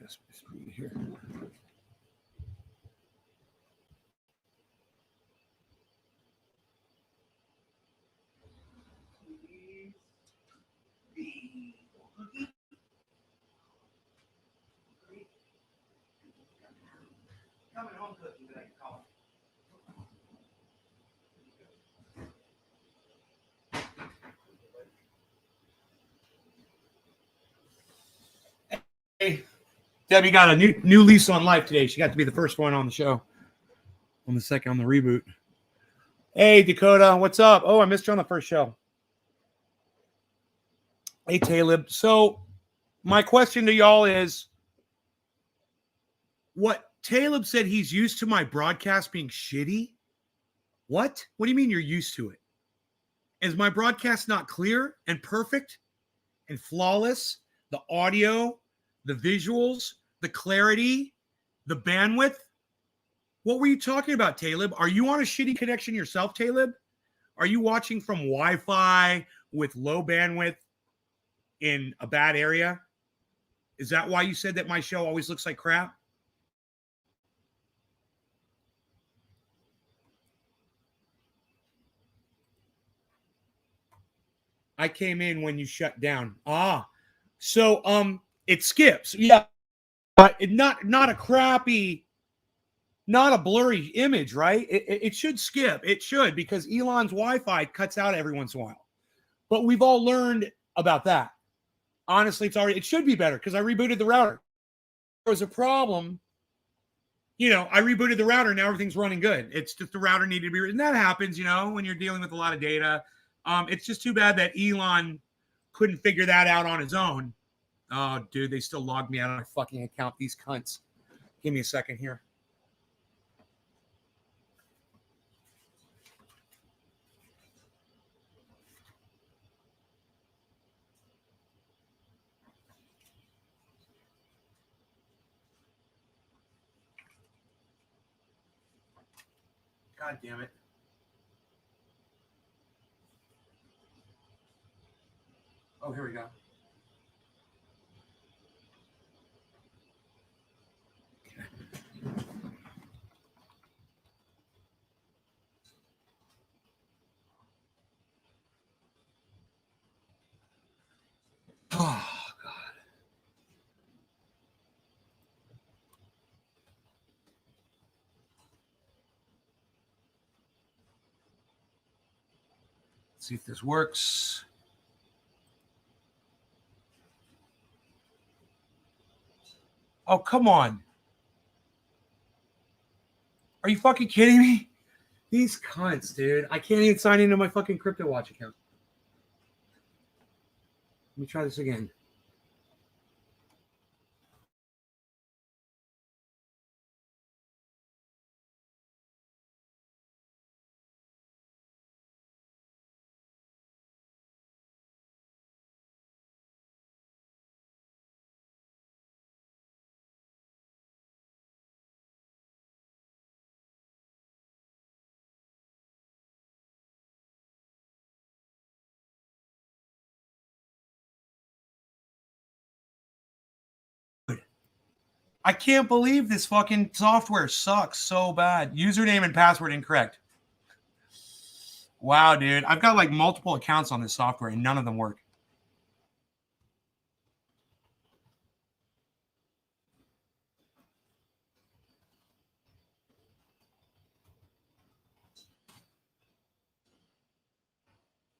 test my speed here. Coming home cooking that I can call it. Hey, Debbie got a new lease on life today. She got to be the first one on the show. On the reboot. Hey, Dakota, what's up? Oh, I missed you on the first show. Hey, Talib. So my question to y'all is, what Talib said he's used to my broadcast being shitty? What? What do you mean you're used to it? Is my broadcast not clear and perfect and flawless? The audio, the visuals, the clarity, the bandwidth? What were you talking about, Talib? Are you on a shitty connection yourself, Talib? Are you watching from Wi-Fi with low bandwidth in a bad area? Is that why you said that my show always looks like crap? I came in when you shut down. So it skips. Yeah. But not a crappy, not a blurry image, right? It should skip. It should, because Elon's Wi-Fi cuts out every once in a while. But we've all learned about that. Honestly, it should be better because I rebooted the router. There was a problem. I rebooted the router. Now everything's running good. It's just the router needed to be, and that happens, when you're dealing with a lot of data. It's just too bad that Elon couldn't figure that out on his own. Oh, dude, they still logged me out of my fucking account, these cunts. Give me a second here. God damn it. Oh, here we go. Oh, God. Let's see if this works. Oh, come on. Are you fucking kidding me? These cunts, dude. I can't even sign into my fucking CryptoWatch account. Let me try this again. I can't believe this fucking software sucks so bad. Username and password incorrect. Wow, dude. I've got like multiple accounts on this software and none of them work.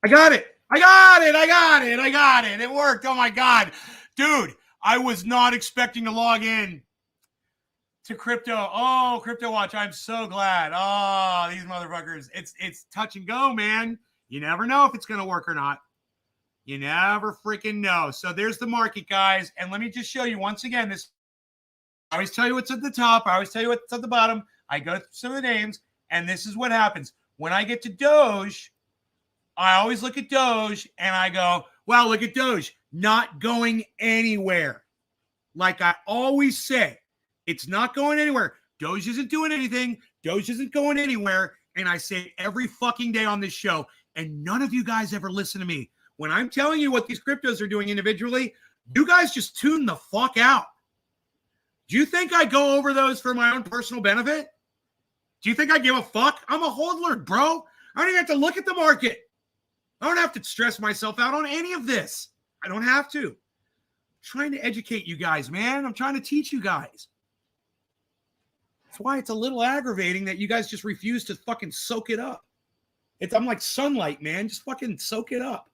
I got it. It worked. Oh my God. Dude, I was not expecting to log in to crypto. Oh, CryptoWatch. I'm so glad. Oh, these motherfuckers. It's touch and go, man. You never know if it's going to work or not. You never freaking know. So there's the market, guys. And let me just show you once again this. I always tell you what's at the top. I always tell you what's at the bottom. I go through some of the names, and this is what happens. When I get to Doge, I always look at Doge, and I go, wow, look at Doge. Not going anywhere. Like I always say, it's not going anywhere. Doge isn't doing anything. Doge isn't going anywhere. And I say it every fucking day on this show, and none of you guys ever listen to me. When I'm telling you what these cryptos are doing individually, you guys just tune the fuck out. Do you think I go over those for my own personal benefit? Do you think I give a fuck? I'm a hodler, bro. I don't even have to look at the market. I don't have to stress myself out on any of this. I don't have to. I'm trying to educate you guys, man. I'm trying to teach you guys. That's why it's a little aggravating that you guys just refuse to fucking soak it up. I'm like sunlight, man. Just fucking soak it up.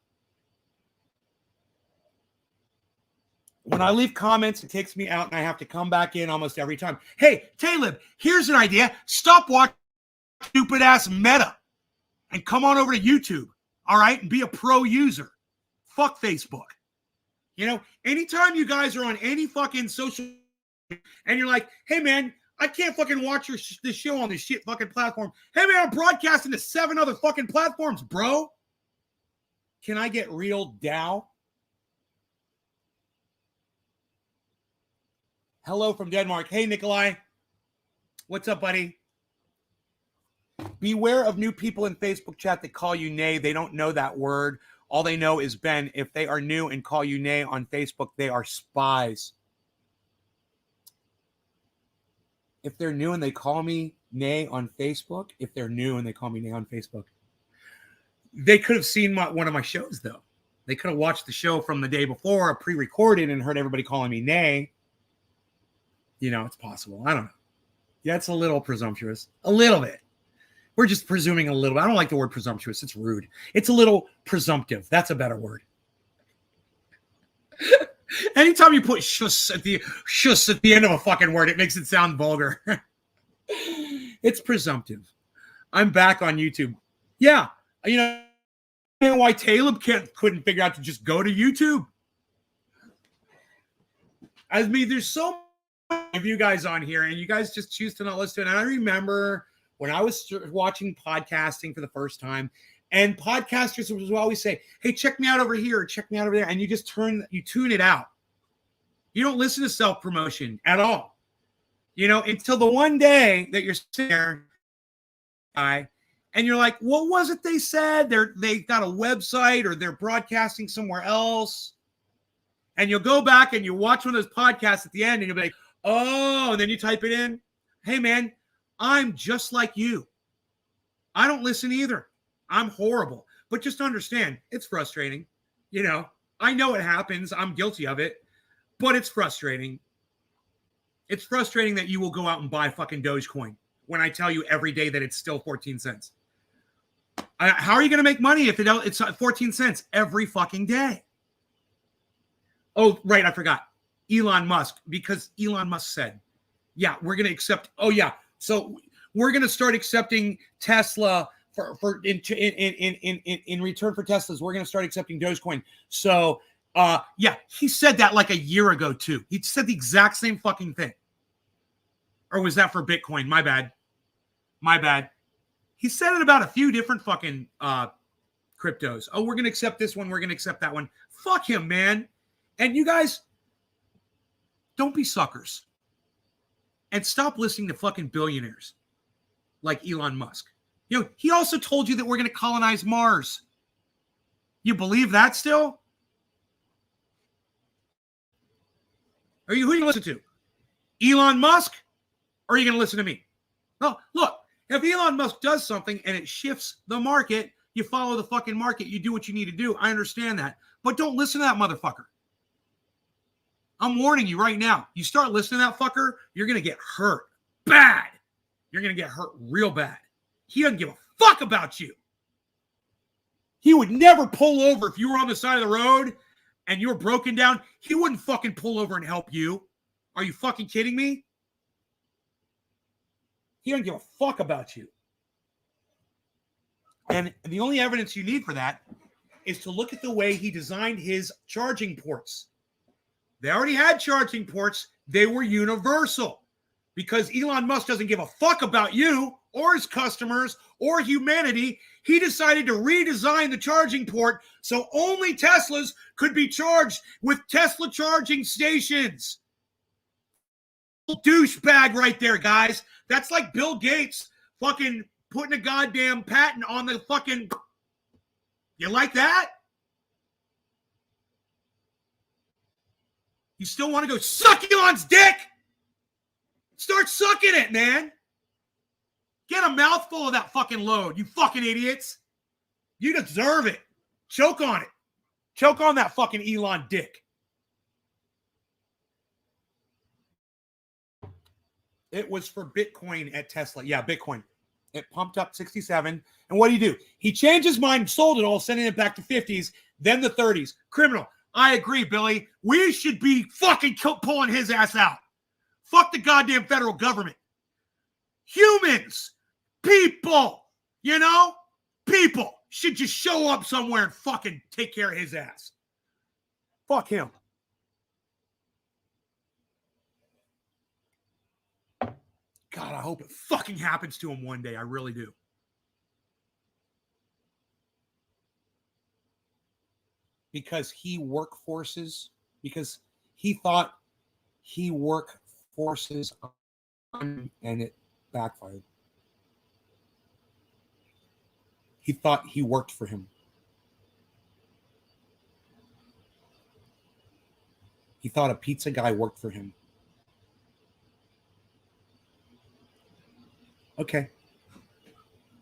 When I leave comments, it takes me out and I have to come back in almost every time. Hey, Talib, here's an idea. Stop watching stupid ass Meta and come on over to YouTube, all right, and be a pro user. Fuck Facebook. You know, anytime you guys are on any fucking social and you're like, hey, man, I can't fucking watch this show on this shit fucking platform. Hey, man, I'm broadcasting to 7 other fucking platforms, bro. Can I get real Dow? Hello from Denmark. Hey, Nikolai. What's up, buddy? Beware of new people in Facebook chat that call you nay. They don't know that word. All they know is Ben. If they are new and call you nay on Facebook, they are spies. If they're new and they call me nay on Facebook, they could have seen one of my shows, though. They could have watched the show from the day before, pre-recorded, and heard everybody calling me nay. You know, it's possible. I don't know. Yeah, it's a little presumptuous. A little bit. We're just presuming a little bit. I don't like the word presumptuous. It's rude. It's a little presumptive. That's a better word. Anytime you put shuss at the end of a fucking word, it makes it sound vulgar. It's presumptive. I'm back on YouTube. Yeah. You know why Talib couldn't figure out to just go to YouTube? I mean, there's so many of you guys on here, and you guys just choose to not listen to it. And I remember when I was watching podcasting for the first time, and podcasters would always say, hey, check me out over here, check me out over there. And you just tune it out. You don't listen to self-promotion at all. You know, until the one day that you're sitting there, and you're like, what was it they said? They got a website or they're broadcasting somewhere else. And you'll go back and you watch one of those podcasts at the end and you'll be like, oh, and then you type it in. Hey, man, I'm just like you. I don't listen either. I'm horrible. But just understand, it's frustrating. You know, I know it happens. I'm guilty of it. But it's frustrating. It's frustrating that you will go out and buy fucking Dogecoin when I tell you every day that it's still 14 cents. How are you going to make money if it's 14 cents every fucking day? Oh, right. I forgot. Elon Musk, because Elon Musk said, yeah, we're going to accept. Oh, yeah. So we're going to start accepting Tesla in return for Teslas. We're going to start accepting Dogecoin. So, yeah, he said that like a year ago, too. He said the exact same fucking thing. Or was that for Bitcoin? My bad. He said it about a few different fucking cryptos. Oh, we're going to accept this one. We're going to accept that one. Fuck him, man. And you guys, don't be suckers. And stop listening to fucking billionaires like Elon Musk. You know, he also told you that we're going to colonize Mars. You believe that still? Who are you going to listen to? Elon Musk? Or are you going to listen to me? Well, look, if Elon Musk does something and it shifts the market, you follow the fucking market. You do what you need to do. I understand that. But don't listen to that motherfucker. I'm warning you right now. You start listening to that fucker, you're going to get hurt bad. You're going to get hurt real bad. He doesn't give a fuck about you. He would never pull over if you were on the side of the road and you were broken down. He wouldn't fucking pull over and help you. Are you fucking kidding me? He doesn't give a fuck about you. And the only evidence you need for that is to look at the way he designed his charging ports. They already had charging ports. They were universal because Elon Musk doesn't give a fuck about you or his customers or humanity. He decided to redesign the charging port so only Teslas could be charged with Tesla charging stations. Douchebag right there, guys. That's like Bill Gates fucking putting a goddamn patent on the fucking... You like that? You still want to go suck Elon's dick? Start sucking it, man. Get a mouthful of that fucking load, you fucking idiots. You deserve it. Choke on it. Choke on that fucking Elon dick. It was for Bitcoin at Tesla. Yeah, Bitcoin. It pumped up 67. And what do? He changed his mind and sold it all, sending it back to 50s, then the 30s. Criminal. I agree, Billy. We should be fucking pulling his ass out. Fuck the goddamn federal government. Humans, people, you know, people should just show up somewhere and fucking take care of his ass. Fuck him. God, I hope it fucking happens to him one day. I really do. Because he because he thought he work forces on, and it backfired. He thought he worked for him. He thought a pizza guy worked for him. Okay.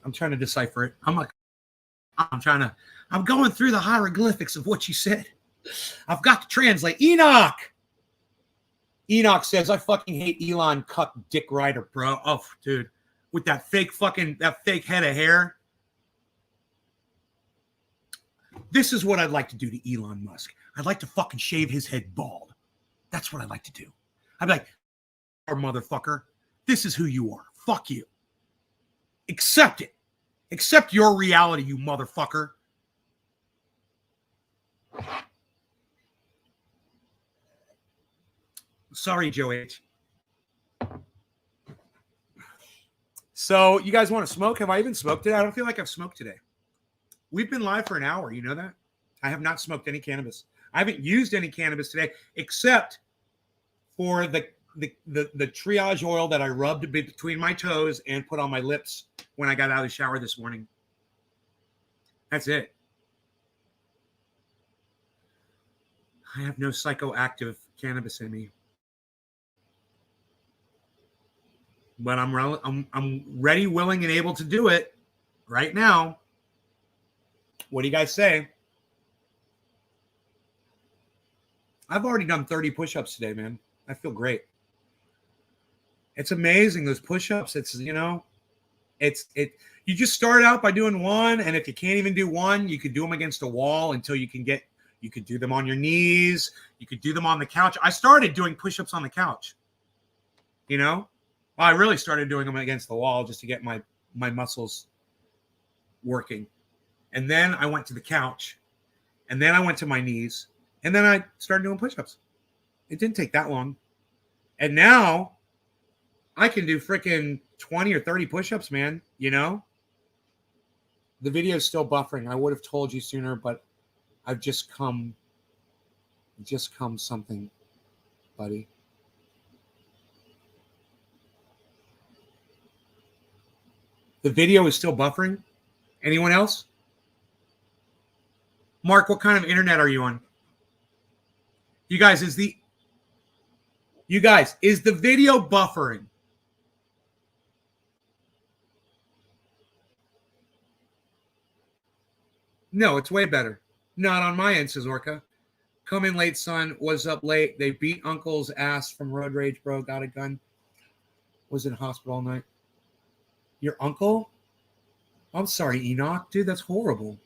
I'm trying to decipher it. I'm going through the hieroglyphics of what you said. I've got to translate. Enoch says, I fucking hate Elon cuck dick rider, bro. Oh, dude. With that fake head of hair. This is what I'd like to do to Elon Musk. I'd like to fucking shave his head bald. That's what I'd like to do. I'd be like, motherfucker, this is who you are. Fuck you. Accept it. Accept your reality, you motherfucker. Sorry, Joe H. So, you guys want to smoke? Have I even smoked today? I don't feel like I've smoked today. We've been live for an hour. You know that? I have not smoked any cannabis. I haven't used any cannabis today, except for the triage oil that I rubbed between my toes and put on my lips when I got out of the shower this morning. That's it. I have no psychoactive cannabis in me. But I'm ready, willing, and able to do it right now. What do you guys say? I've already done 30 push-ups today, man. I feel great. It's amazing, those push-ups. It's, you know, you just start out by doing one, and if you can't even do one, you could do them against a wall until you could do them on your knees. You could do them on the couch. I started doing push-ups on the couch. You know? Well, I really started doing them against the wall just to get my muscles working. And then I went to the couch. And then I went to my knees. And then I started doing push-ups. It didn't take that long. And now I can do freaking 20 or 30 push-ups, man. You know? The video is still buffering. I would have told you sooner, but I've just come something, buddy. The video is still buffering. Anyone else? Mark, what kind of internet are you on? You guys, is the video buffering? No, it's way better. Not on my end, says Orca. Come in late, son. Was up late. They beat uncle's ass from road rage, bro. Got a gun. Was in hospital all night. Your uncle? I'm sorry, Enoch. Dude, that's horrible.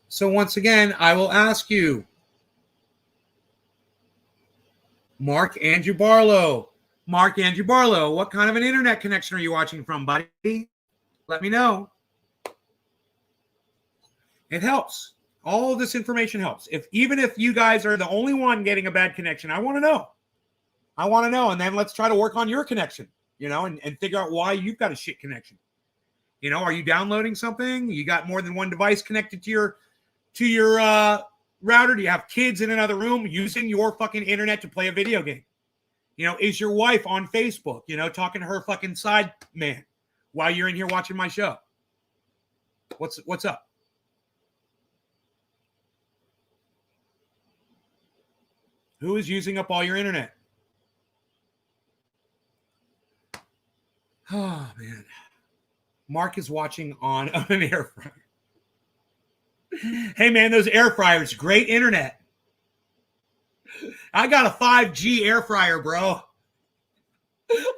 So once again, I will ask you, Mark Andrew Barlow, what kind of an internet connection are you watching from, buddy? Let me know. It helps. All of this information helps. Even if you guys are the only one getting a bad connection, I want to know. And then let's try to work on your connection, you know, and figure out why you've got a shit connection. You know, are you downloading something? You got more than one device connected to your router? Do you have kids in another room using your fucking internet to play a video game? You know, is your wife on Facebook, you know, talking to her fucking side man while you're in here watching my show? What's up? Who is using up all your internet? Oh, man. Mark is watching on an air fryer. Hey, man, those air fryers, great internet. I got a 5G air fryer, bro.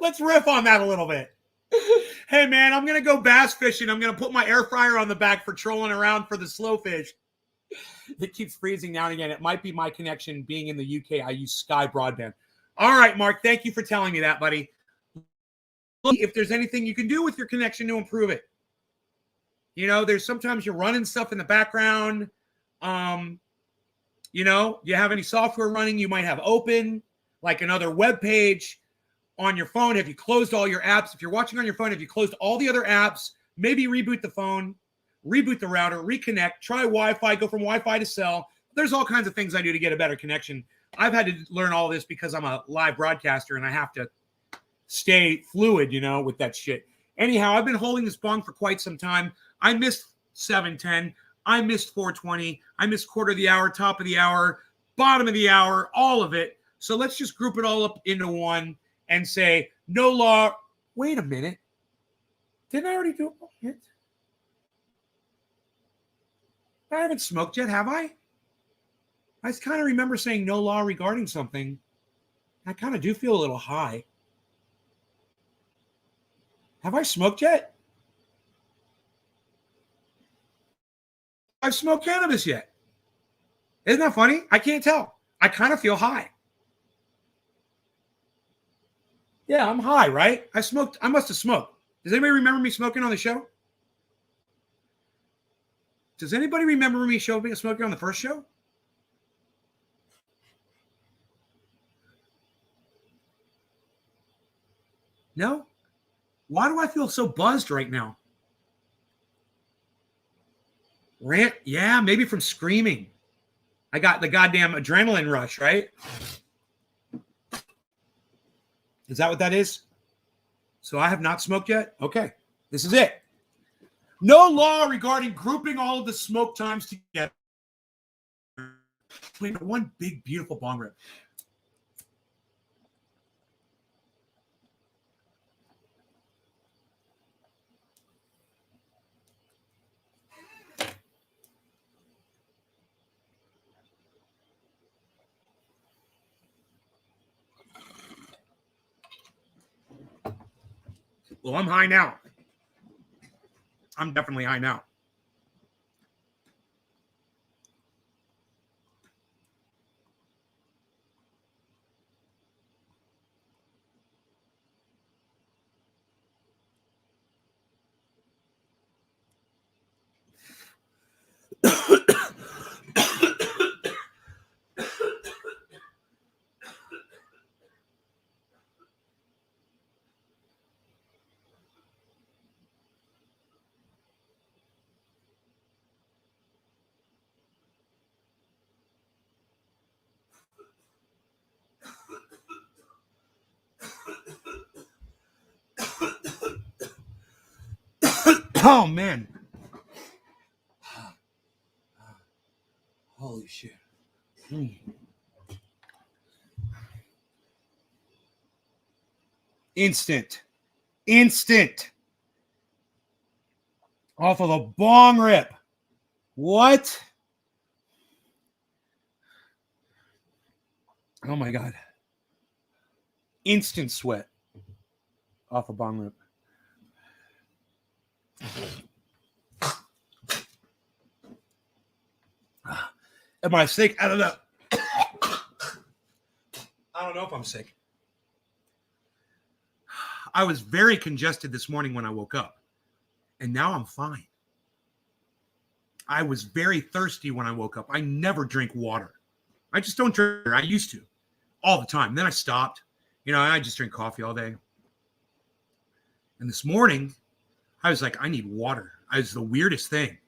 Let's riff on that a little bit. Hey, man, I'm going to go bass fishing. I'm going to put my air fryer on the back for trolling around for the slow fish. It keeps freezing now and again. It might be my connection being in the UK. I use Sky Broadband. All right, Mark, thank you for telling me that, buddy. Look, if there's anything you can do with your connection to improve it. You know, there's sometimes you're running stuff in the background. You know, you have any software running you might have open, like another web page on your phone. Have you closed all your apps? If you're watching on your phone, have you closed all the other apps? Maybe reboot the phone, reboot the router, reconnect, try Wi-Fi, go from Wi-Fi to cell. There's all kinds of things I do to get a better connection. I've had to learn all this because I'm a live broadcaster and I have to stay fluid, you know, with that shit. Anyhow, I've been holding this bong for quite some time. I missed 7:10. I missed 4:20. I missed quarter of the hour, top of the hour, bottom of the hour, all of it. So let's just group it all up into one and say, no law. Wait a minute. Didn't I already do it? I haven't smoked yet, have I? I kind of remember saying no law regarding something. I kind of do feel a little high. Have I smoked yet? I've smoked cannabis yet. Isn't that funny? I can't tell. I kind of feel high. Yeah, I'm high, right? I must have smoked. Does anybody remember me smoking on the show? Does anybody remember me smoking on the first show? No? Why do I feel so buzzed right now? Rant? Yeah, maybe from screaming. I got the goddamn adrenaline rush, right? Is that what that is? So I have not smoked yet? Okay. This is it. No law regarding grouping all of the smoke times together. One big, beautiful bong rip. Well, I'm high now. I'm definitely high now. Oh, man. Holy shit. Instant. Off of a bong rip. What? Oh, my God. Instant sweat off a bong rip. Am I sick? I don't know. I don't know if I'm sick. I was very congested this morning when I woke up, and now I'm fine. I was very thirsty when I woke up. I never drink water. I just don't drink. I used to all the time. Then I stopped. You know, I just drink coffee all day. And this morning, I was like, I need water. It's the weirdest thing.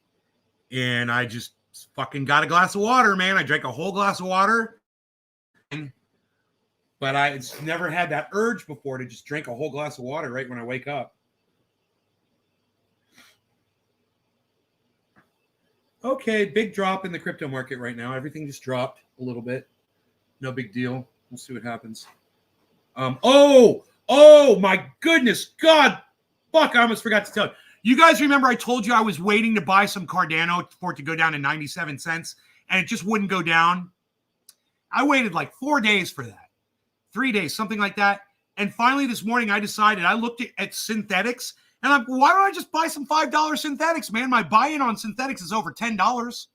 And I just fucking got a glass of water, man. I drank a whole glass of water. But I never had that urge before to just drink a whole glass of water right when I wake up. Okay, big drop in the crypto market right now. Everything just dropped a little bit. No big deal. We'll see what happens. Oh my goodness. God, fuck, I almost forgot to tell you. You guys remember I told you I was waiting to buy some Cardano for it to go down to 97 cents and it just wouldn't go down? I waited like 4 days for that. 3 days, something like that. And finally this morning I decided, I looked at synthetics and I'm, why don't I just buy some $5 synthetics, man? My buy-in on synthetics is over $10.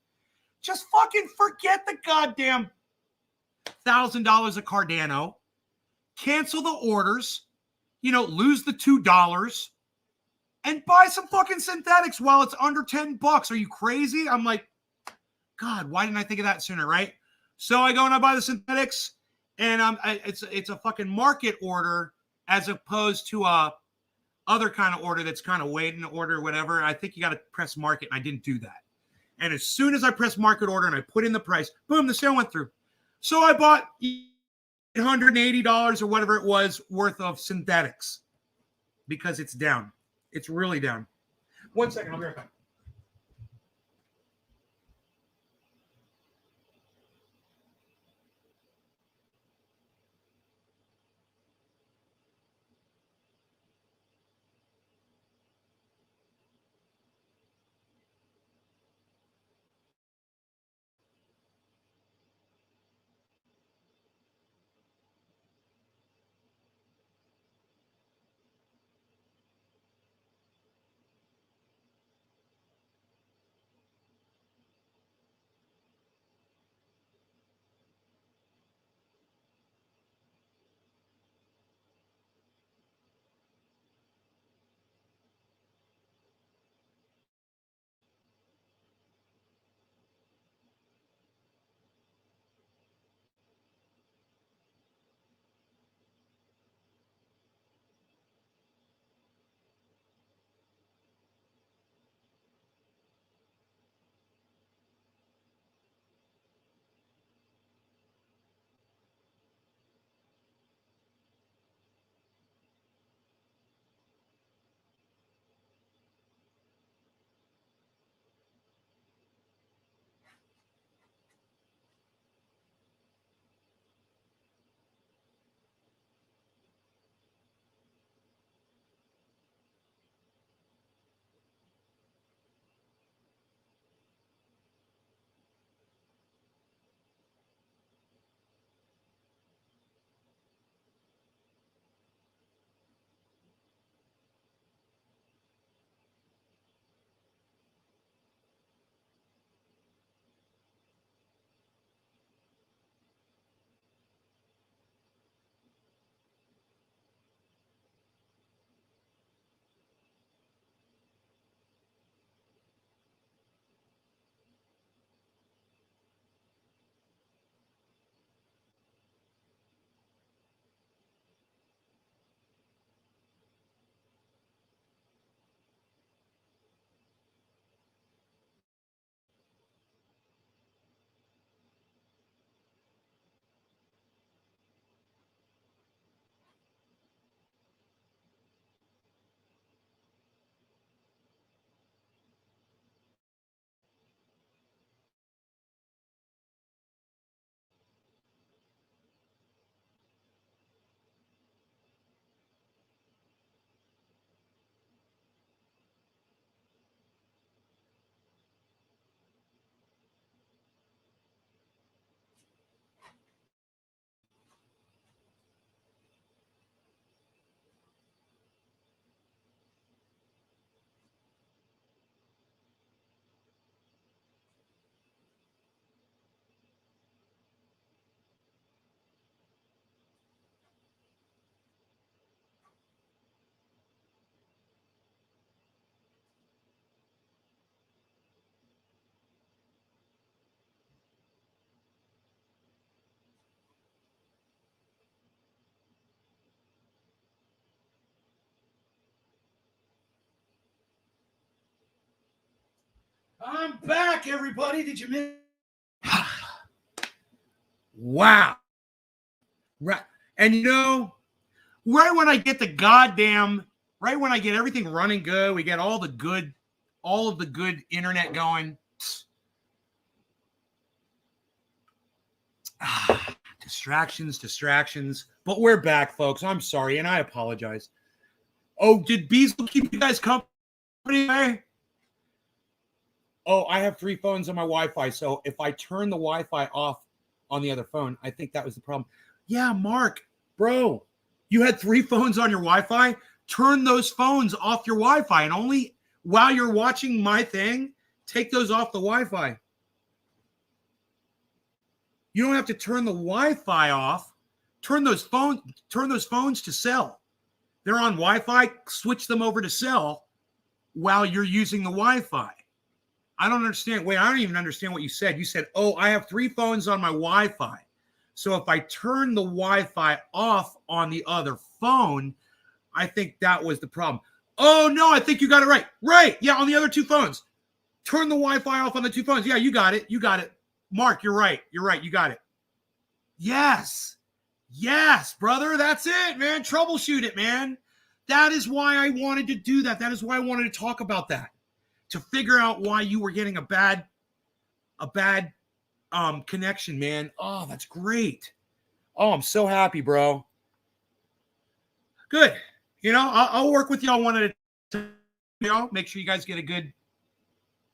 Just fucking forget the goddamn $1,000 of Cardano. Cancel the orders, lose the $2 and buy some fucking synthetics while it's under $10. Are you crazy? I'm like, God, why didn't I think of that sooner, right? So I go and I buy the synthetics and it's a fucking market order as opposed to a other kind of order that's kind of waiting to order or whatever. I think you got to press market and I didn't do that. And as soon as I press market order and I put in the price, boom, the sale went through. So I bought $180 or whatever it was worth of synthetics because it's down. It's really down. 1 second, I'll be right back. I'm back, everybody. Did you miss? Wow. Right. And right when I get right when I get everything running good, we get all of the good internet going. Distractions. But we're back, folks. I'm sorry, and I apologize. Oh, did Beasley keep you guys company? Oh, I have 3 phones on my Wi-Fi, so if I turn the Wi-Fi off on the other phone, I think that was the problem. Yeah, Mark, bro, you had 3 phones on your Wi-Fi? Turn those phones off your Wi-Fi, and only while you're watching my thing, take those off the Wi-Fi. You don't have to turn the Wi-Fi off. Turn those phones to cell. They're on Wi-Fi, switch them over to cell while you're using the Wi-Fi. I don't understand. Wait, I don't even understand what you said. You said, oh, I have 3 phones on my Wi-Fi. So if I turn the Wi-Fi off on the other phone, I think that was the problem. Oh, no, I think you got it right. Right. Yeah, on the other 2 phones. Turn the Wi-Fi off on the 2 phones. Yeah, you got it. You got it. Mark, you're right. You're right. You got it. Yes. Yes, brother. That's it, man. Troubleshoot it, man. That is why I wanted to do that. That is why I wanted to talk about that. To figure out why you were getting a bad connection, man. Oh, that's great. Oh, I'm so happy, bro. Good. I'll work with y'all one at a time. Make sure you guys get a good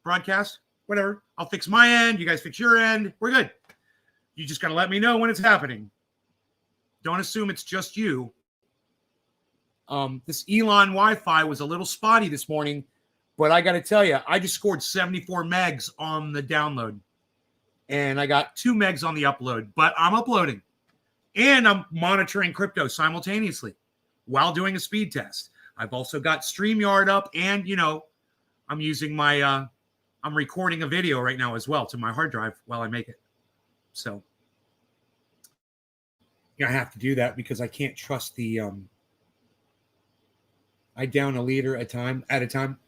broadcast. Whatever. I'll fix my end. You guys fix your end. We're good. You just got to let me know when it's happening. Don't assume it's just you. This Elon Wi-Fi was a little spotty this morning. But I got to tell you, I just scored 74 megs on the download. And I got 2 megs on the upload. But I'm uploading. And I'm monitoring crypto simultaneously while doing a speed test. I've also got StreamYard up. And, I'm using I'm recording a video right now as well to my hard drive while I make it. So, I have to do that because I can't trust the... I down a liter at a time.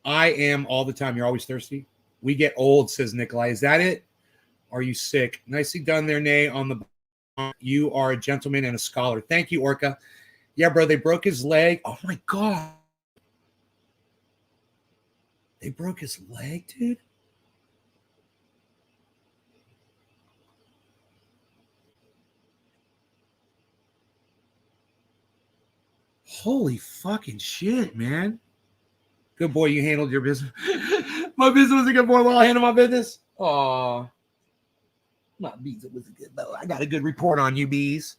I am all the time. You're always thirsty. We get old, says Nikolai. Is that it? Are you sick? Nicely done there, Nay, on the... You are a gentleman and a scholar. Thank you, Orca. Yeah, bro, they broke his leg. Oh, my God. They broke his leg, dude? Holy fucking shit, man. Good boy, you handled your business. My business was a good boy while I handled my business. Aw. My bees, it was a good boy. I got a good report on you, bees.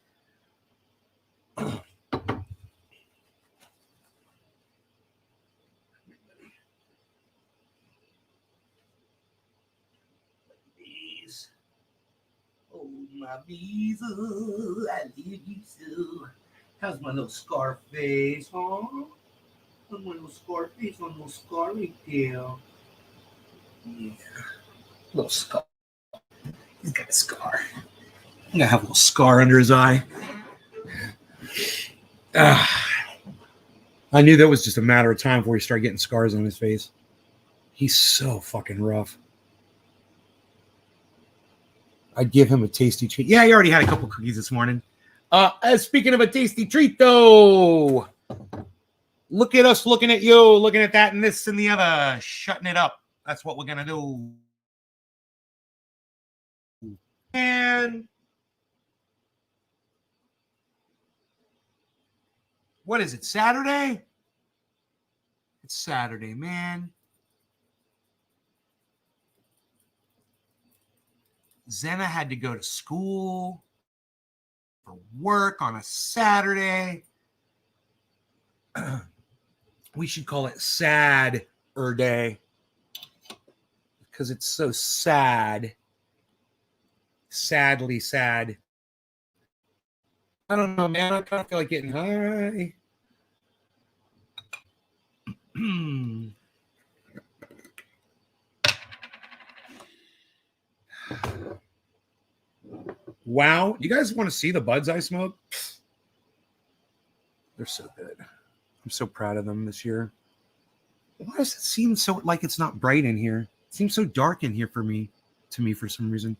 Bees. Oh, my bees. Oh, I love you so. How's my little scar face, huh? How's my little scar face on little scar right there? Yeah. Little scar. He's got a scar. I'm gonna have a little scar under his eye. I knew that was just a matter of time before he started getting scars on his face. He's so fucking rough. I'd give him a tasty treat. Yeah, he already had a couple cookies this morning. Speaking of a tasty treat, though, look at us looking at you, looking at that and this and the other, shutting it up. That's what we're gonna do. And what is it, Saturday? It's Saturday, man. Zena had to go to school for work on a Saturday. We should call it Sad-er Day because it's so sad. Sadly sad. I don't know, man. I kind of feel like getting high. Wow. You guys want to see the buds I smoke? They're so good. I'm so proud of them this year. Why does it seem so like it's not bright in here? It seems so dark in here to me for some reason.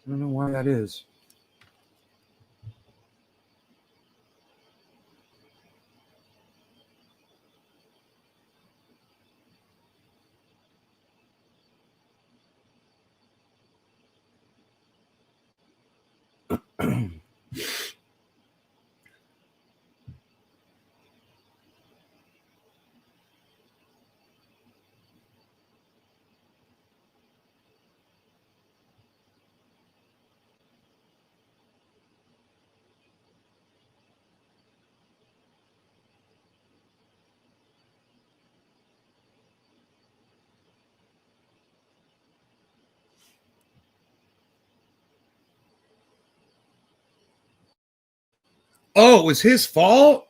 I don't know why that is. Oh, it was his fault?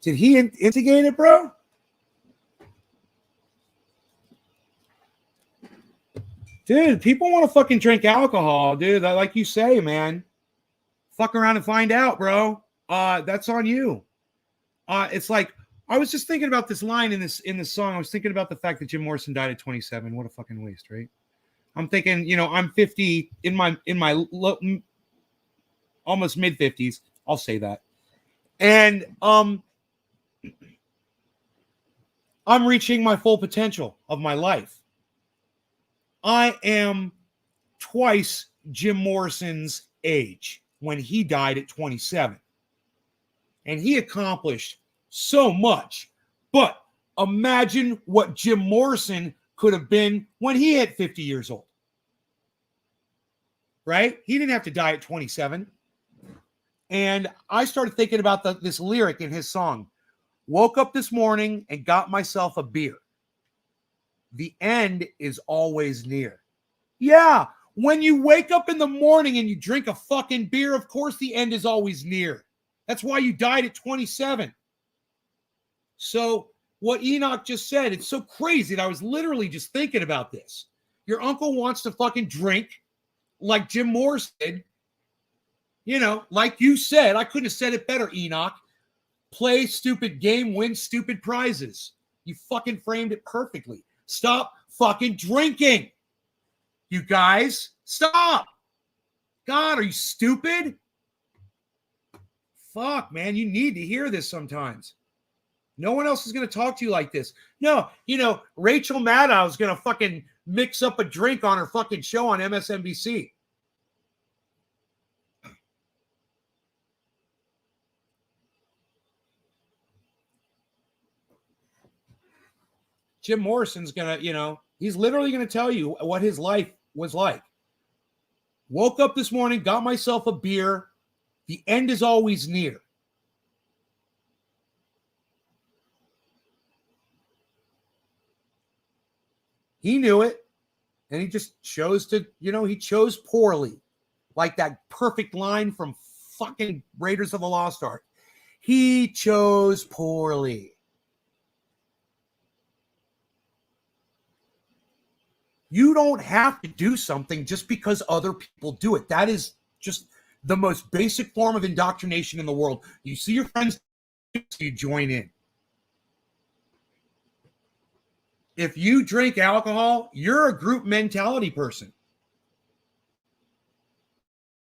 Did he instigate it, bro? Dude, people want to fucking drink alcohol, dude. Like you say, man. Fuck around and find out, bro. That's on you. It's like I was just thinking about this line in this song. I was thinking about the fact that Jim Morrison died at 27. What a fucking waste, right? I'm thinking, you know, I'm 50 in my almost mid 50s. I'll say that. And I'm reaching my full potential of my life. I am twice Jim Morrison's age when he died at 27. And he accomplished so much. But imagine what Jim Morrison could have been when he hit 50 years old. Right? He didn't have to die at 27. And I started thinking about this lyric in his song. Woke up this morning and got myself a beer. The end is always near. Yeah, when you wake up in the morning and you drink a fucking beer, of course the end is always near. That's why you died at 27. So what Enoch just said, it's so crazy that I was literally just thinking about this. Your uncle wants to fucking drink like Jim Morris did. You know, like you said, I couldn't have said it better, Enoch. Play stupid game, win stupid prizes. You fucking framed it perfectly. Stop fucking drinking. You guys, stop. God, are you stupid? Fuck, man, you need to hear this sometimes. No one else is going to talk to you like this. No, you know, Rachel Maddow is going to fucking mix up a drink on her fucking show on MSNBC. Jim Morrison's going to, you know, he's literally going to tell you what his life was like. Woke up this morning, got myself a beer. The end is always near. He knew it, and he just chose to, you know, he chose poorly. Like that perfect line from fucking Raiders of the Lost Ark. He chose poorly. You don't have to do something just because other people do it. That is just the most basic form of indoctrination in the world. You see your friends, you join in. If you drink alcohol, you're a group mentality person.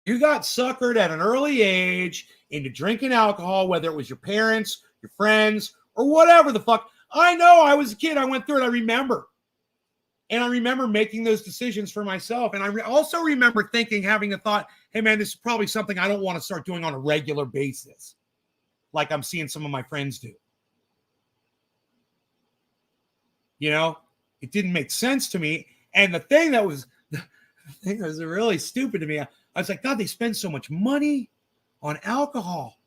You got suckered at an early age into drinking alcohol, whether it was your parents, your friends, or whatever the fuck. I know I was a kid. I went through it. I remember. And I remember making those decisions for myself. And I also remember thinking, having the thought, hey, man, this is probably something I don't want to start doing on a regular basis, like I'm seeing some of my friends do. You know, it didn't make sense to me. And the thing that was really stupid to me, I was like, God, they spend so much money on alcohol.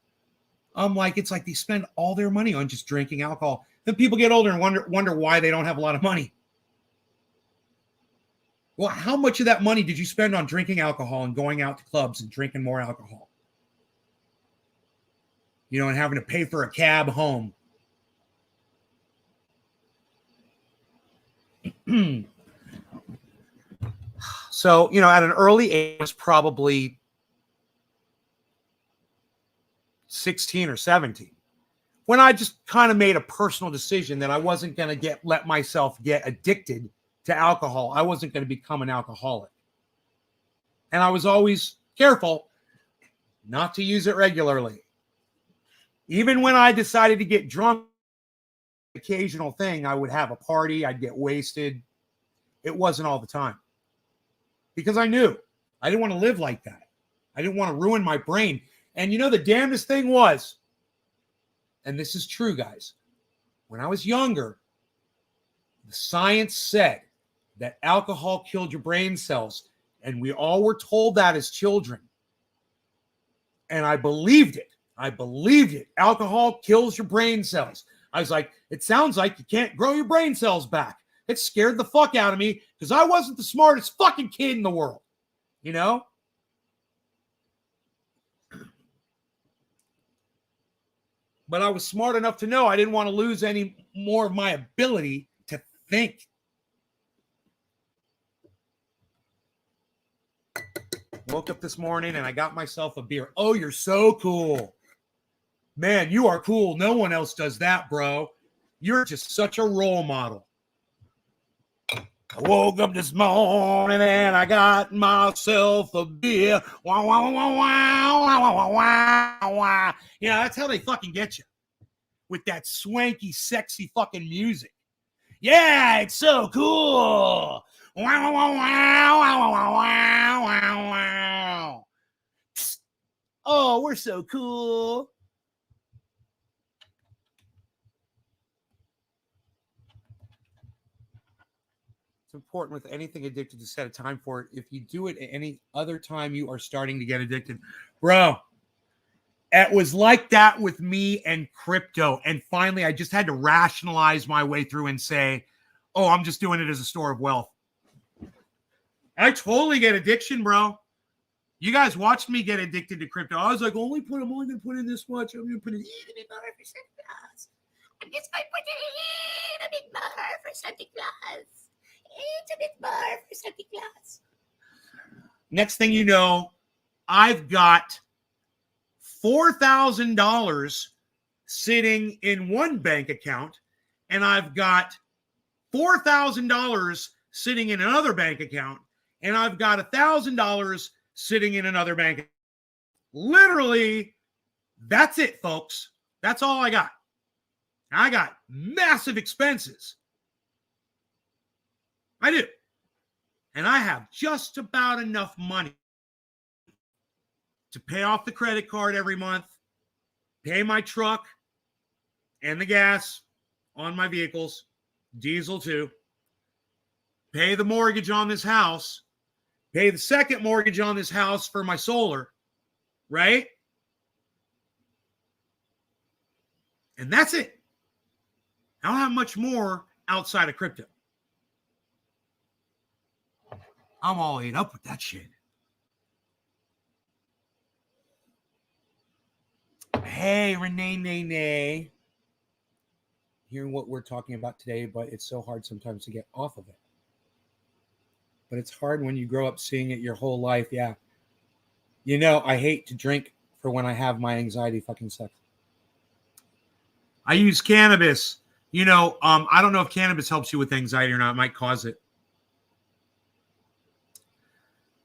I'm like, it's like they spend all their money on just drinking alcohol. Then people get older and wonder why they don't have a lot of money. Well, how much of that money did you spend on drinking alcohol and going out to clubs and drinking more alcohol? You know, and having to pay for a cab home. So, you know, at an early age, I was probably 16 or 17, when I just kind of made a personal decision that I wasn't going to let myself get addicted to alcohol. I wasn't going to become an alcoholic. And I was always careful not to use it regularly. Even when I decided to get drunk, occasional thing, I would have a party, I'd get wasted. It wasn't all the time. Because I knew I didn't want to live like that. I didn't want to ruin my brain. And you know, the damnedest thing was, and this is true, guys, when I was younger, the science said that alcohol killed your brain cells. And we all were told that as children. And I believed it. I believed it. Alcohol kills your brain cells. I was like, it sounds like you can't grow your brain cells back. It scared the fuck out of me because I wasn't the smartest fucking kid in the world. You know? But I was smart enough to know I didn't want to lose any more of my ability to think. Woke up this morning and I got myself a beer. Oh, you're so cool. Man, you are cool. No one else does that, bro. You're just such a role model. I woke up this morning and I got myself a beer. Wow, wow, wow, wow, wow, wow, wow, wow. You know, that's how they fucking get you. With that swanky, sexy fucking music. Yeah, it's so cool. Wow, wow, wow, wow, wow, wow, wow, wow. Oh, we're so cool. It's important with anything addicted to set a time for it. If you do it at any other time, you are starting to get addicted. Bro, it was like that with me and crypto. And finally, I just had to rationalize my way through and say, oh, I'm just doing it as a store of wealth. I totally get addiction, bro. You guys watched me get addicted to crypto. I was like, I'm only going to put in this much. I'm going to put in even more for Santa Claus. I'm just going to put in a bit more for Santa Claus. It's a bit more for Santa Claus. Next thing you know, I've got $4,000 sitting in one bank account, and I've got $4,000 sitting in another bank account, and I've got $1,000 sitting in another bank account. Literally, that's it, folks. That's all I got. I got massive expenses. I do. And I have just about enough money to pay off the credit card every month, pay my truck and the gas on my vehicles, diesel too, pay the mortgage on this house, pay the second mortgage on this house for my solar, right? And that's it. I don't have much more outside of crypto. I'm all ate up with that shit. Hey, Renee, nay. Hearing what we're talking about today, but it's so hard sometimes to get off of it. But it's hard when you grow up seeing it your whole life. Yeah. You know, I hate to drink for when I have my anxiety fucking sucks. I use cannabis. You know, I don't know if cannabis helps you with anxiety or not. It might cause it.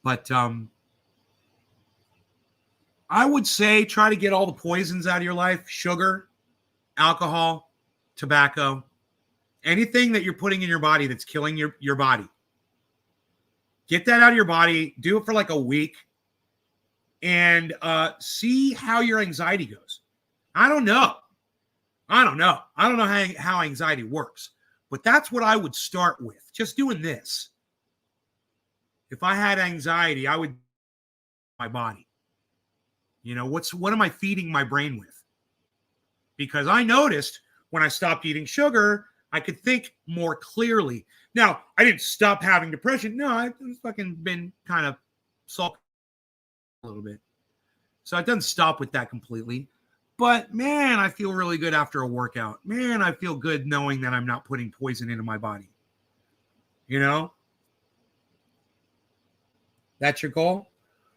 But I would say try to get all the poisons out of your life. Sugar, alcohol, tobacco, anything that you're putting in your body that's killing your body. Get that out of your body. Do it for like a week. And see how your anxiety goes. I don't know how anxiety works. But that's what I would start with. Just doing this. If I had anxiety, I would my body. You know, what am I feeding my brain with? Because I noticed when I stopped eating sugar, I could think more clearly. Now, I didn't stop having depression. No, I've fucking been kind of sulking a little bit. So it doesn't stop with that completely. But man, I feel really good after a workout. Man, I feel good knowing that I'm not putting poison into my body. You know? That's your goal?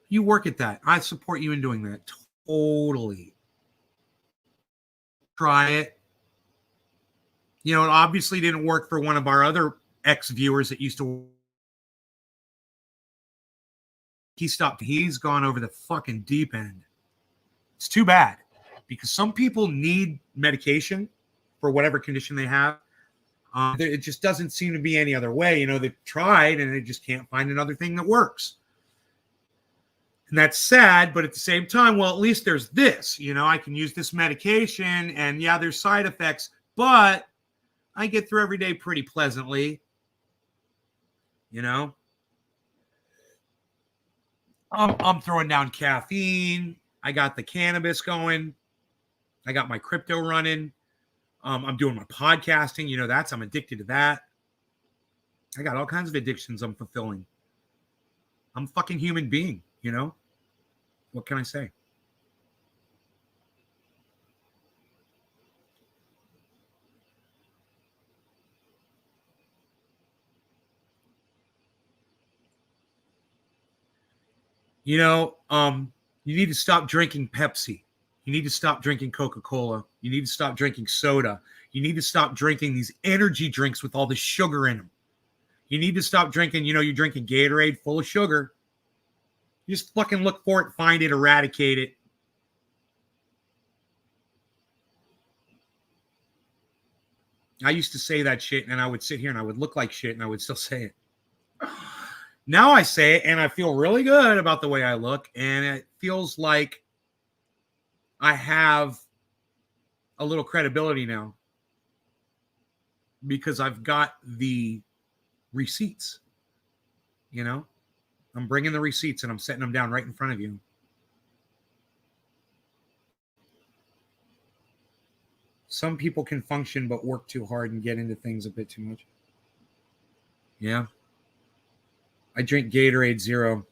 You work at that. I support you in doing that. Totally. Try it. You know, it obviously didn't work for one of our other ex-viewers that used to. He stopped. He's gone over the fucking deep end. It's too bad because some people need medication for whatever condition they have. It just doesn't seem to be any other way. You know, they've tried and they just can't find another thing that works. And that's sad, but at the same time, well, at least there's this, I can use this medication and yeah, there's side effects, but I get through every day pretty pleasantly, I'm throwing down caffeine. I got the cannabis going. I got my crypto running. I'm doing my podcasting. I'm addicted to that. I got all kinds of addictions I'm fulfilling. I'm a fucking human being, What can I say? You need to stop drinking Pepsi. You need to stop drinking Coca-Cola. You need to stop drinking soda. You need to stop drinking these energy drinks with all the sugar in them. You need to stop drinking, you're drinking Gatorade full of sugar. You just fucking look for it, find it, eradicate it. I used to say that shit, and I would sit here and I would look like shit, and I would still say it. Now I say it, and I feel really good about the way I look, and it feels like I have a little credibility now because I've got the receipts. I'm bringing the receipts and I'm setting them down right in front of you. Some people can function but work too hard and get into things a bit too much. Yeah. I drink Gatorade Zero.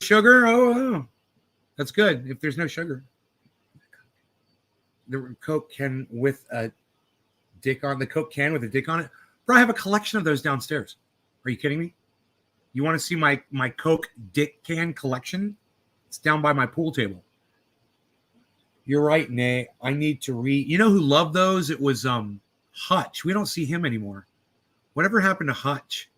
Sugar? Oh, that's good if there's no sugar. The Coke can with a dick on the Coke can with a dick on it. Bro, I have a collection of those downstairs. Are you kidding me? You want to see my Coke dick can collection? It's down by my pool table. You're right, Nay. I need to read. You know who loved those? It was Hutch. We don't see him anymore. Whatever happened to Hutch?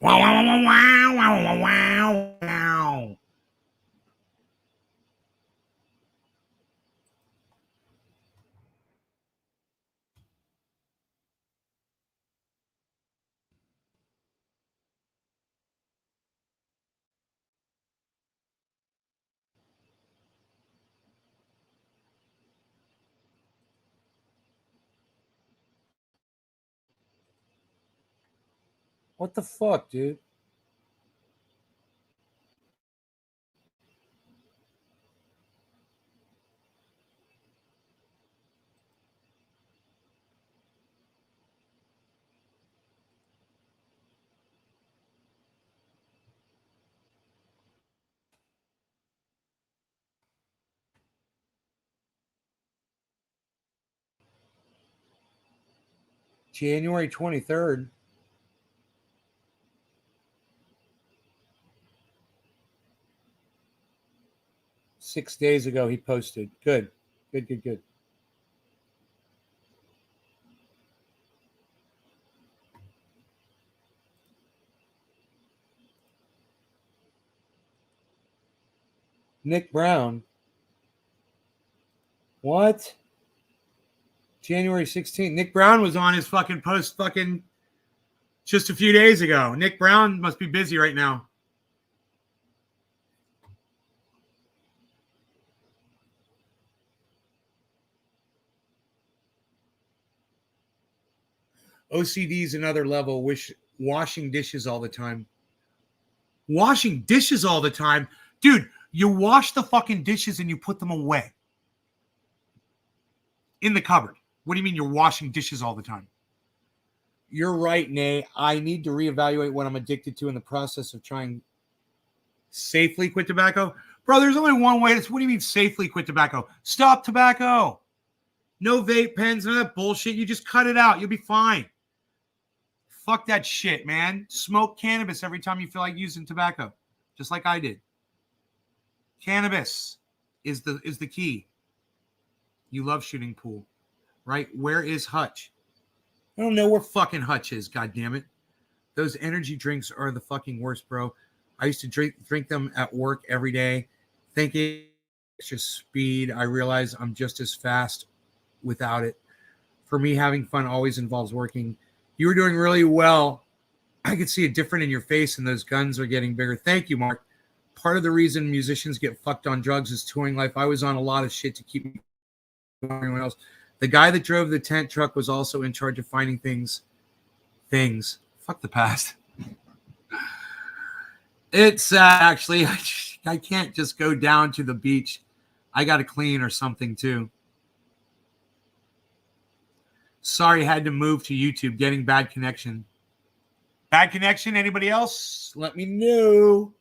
Wow, wow, wow, wow, wow, wow, wow. What the fuck, dude? January 23rd. Six days ago, he posted. Good. Nick Brown. What? January 16th. Nick Brown was on his fucking post fucking just a few days ago. Nick Brown must be busy right now. OCD is another level. Washing dishes all the time. Washing dishes all the time? Dude, you wash the fucking dishes and you put them away. In the cupboard. What do you mean you're washing dishes all the time? You're right, Nay. I need to reevaluate what I'm addicted to in the process of trying safely quit tobacco. Bro, there's only one way. What do you mean safely quit tobacco? Stop tobacco. No vape pens, none of that bullshit. You just cut it out. You'll be fine. Fuck that shit, man. Smoke cannabis every time you feel like using tobacco, just like I did. Cannabis is the key. You love shooting pool, right? Where is Hutch? I don't know where fucking Hutch is, goddammit. Those energy drinks are the fucking worst, bro. I used to drink them at work every day, thinking it's just speed. I realize I'm just as fast without it. For me, having fun always involves working. You were doing really well. I could see it different in your face, and those guns are getting bigger. Thank you, Mark. Part of the reason musicians get fucked on drugs is touring life. I was on a lot of shit to keep me from everyone else. The guy that drove the tent truck was also in charge of finding things. Fuck the past. It's actually, I can't just go down to the beach. I got to clean or something too. Sorry, had to move to YouTube. Getting bad connection. Bad connection? Anybody else? Let me know.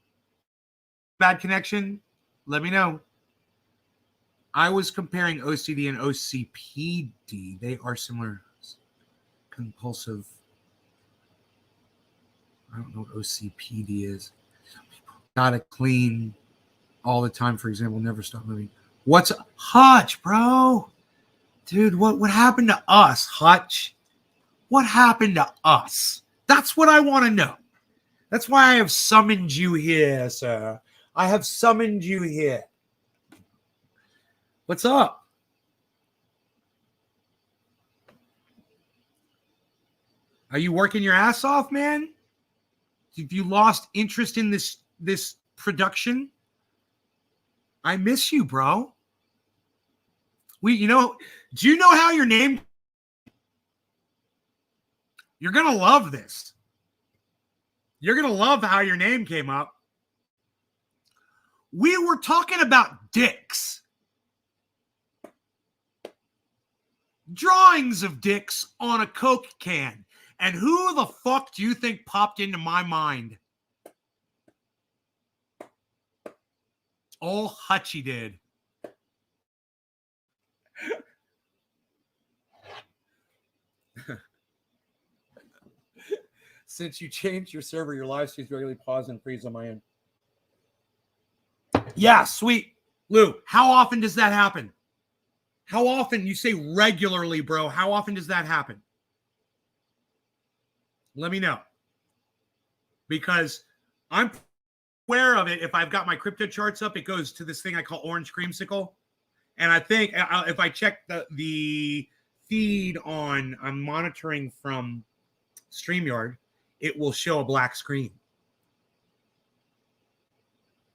Bad connection? Let me know. I was comparing OCD and OCPD. They are similar. Compulsive. I don't know what OCPD is. Gotta clean all the time, for example, never stop moving. What's Hutch, bro? Dude, what happened to us, Hutch? What happened to us? That's what I want to know. That's why I have summoned you here, sir. I have summoned you here. What's up? Are you working your ass off, man? Have you lost interest in this production? I miss you, bro. Do you know how your name? You're going to love this. You're going to love how your name came up. We were talking about dicks. Drawings of dicks on a Coke can. And who the fuck do you think popped into my mind? Oh, Hutchie did. Since you changed your server, your live streams regularly pause and freeze on my end. Yeah, sweet. Lou, how often does that happen? How often? You say regularly, bro. How often does that happen? Let me know. Because I'm aware of it. If I've got my crypto charts up, it goes to this thing I call Orange Creamsicle. And I think if I check the feed on, I'm monitoring from StreamYard, it will show a black screen.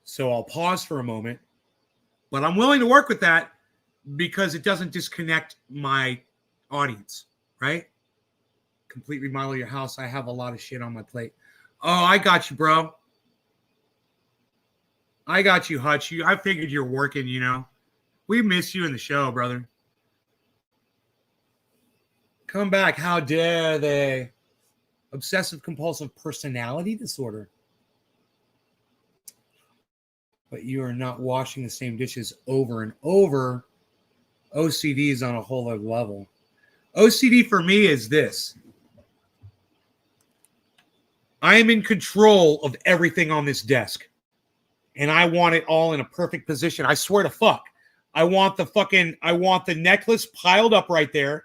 So I'll pause for a moment. But I'm willing to work with that because it doesn't disconnect my audience, right? Complete remodel your house. I have a lot of shit on my plate. Oh, I got you, bro. I got you, Hutch. I figured you're working, We miss you in the show, brother. Come back. How dare they? Obsessive compulsive personality disorder. But you are not washing the same dishes over and over. OCD is on a whole other level. OCD for me is this. I am in control of everything on this desk. And I want it all in a perfect position. I swear to fuck. I want the necklace piled up right there.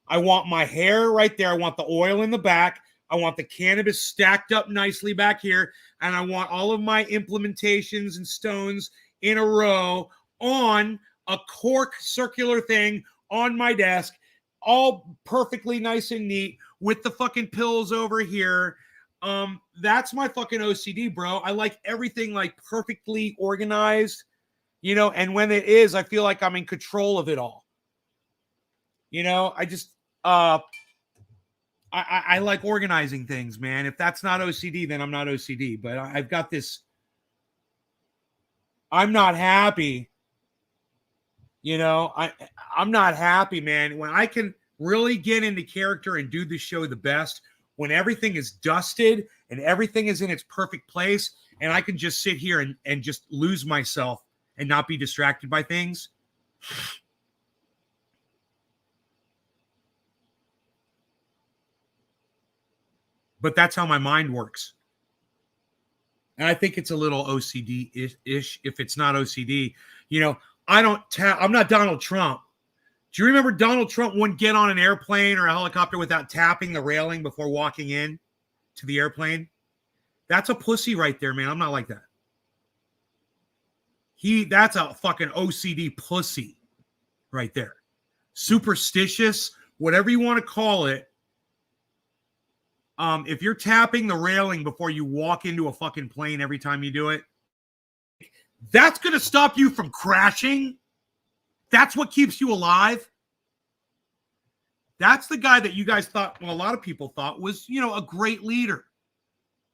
I want my hair right there. I want the oil in the back. I want the cannabis stacked up nicely back here. And I want all of my implementations and stones in a row on a cork circular thing on my desk, all perfectly nice and neat with the fucking pills over here. That's my fucking OCD, bro. I like everything like perfectly organized, and when it is, I feel like I'm in control of it all. I just, I like organizing things, man. If that's not OCD, then I'm not OCD, but I've got this. I'm not happy. I'm not happy, man. When I can really get into character and do the show the best, when everything is dusted and everything is in its perfect place, and I can just sit here and just lose myself and not be distracted by things. But that's how my mind works. And I think it's a little OCD-ish if it's not OCD. I'm not Donald Trump. Do you remember Donald Trump wouldn't get on an airplane or a helicopter without tapping the railing before walking in to the airplane? That's a pussy right there, man. I'm not like that. That's a fucking OCD pussy right there. Superstitious, whatever you want to call it. If you're tapping the railing before you walk into a fucking plane every time you do it, that's going to stop you from crashing. That's what keeps you alive. That's the guy that you guys thought, well, a lot of people thought was, a great leader.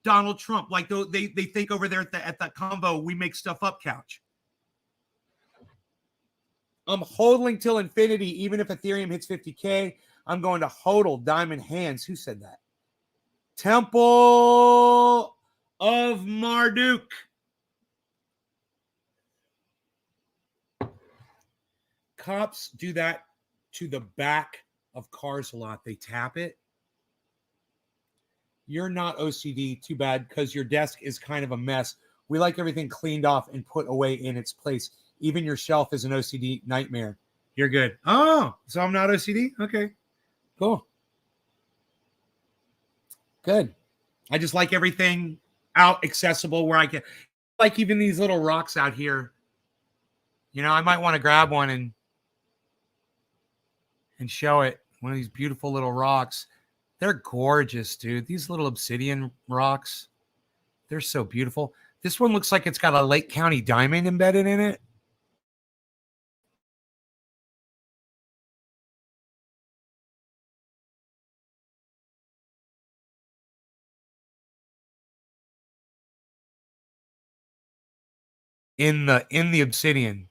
Donald Trump, like they think over there at the Convo We Make Stuff Up couch. I'm hodling till infinity, even if Ethereum hits 50K. I'm going to hodl diamond hands. Who said that? Temple of Marduk. Cops do that to the back of cars a lot. They tap it. You're not OCD. Too bad, because your desk is kind of a mess. We like everything cleaned off and put away in its place. Even your shelf is an OCD nightmare. You're good. Oh, so I'm not OCD? Okay, cool. Good. I just like everything out accessible where I can. Like even these little rocks out here. I might want to grab one and show it. One of these beautiful little rocks. They're gorgeous, dude. These little obsidian rocks. They're so beautiful. This one looks like it's got a Lake County diamond embedded in it. In the obsidian.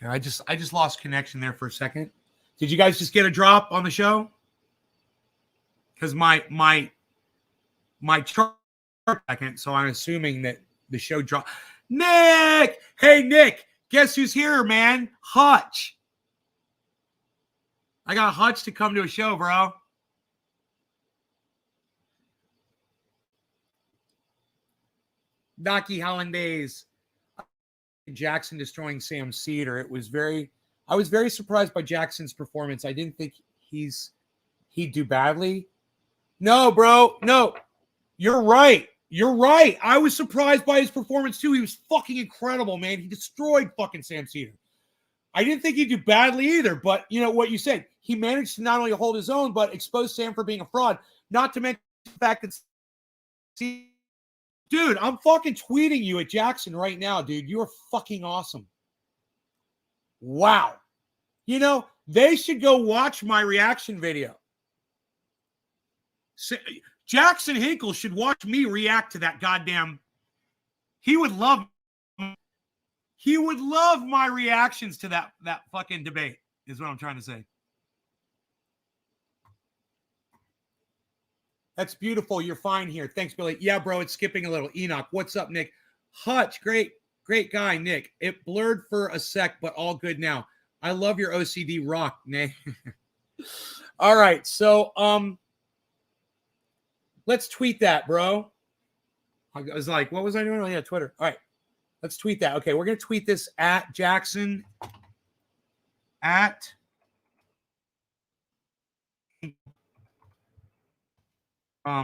I just lost connection there for a second. Did you guys just get a drop on the show? Because my chart second, so I'm assuming that the show dropped. Nick! Hey Nick, guess who's here, man? Hutch. I got Hutch to come to a show, bro. Knocky Hollandaise. Jackson destroying Sam Cedar. I was very surprised by Jackson's performance. I didn't think he'd do badly. No, bro. No. You're right. I was surprised by his performance too. He was fucking incredible, man. He destroyed fucking Sam Cedar. I didn't think he'd do badly either, but you know what you said. He managed to not only hold his own, but expose Sam for being a fraud. Not to mention the fact that dude, I'm fucking tweeting you at Jackson right now, dude. You are fucking awesome. Wow. They should go watch my reaction video. Jackson Hinkle should watch me react to that goddamn. He would love my reactions to that fucking debate, is what I'm trying to say. That's beautiful. You're fine here. Thanks, Billy. Yeah, bro, it's skipping a little. Enoch, what's up, Nick? Hutch, great guy, Nick. It blurred for a sec, but all good now. I love your OCD rock, Nick. All right, so let's tweet that, bro. I was like, what was I doing? Oh, yeah, Twitter. All right, let's tweet that. Okay, we're going to tweet this at Jackson at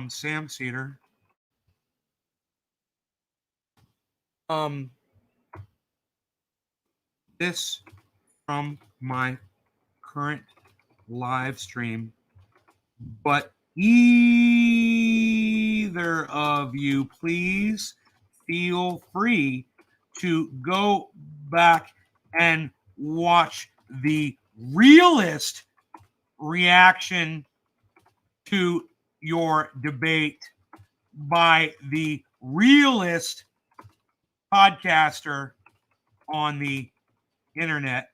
Sam Cedar. This from my current live stream, but either of you please feel free to go back and watch the realist reaction to your debate by the realist podcaster on the internet. ...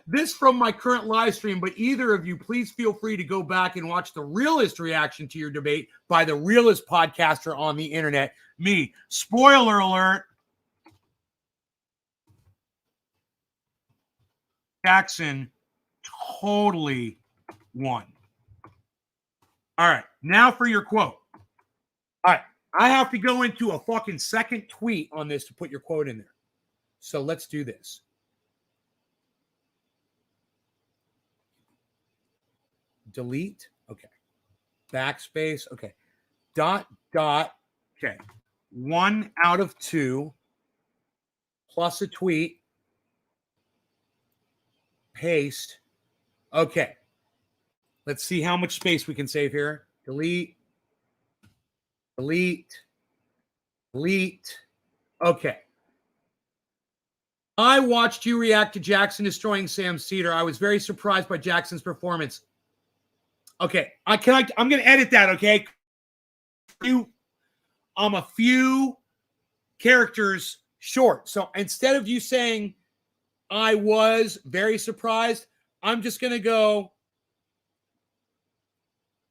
This from my current live stream, but either of you, please feel free to go back and watch the realist reaction to your debate by the realist podcaster on the internet. Me. Spoiler alert. Jackson totally won. All right. Now for your quote. All right. I have to go into a fucking second tweet on this to put your quote in there. So let's do this. delete. Okay. Backspace. Okay. Dot. Okay. 1 out of 2 plus a tweet. Paste. Okay. Let's see how much space we can save here. Delete. Okay. I watched you react to Jackson destroying Sam Cedar. I was very surprised by Jackson's performance. Okay. I'm going to edit that, okay? I'm a few characters short. So instead of you saying I was very surprised, I'm just going to go,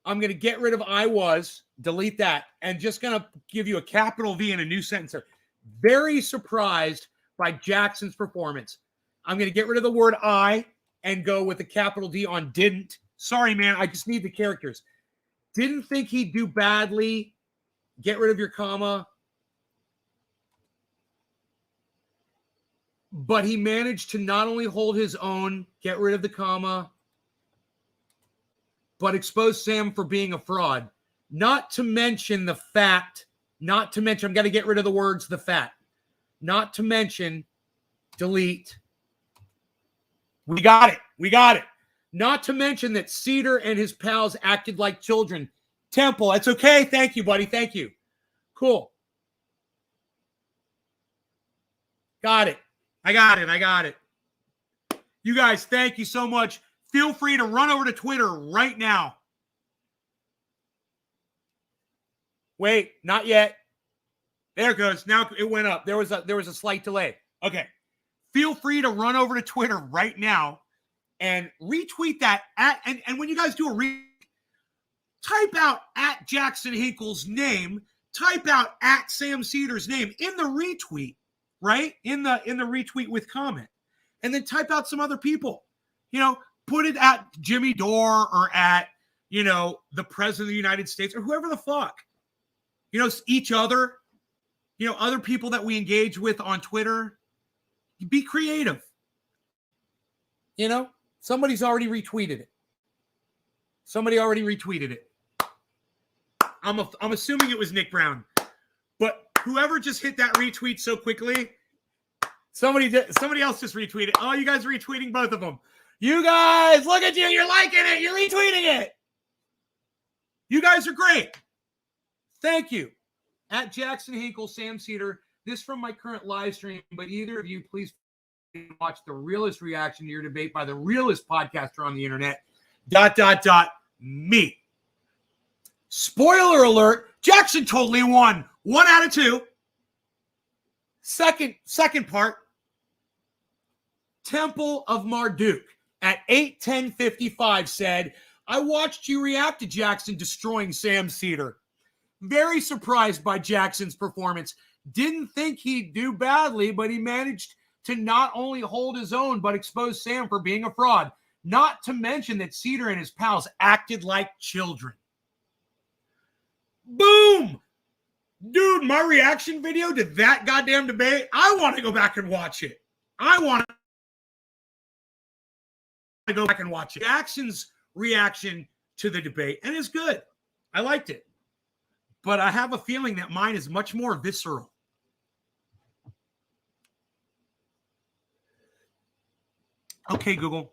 I'm going to get rid of I was, delete that, and just going to give you a capital V in a new sentence. Very surprised by Jackson's performance. I'm going to get rid of the word I and go with a capital D on didn't. Sorry, man. I just need the characters. Didn't think he'd do badly. Get rid of your comma. But he managed to not only hold his own, get rid of the comma, but expose Sam for being a fraud. Not to mention the fact, I'm going to get rid of the words, the fact. Not to mention, delete. We got it. Not to mention that Cedar and his pals acted like children. Temple, that's okay. Thank you, buddy. Thank you. Cool. Got it. I got it. You guys, thank you so much. Feel free to run over to Twitter right now. Wait, not yet. There it goes. Now it went up. There was a slight delay. Okay. Feel free to run over to Twitter right now and retweet that and when you guys do a type out at Jackson Hinkle's name, type out at Sam Cedar's name in the retweet, right? In the retweet with comment. And then type out some other people. Put it at Jimmy Dore or at, the President of the United States or whoever the fuck. Each other, other people that we engage with on Twitter. Be creative. Somebody's already retweeted it. I'm assuming it was Nick Brown. But whoever just hit that retweet so quickly, somebody else just retweeted. Oh, you guys are retweeting both of them. You guys, look at you. You're liking it. You're retweeting it. You guys are great. Thank you. At Jackson Hinkle, Sam Cedar. This from my current live stream, but either of you, please watch the realest reaction to your debate by the realest podcaster on the internet. ... Me. Spoiler alert, Jackson totally won. 1 out of 2. Second part. Temple of Marduk at 8:10:55 said, I watched you react to Jackson destroying Sam Cedar. Very surprised by Jackson's performance. Didn't think he'd do badly, but he managed to not only hold his own, but expose Sam for being a fraud. Not to mention that Cedar and his pals acted like children. Boom! Dude, my reaction video to that goddamn debate, I want to go back and watch it. Jackson's reaction to the debate, and it's good. I liked it. But I have a feeling that mine is much more visceral. Okay, Google.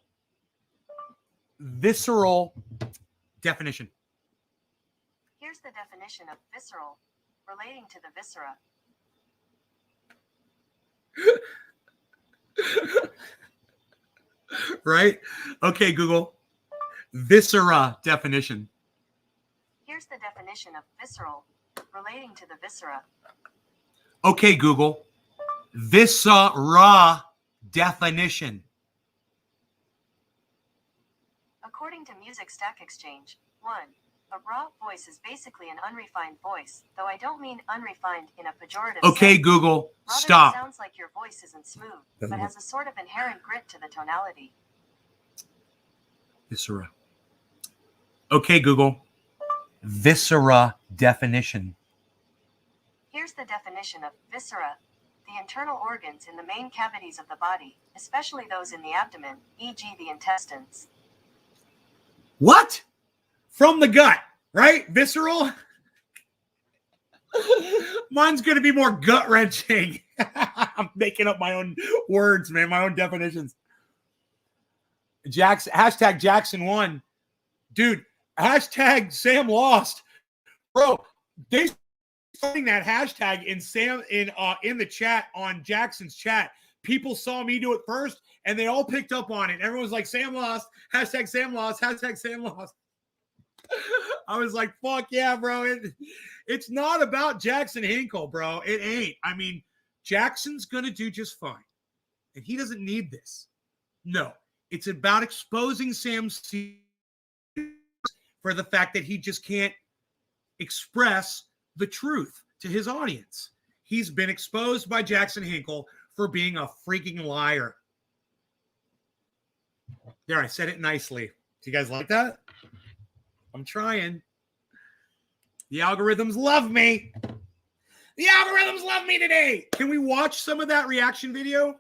Visceral definition. Here's the definition of visceral, relating to the viscera. Right? Okay, Google. Viscera definition. Here's the definition of visceral, relating to the viscera. Okay, Google. Viscera definition. According to Music Stack Exchange, 1. A raw voice is basically an unrefined voice, though I don't mean unrefined in a pejorative Okay, sense. Google. Rather, Stop. It sounds like your voice isn't smooth, but has a sort of inherent grit to the tonality. Viscera. Okay, Google. Viscera definition. Here's the definition of viscera. The internal organs in the main cavities of the body, especially those in the abdomen, e.g. the intestines. What? from the gut, right? Visceral. Mine's going to be more gut wrenching. I'm making up my own words, man, my own definitions. Hashtag Jackson won. Dude, hashtag Sam lost. Bro, they starting that hashtag in the chat on Jackson's chat. People saw me do it first and they all picked up on it. Everyone's like, Sam lost, hashtag Sam lost, hashtag Sam lost. I was like, fuck yeah, bro. It's not about Jackson Hinkle, bro. It ain't. I mean, Jackson's going to do just fine. And he doesn't need this. No, it's about exposing Sam C for the fact that he just can't express the truth to his audience. He's been exposed by Jackson Hinkle for being a freaking liar. There, I said it nicely. Do you guys like that? I'm trying. The algorithms love me. The algorithms love me today. Can we watch some of that reaction video?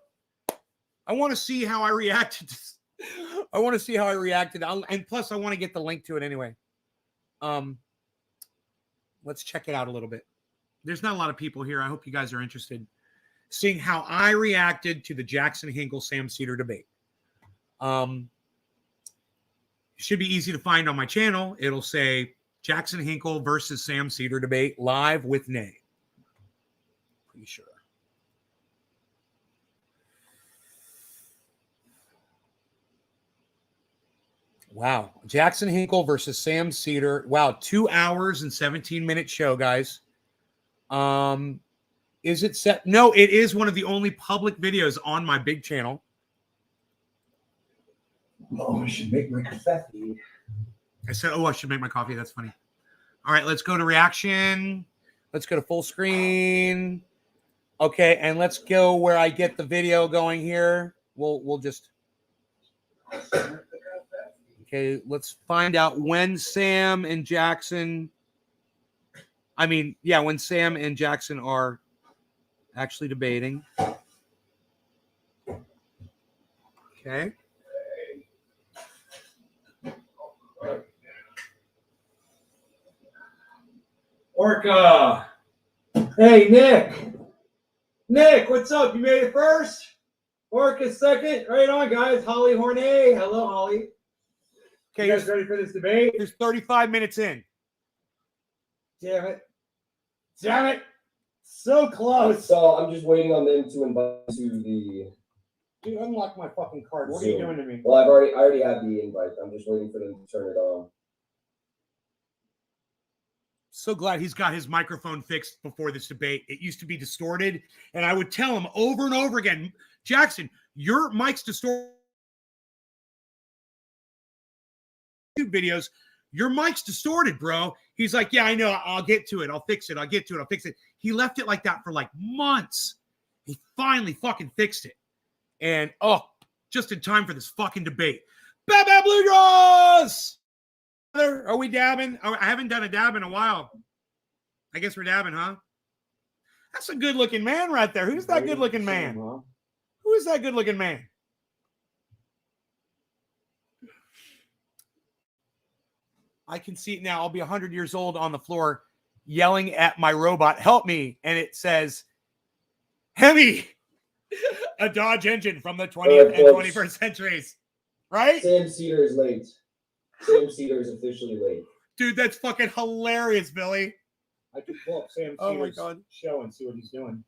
I want to see how I reacted. I want to see how I reacted. And plus, I want to get the link to it anyway. Let's check it out a little bit. There's not a lot of people here. I hope you guys are interested. Seeing how I reacted to the Jackson Hinkle Sam Cedar debate. Should be easy to find on my channel. It'll say Jackson Hinkle versus Sam Cedar debate live with Nay. Pretty sure. Wow. Jackson Hinkle versus Sam Cedar. Wow. 2 hours and 17-minute show, guys. Is it set? No, it is one of the only public videos on my big channel. Oh, I should make my coffee. I said, oh, I should make my coffee. That's funny. All right, let's go to reaction. Let's go to full screen. Okay, and let's go where I get the video going here. We'll just... Okay, let's find out when Sam and Jackson... when Sam and Jackson are actually debating. Okay. Orca. Hey, Nick. Nick, what's up? You made it first? Orca second. Right on, guys. Holly Hornay. Hello, Holly. Okay, You guys ready for this debate? There's 35 minutes in. Damn it. Damn it. So close. So I'm just waiting on them to invite to the. Dude, unlock my fucking card. What are you doing to me? Well, I already have the invite. I'm just waiting for them to turn it on. So glad he's got his microphone fixed before this debate. It used to be distorted, and I would tell him over and over again, Jackson, your mic's distorted. Videos, your mic's distorted, bro. He's like, yeah, I know. I'll get to it. I'll fix it. I'll get to it. I'll fix it. He left it like that for like months. He finally fucking fixed it. And, just in time for this fucking debate. Bad Bad Blue Draws! Are we dabbing? I haven't done a dab in a while. I guess we're dabbing, huh? That's a good-looking man right there. Who's that good-looking man? Who is that good-looking man? I can see it now. I'll be 100 years old on the floor yelling at my robot, help me. And it says, Hemi, a Dodge engine from the 20th and 21st centuries. Right? Sam Cedar is late. Sam Cedar is officially late. Dude, that's fucking hilarious, Billy. I could pull up Sam Cedar's show and see what he's doing.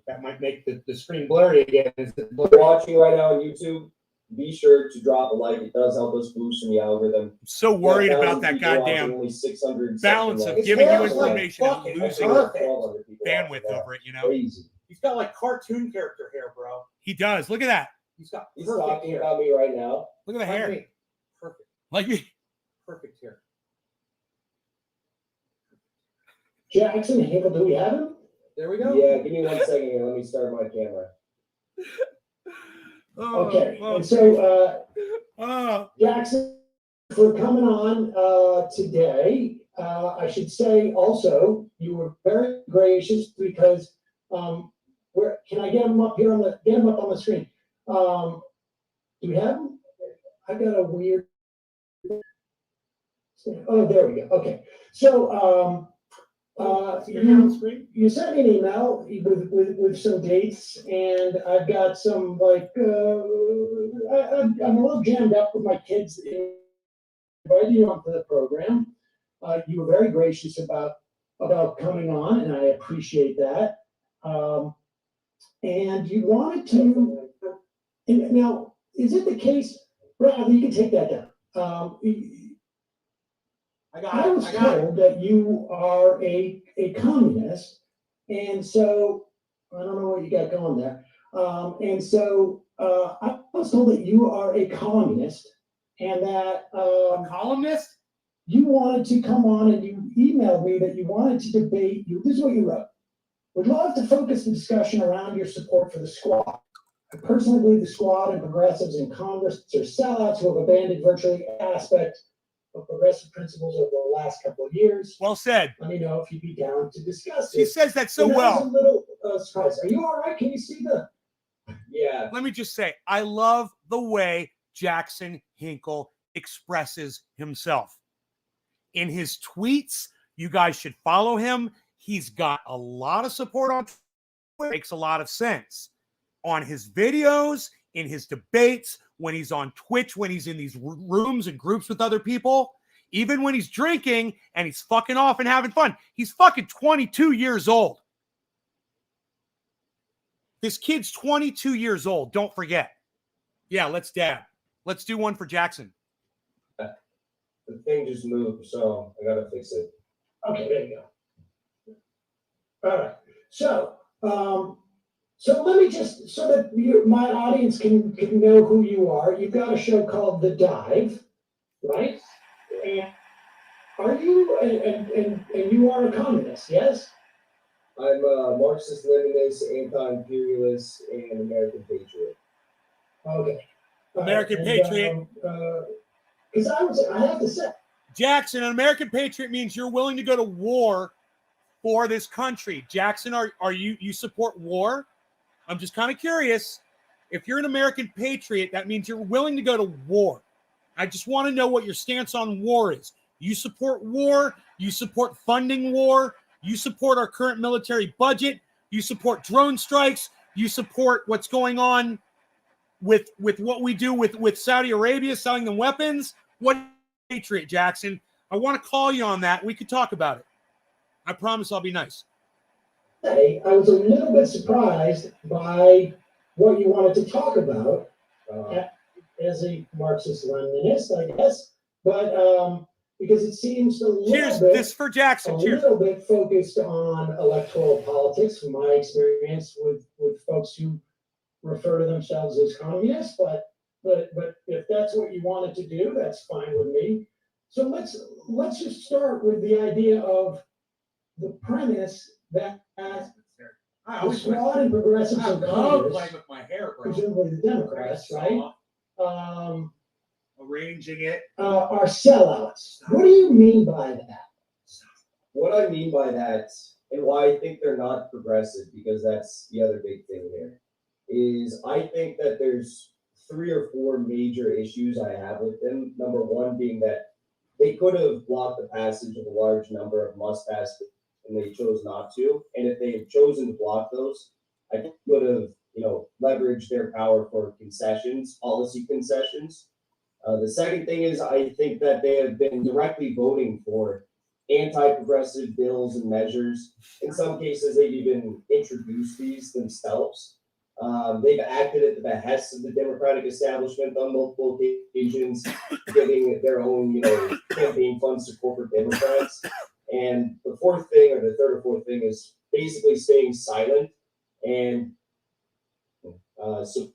That might make the screen blurry again. If you're watching right now on YouTube, be sure to drop a like. It does help us boost in the algorithm. I'm so worried about that goddamn only 600 balance of giving you information and losing bandwidth over it, you know? Crazy. He's got like cartoon character hair, bro. He does. Look at that. He's talking hair. About me right now. Look at the hair. Me. Perfect. Like me. Perfect hair. Jackson Hinkle, do we have him? There we go. Yeah, give me 1 second here. Let me start my camera. Okay. And so, Jackson, for coming on today, I should say also you were very gracious because where can I get him up here on the screen? Do we have him? I got a weird. Oh, there we go. Okay. So, you sent me an email with some dates, and I've got some like I'm a little jammed up with my kids. Inviting you onto the program. You were very gracious about coming on, and I appreciate that. And you wanted to. And now, is it the case? Bradley, you can take that down. I was told that you are a communist, and so I don't know what you got going there. And so I was told that you are a communist, and that A columnist? you wanted to come on, and you emailed me that you wanted to debate. This is what you wrote. Would love to focus the discussion around your support for the squad. I personally believe the squad and progressives in Congress are sellouts who have abandoned virtually aspects of progressive principles over the last couple of years. Well said. Let me know if you'd be down to discuss He it. says that so And I was well. a little surprised. Are you all right? Can you see the? Yeah. Let me just say, I love the way Jackson Hinkle expresses himself. In his tweets, you guys should follow him. He's got a lot of support on Twitter. Makes a lot of sense. On his videos, in his debates, when he's on Twitch, when he's in these rooms and groups with other people, even when he's drinking and he's fucking off and having fun. He's fucking 22 years old. This kid's 22 years old. Don't forget. Yeah, let's dab. Let's do one for Jackson. The thing just moved, so I gotta fix it. Okay, there you go. All right. So, so let me just, so that my audience can know who you are. You've got a show called The Dive, right? And are you, and you are a communist, yes? I'm a Marxist-Leninist, anti-imperialist, and American patriot. Okay. American patriot. Because I have to say, Jackson, an American patriot means you're willing to go to war for this country. Jackson, are you support war? I'm just kind of curious. If you're an American patriot, that means you're willing to go to war. I just want to know what your stance on war is. You support war. You support funding war. You support our current military budget. You support drone strikes. You support what's going on with what we do with Saudi Arabia, selling them weapons. What patriot, Jackson? I want to call you on that. We could talk about it. I promise I'll be nice. I was a little bit surprised by what you wanted to talk about as a Marxist-Leninist, I guess. But because it seems a little Cheers. bit, This for Jackson. a Cheers. little bit focused on electoral politics, from my experience with folks who refer to themselves as communists. But if that's what you wanted to do, that's fine with me. So let's just start with the idea of the premise that the squad and progressives in Congress, with my hair, presumably the Democrats, right, Arranging it. are sellouts. What do you mean by that? What I mean by that, and why I think they're not progressive, because that's the other big thing here, is I think that there's 3 or 4 major issues I have with them. Number one being that they could have blocked the passage of a large number of must-pass, and they chose not to. And if they had chosen to block those, I think they would have, leveraged their power for concessions, policy concessions. The second thing is I think that they have been directly voting for anti-progressive bills and measures. In some cases, they've even introduced these themselves. They've acted at the behest of the Democratic establishment on multiple occasions, giving their own, campaign funds to corporate Democrats. And the fourth thing, or the third or fourth thing, is basically staying silent. And so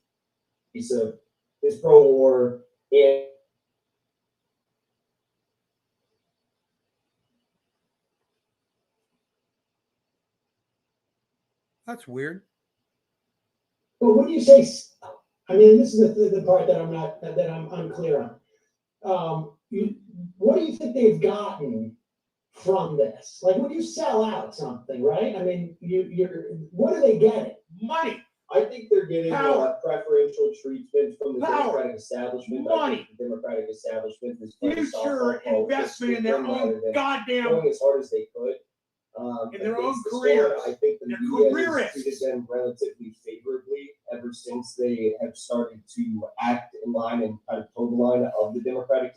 he's pro-war, and That's weird. But when you say, I mean, this is the part that I'm unclear on. What do you think they've gotten from this? Like when you sell out something, right? I mean, what are they getting? Money. I think they're getting preferential treatment from the Power. Democratic establishment. Money. I think the Democratic establishment is playing Future softball investment in their own goddamn going as hard as they could. in their own against the careers. storm. I think the Their media careerists. has treated them relatively favorably ever since they have started to act in line and kind of toe the line of the Democratic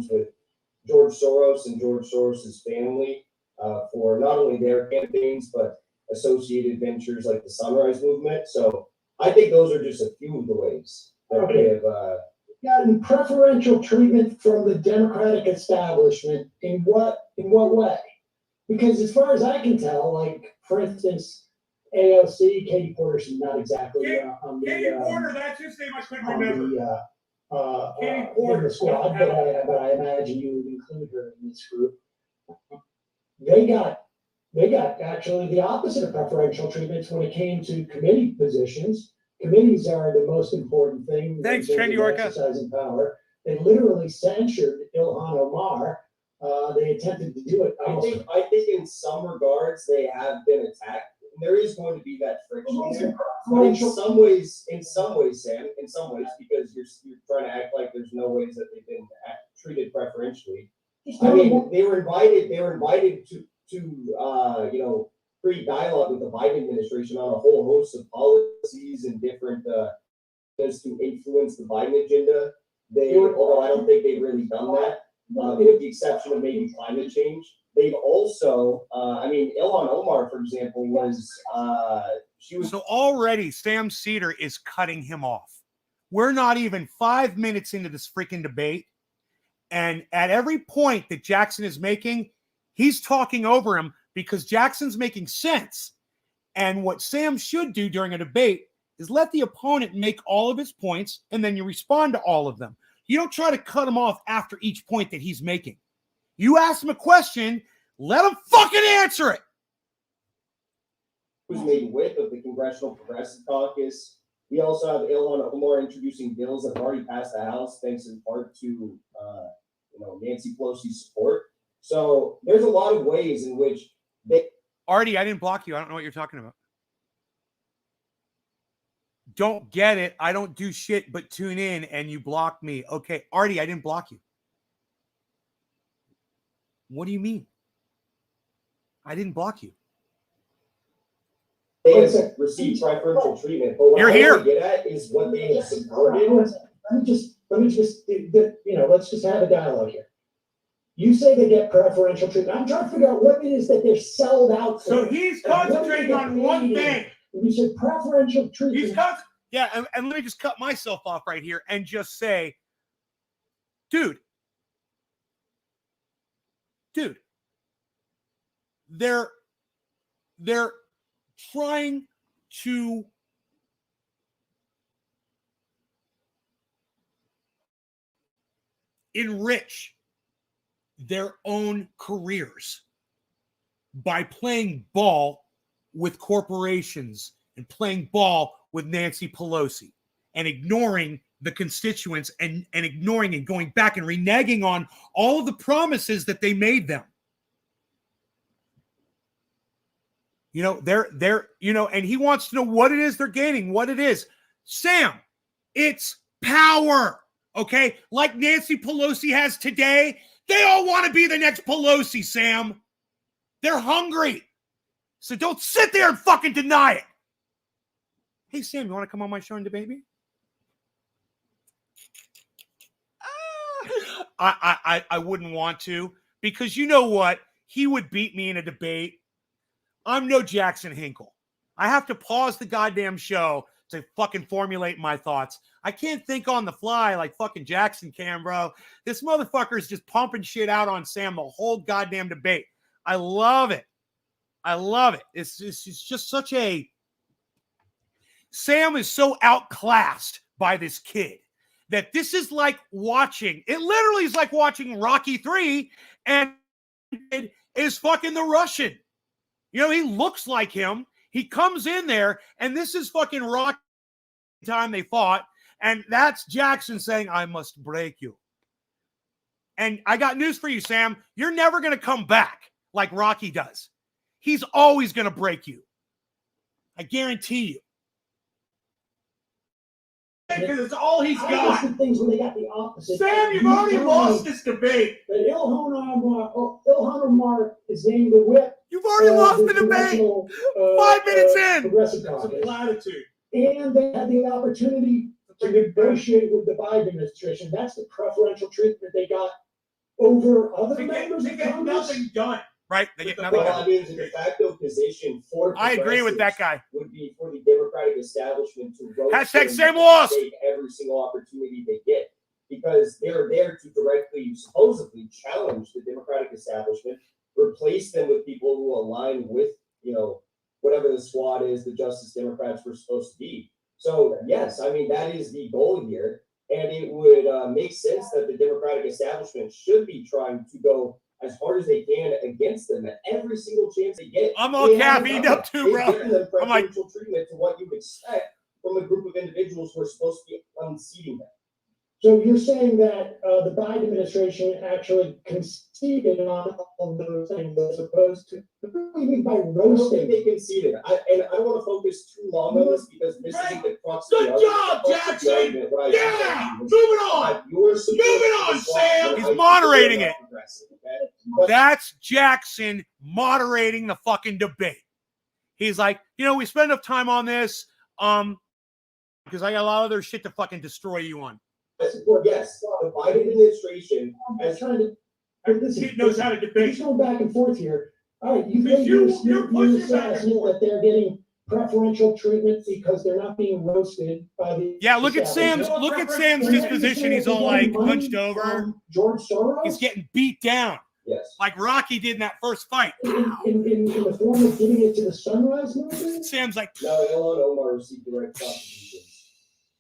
with George Soros and George Soros's family for not only their campaigns but associated ventures like the Sunrise Movement. So I think those are just a few of the ways that they have gotten preferential treatment from the Democratic establishment. In what way? Because as far as I can tell, like for instance, AOC, Katie Porter's not exactly on the Katie Porter, that's his name. I couldn't on remember. the Katie in Porter. the squad, but I imagine you would include her in this group. They got actually the opposite of preferential treatments when it came to committee positions. Committees are the most important thing. Thanks, in terms Chen of Yorka. exercising power. They literally censured Ilhan Omar. They attempted to do it. I think in some regards they have been attacked. And there is going to be that friction there. But in some ways, Sam, because you're trying to act like there's no ways that they've been treated preferentially. I mean, they were invited to pre-dialogue with the Biden administration on a whole host of policies and different ways to influence the Biden agenda. Although I don't think they've really done that, with the exception of maybe climate change. They've also, Ilhan Omar, for example, So already Sam Cedar is cutting him off. We're not even 5 minutes into this freaking debate. And at every point that Jackson is making, he's talking over him because Jackson's making sense. And what Sam should do during a debate is let the opponent make all of his points, and then you respond to all of them. You don't try to cut him off after each point that he's making. You ask him a question, let him fucking answer it. Who's made whip of the Congressional Progressive Caucus. We also have Ilhan Omar introducing bills that have already passed the House, thanks in part to Nancy Pelosi's support. So there's a lot of ways in which Artie, I didn't block you. I don't know what you're talking about. Don't get it. I don't do shit but tune in and you block me. Okay, Artie, I didn't block you. What do you mean? I didn't block you. They have received preferential treatment. But what You're I here. want to get at is what they have supported. Let me just, let's just have a dialogue here. You say they get preferential treatment. I'm trying to figure out what it is that they're sold out for. So he's concentrating on one thing. You said preferential treatment. And let me just cut myself off right here and just say, dude, they're trying to enrich their own careers by playing ball with corporations and playing ball with Nancy Pelosi and ignoring the constituents and ignoring and going back and reneging on all of the promises that they made them. And he wants to know what it is they're gaining, what it is. Sam, it's power, okay? Like Nancy Pelosi has today. They all want to be the next Pelosi, Sam. They're hungry. So don't sit there and fucking deny it. Hey, Sam, you want to come on my show and debate me? I wouldn't want to, because you know what? He would beat me in a debate. I'm no Jackson Hinkle. I have to pause the goddamn show to fucking formulate my thoughts. I can't think on the fly like fucking Jackson can, bro. This motherfucker is just pumping shit out on Sam the whole goddamn debate. I love it. It's just such a... Sam is so outclassed by this kid that this is like watching... It literally is like watching Rocky 3 and it is fucking the Russian. He looks like him. He comes in there, and this is fucking Rocky time they fought, and that's Jackson saying, I must break you. And I got news for you, Sam. You're never going to come back. like Rocky does. He's always going to break you. I guarantee you. Because it's all he's I got. just did things when they got the opposite. Sam, you've already lost this debate. But Ilhan Omar is named the whip. You've already lost the debate. 5 minutes in. Progressive It's a Caucus. platitude. And they had the opportunity to negotiate with the Biden administration. That's the preferential treatment they got over other members They of get Congress. nothing done. Right? They get nothing Well, done. I mean, the de facto position for I agree with that progressives guy. would be for the Democratic establishment to roast Hashtag them Sam and lost. take every single opportunity they get, because they're there to directly, supposedly, challenge the Democratic establishment, replace them with people who align with, whatever the squad is, the Justice Democrats were supposed to be. So yes, I mean, that is the goal here, and it would make sense that the Democratic establishment should be trying to go as hard as they can against them at every single chance they get. I'm all They haven't caffeined done up it. too, They've bro. given them I'm like- preferential treatment to what you would expect from a group of individuals who are supposed to be unseating them. So you're saying that the Biden administration actually conceded on all of those things as opposed to, what do you mean by I don't think roasting? they conceded. I don't want to focus too long on this because this isn't the crux of Good the job, argument. The crux of the Jackson. argument, what I Yeah, think is moving on. that you're supposed Moving to on, respond Sam. to He's how you moderating feel it. about progressive, okay? But That's Jackson moderating the fucking debate. He's like, we spend enough time on this, because I got a lot of other shit to fucking destroy you on. yes, the Biden administration I'm trying to. He knows how to debate. He's going back and forth here. All right, you've Because made you're your pushing back and assessment forth. that they're getting preferential treatment because they're not being roasted by the. Yeah, look at establishment. Sam's disposition. He's all like hunched over. George Soros. He's getting beat down yes. like Rocky did in that first fight. in the form of giving it to the Sunrise movement. Sam's like, No, Ilhan Omar received direct contributions.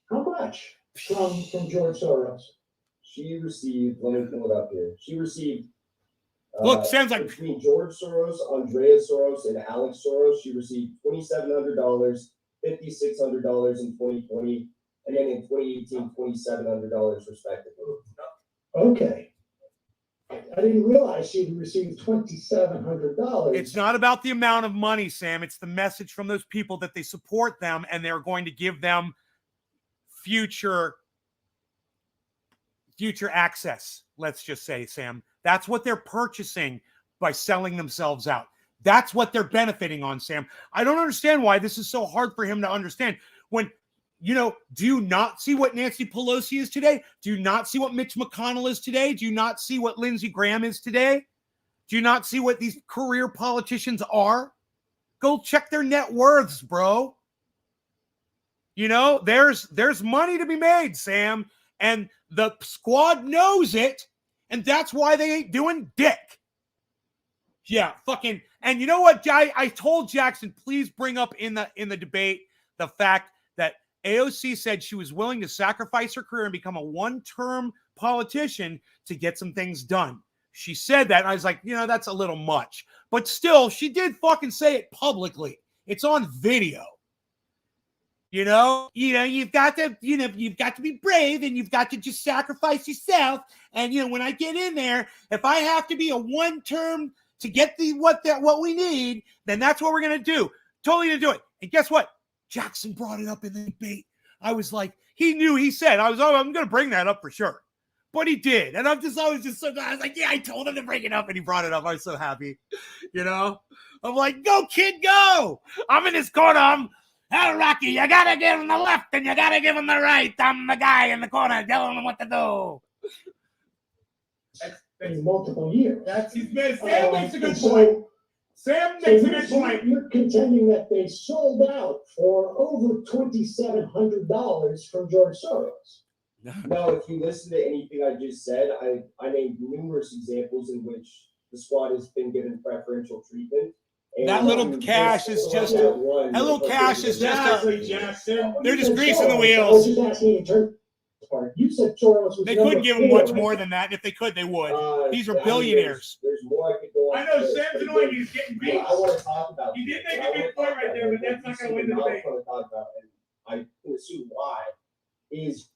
How much from George Soros? She received, let me pull it up here. She received look, Sam's like, between George Soros, Andrea Soros, and Alex Soros, she received $2,700, $5,600 in 2020, and then in 2018, $2,700 respectively. Okay. I didn't realize she'd received $2,700. it's not about the amount of money, Sam. It's the message from those people that they support them and they're going to give them future access. Let's just say, Sam, that's what they're purchasing by selling themselves out. That's what they're benefiting on, Sam. I don't understand why this is so hard for him to understand when, do you not see what Nancy Pelosi is today? Do you not see what Mitch McConnell is today? Do you not see what Lindsey Graham is today? Do you not see what these career politicians are? Go check their net worths, bro. There's money to be made, Sam, and the squad knows it, and that's why they ain't doing dick. Yeah, fucking. And you know what, I told Jackson, please bring up in the debate the fact that AOC said she was willing to sacrifice her career and become a one-term politician to get some things done. She said that, and I was like, that's a little much. But still, she did fucking say it publicly. It's on video. You've got to be brave, and you've got to just sacrifice yourself. And when I get in there, if I have to be a one-term to get what we need, then that's what we're gonna do. Totally to do it. And guess what? Jackson brought it up in the debate. I was like, he said, I'm gonna bring that up for sure. But he did. And I was just so glad. I was like, yeah, I told him to bring it up, and he brought it up. I was so happy. I'm like, go, kid, go. I'm in this corner. Hey, Rocky, you gotta give him the left and you gotta give him the right. I'm the guy in the corner telling him what to do. In multiple years. Sam makes a good So- point. Sam makes a good point. You're contending that they sold out for over $2,700 from George Soros. No, if you listen to anything I just said, I named numerous examples in which the squad has been given preferential treatment. And That little cash is just that little cash is just Exactly, Jackson. They're just greasing the I was wheels. just asking in terms of part. You said Soros was They number couldn't give him four. much more than that. If they could, they would. These are I mean, billionaires. There's more I could go on. I know to this, Sam's but annoying. again, He's getting what beat. I want to talk about. You did make what a I good wanna point talk right there, about, but that's what not gonna win the I debate. want to talk about, and I can assume why, is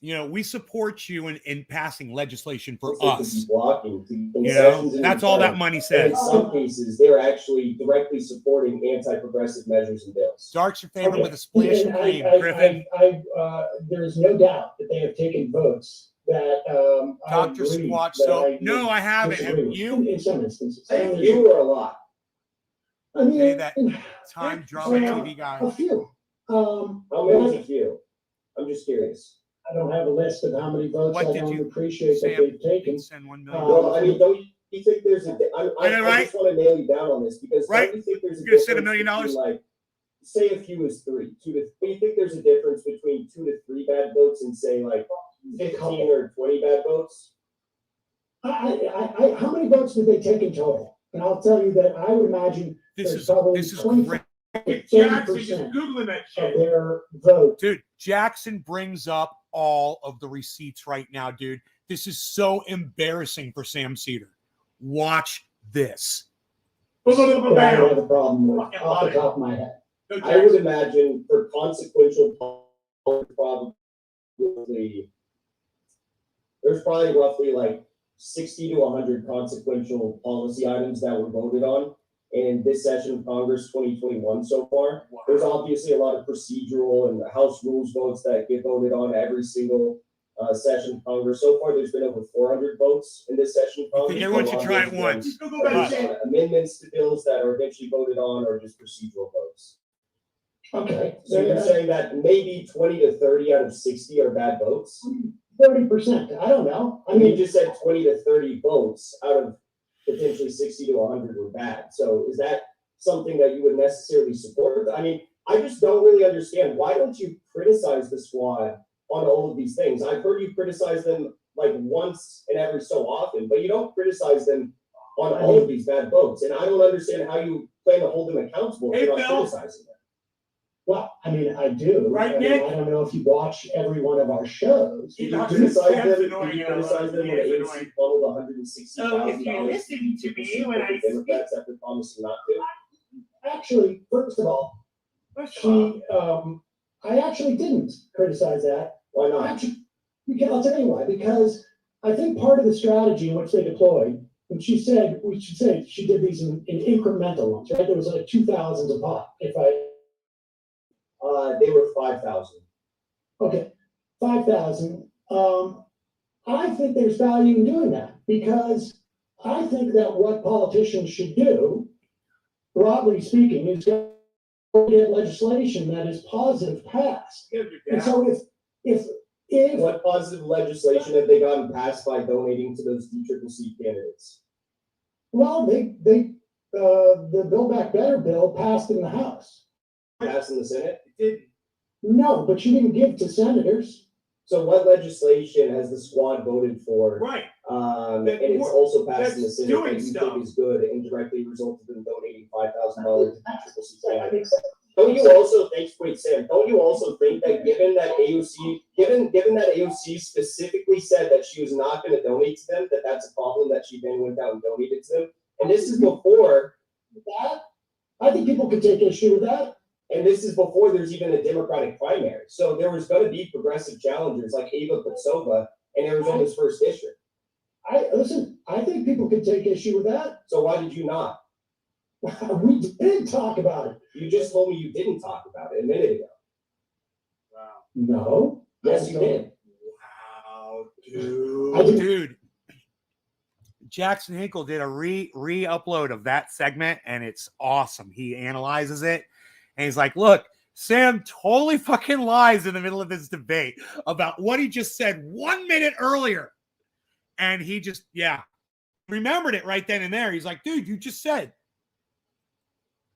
You know, we support you in passing legislation for Looks like to be us. blocking You know, concessions in that's all that return. money And says. in some cases, they're actually directly supporting anti-progressive measures and bills. Dark's your favorite Okay. with a splash of And cream, I, Griffin. there's no doubt that they have taken votes that I Dr. agree Squatch. that So, I no, I haven't. Have disagree with you? in some instances. Thank you are a lot. I mean, Hey, that time drama TV guy. a few. How many is a few? I'm just curious. I don't have a list of how many votes What I did don't you- appreciate that Sam, they've taken. Send $1 million. Well, I mean, don't you think there's a? I know, I right? just want to nail you down on this because Right? don't you think there's a You're gonna send $1 difference million? between, like, say a few is 3, 2 to. Do you think there's a difference between 2 to 3 bad votes and say like 15 or 20 bad votes? How many votes did they take in total? And I'll tell you that I would imagine This there's is probably this is 25 great. to 30% Googling that of their vote. Dude, Jackson brings up all of the receipts right now, dude. This is so embarrassing for Sam Cedar. Watch this. That I don't have a problem with Fucking off love the it. top of my head. I would imagine for consequential probably there's probably roughly like 60 to 100 consequential policy items that were voted on in this session of Congress 2021 so far. There's obviously a lot of procedural and House rules votes that get voted on every single session of Congress. So far, there's been over 400 votes in this session of Congress. think everyone should try it once. Amendments to bills that are eventually voted on or just procedural votes. Okay. So you're saying that maybe 20 to 30 out of 60 are bad votes? 30%. I don't know. I I mean, you mean, just said 20 to 30 votes out of potentially 60 to 100 were bad. So is that something that you would necessarily support? I mean, I just don't really understand. Why don't you criticize the squad on all of these things? I've heard you criticize them like once and every so often, but you don't criticize them on all of these bad votes. And I don't understand how you plan to hold them accountable if Hey, you're not Bill. criticizing them. well, I mean, I do. Right, I mean, Nick? I don't know if you watch every one of our shows. He Did you knocks criticize Sam's them? annoying, Did you you know, criticize them when he is AOC annoying. funneled $160,000 So if you're listening to me when I the Democrats after promising not to? Actually, first of all, I actually didn't criticize that. Why not? Actually, I'll tell you why. Because I think part of the strategy in which they deployed, and she said, we should say she did these in incremental ones, right? There was like 2,000s a pop. They were 5,000. Okay, 5,000. I think there's value in doing that because I think that what politicians should do, broadly speaking, is get legislation that is positive passed. And so if What positive legislation have they gotten passed by donating to those DCCC candidates? well, the Build Back Better bill passed in the House. Passed in the Senate? No, but you didn't give to senators. So what legislation has the squad voted for? Right. And That it's wor- also passed in the that's Senate doing that you stuff. think is good and directly resulted in donating $5,000 to DCCC That candidates. makes sense. Don't you also think, wait, Sam, don't you also think that given that AOC specifically said that she was not going to donate to them, that that's a problem that she then went out and donated to them? And this is before, That, I think people could take issue with that. and this is before there's even a Democratic primary. So there was going to be progressive challengers like Ava Patsova in Arizona's first district. I think people could take issue with that. So why did you not? We did talk about it. You just told me you didn't talk about it a minute ago. Wow. No. Yes, you did. Wow, I didn't. Dude, Jackson Hinkle did a re-upload of that segment, and it's awesome. He analyzes it, and he's like, look, Sam totally fucking lies in the middle of this debate about what he just said 1 minute earlier. And he just, remembered it right then and there. He's like, dude, you just said.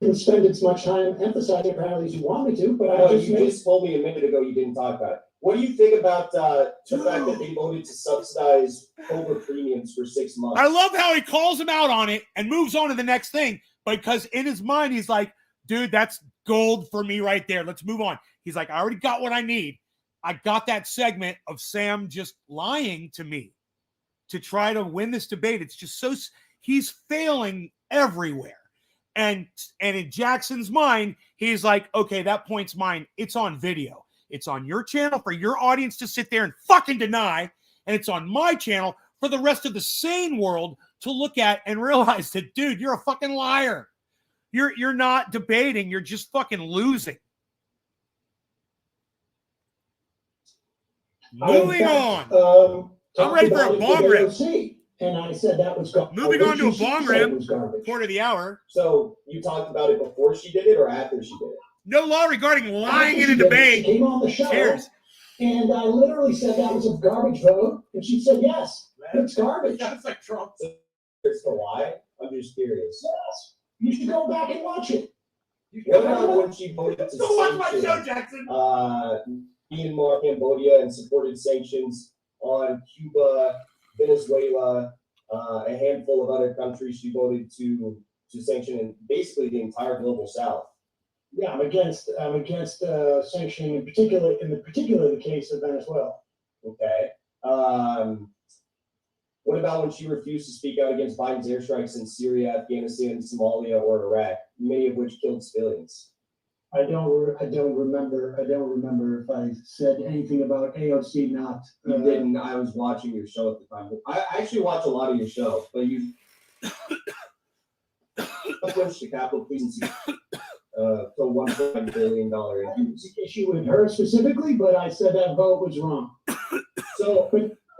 Didn't spend as much time emphasizing it apparently as you want me to, but I No, just you made just told me a minute ago you didn't talk about it. What do you think about the fact that they voted to subsidize Cobra premiums for 6 months? I love how he calls him out on it and moves on to the next thing because in his mind, he's like, dude, that's gold for me right there. Let's move on. He's like, I already got what I need. I got that segment of Sam just lying to me to try to win this debate. It's just so he's failing everywhere. And in Jackson's mind, he's like, okay, that point's mine. It's on video. It's on your channel for your audience to sit there and fucking deny. And it's on my channel for the rest of the sane world to look at and realize that, dude, you're a fucking liar. You're not debating. You're just fucking losing. Moving on. I'm ready for a bong rip. And I said that was garbage. Moving on to a bong rip. Quarter of the hour. So you talked about it before she did it or after she did it? No law regarding lying in a debate. She came on the show. Cheers. And I literally said that was a garbage vote. And she said, yes, it's garbage. That's like Trump. As to why? I'm just curious. Yes. You should go back and watch it. What about when she voted to Don't watch my show, sanction Jackson. Myanmar, Cambodia, and supported sanctions on Cuba, Venezuela, a handful of other countries she voted to sanction, and basically the entire global south? Yeah, I'm against sanctioning in particular the case of Venezuela. Okay. What about when she refused to speak out against Biden's airstrikes in Syria, Afghanistan, Somalia, or Iraq, many of which killed civilians? I don't remember if I said anything about AOC not. You didn't. I was watching your show at the time. I actually watch a lot of your show, but you pushed the Capitol Police to $1.9 billion. I didn't see issue with her specifically, but I said that vote was wrong. So,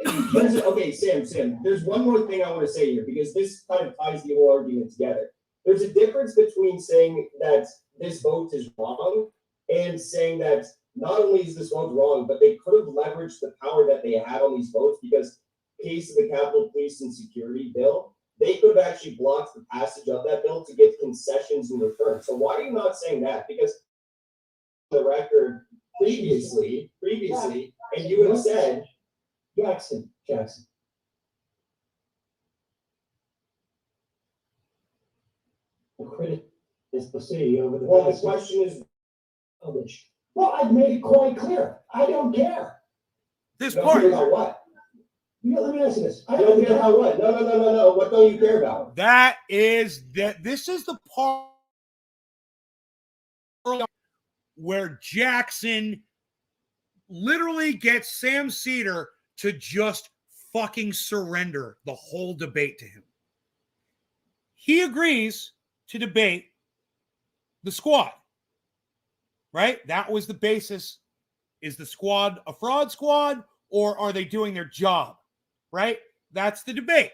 okay, Sam, there's one more thing I want to say here, because this kind of ties the whole argument together. There's a difference between saying that this vote is wrong and saying that not only is this vote wrong, but they could have leveraged the power that they had on these votes, because case of the Capitol Police and Security bill, they could have actually blocked the passage of that bill to get concessions in return. So why are you not saying that? Because the record previously, and you have said, Jackson. The critic is the city over the. well, the question is, Well, I've made it quite clear. I don't care. This you don't part. care about what? Let me ask you this. I don't care about what? No. What don't you care about? This is the part where Jackson literally gets Sam Cedar to just fucking surrender the whole debate to him. He agrees to debate the squad, right? That was the basis. Is the squad a fraud squad, or are they doing their job, right? That's the debate.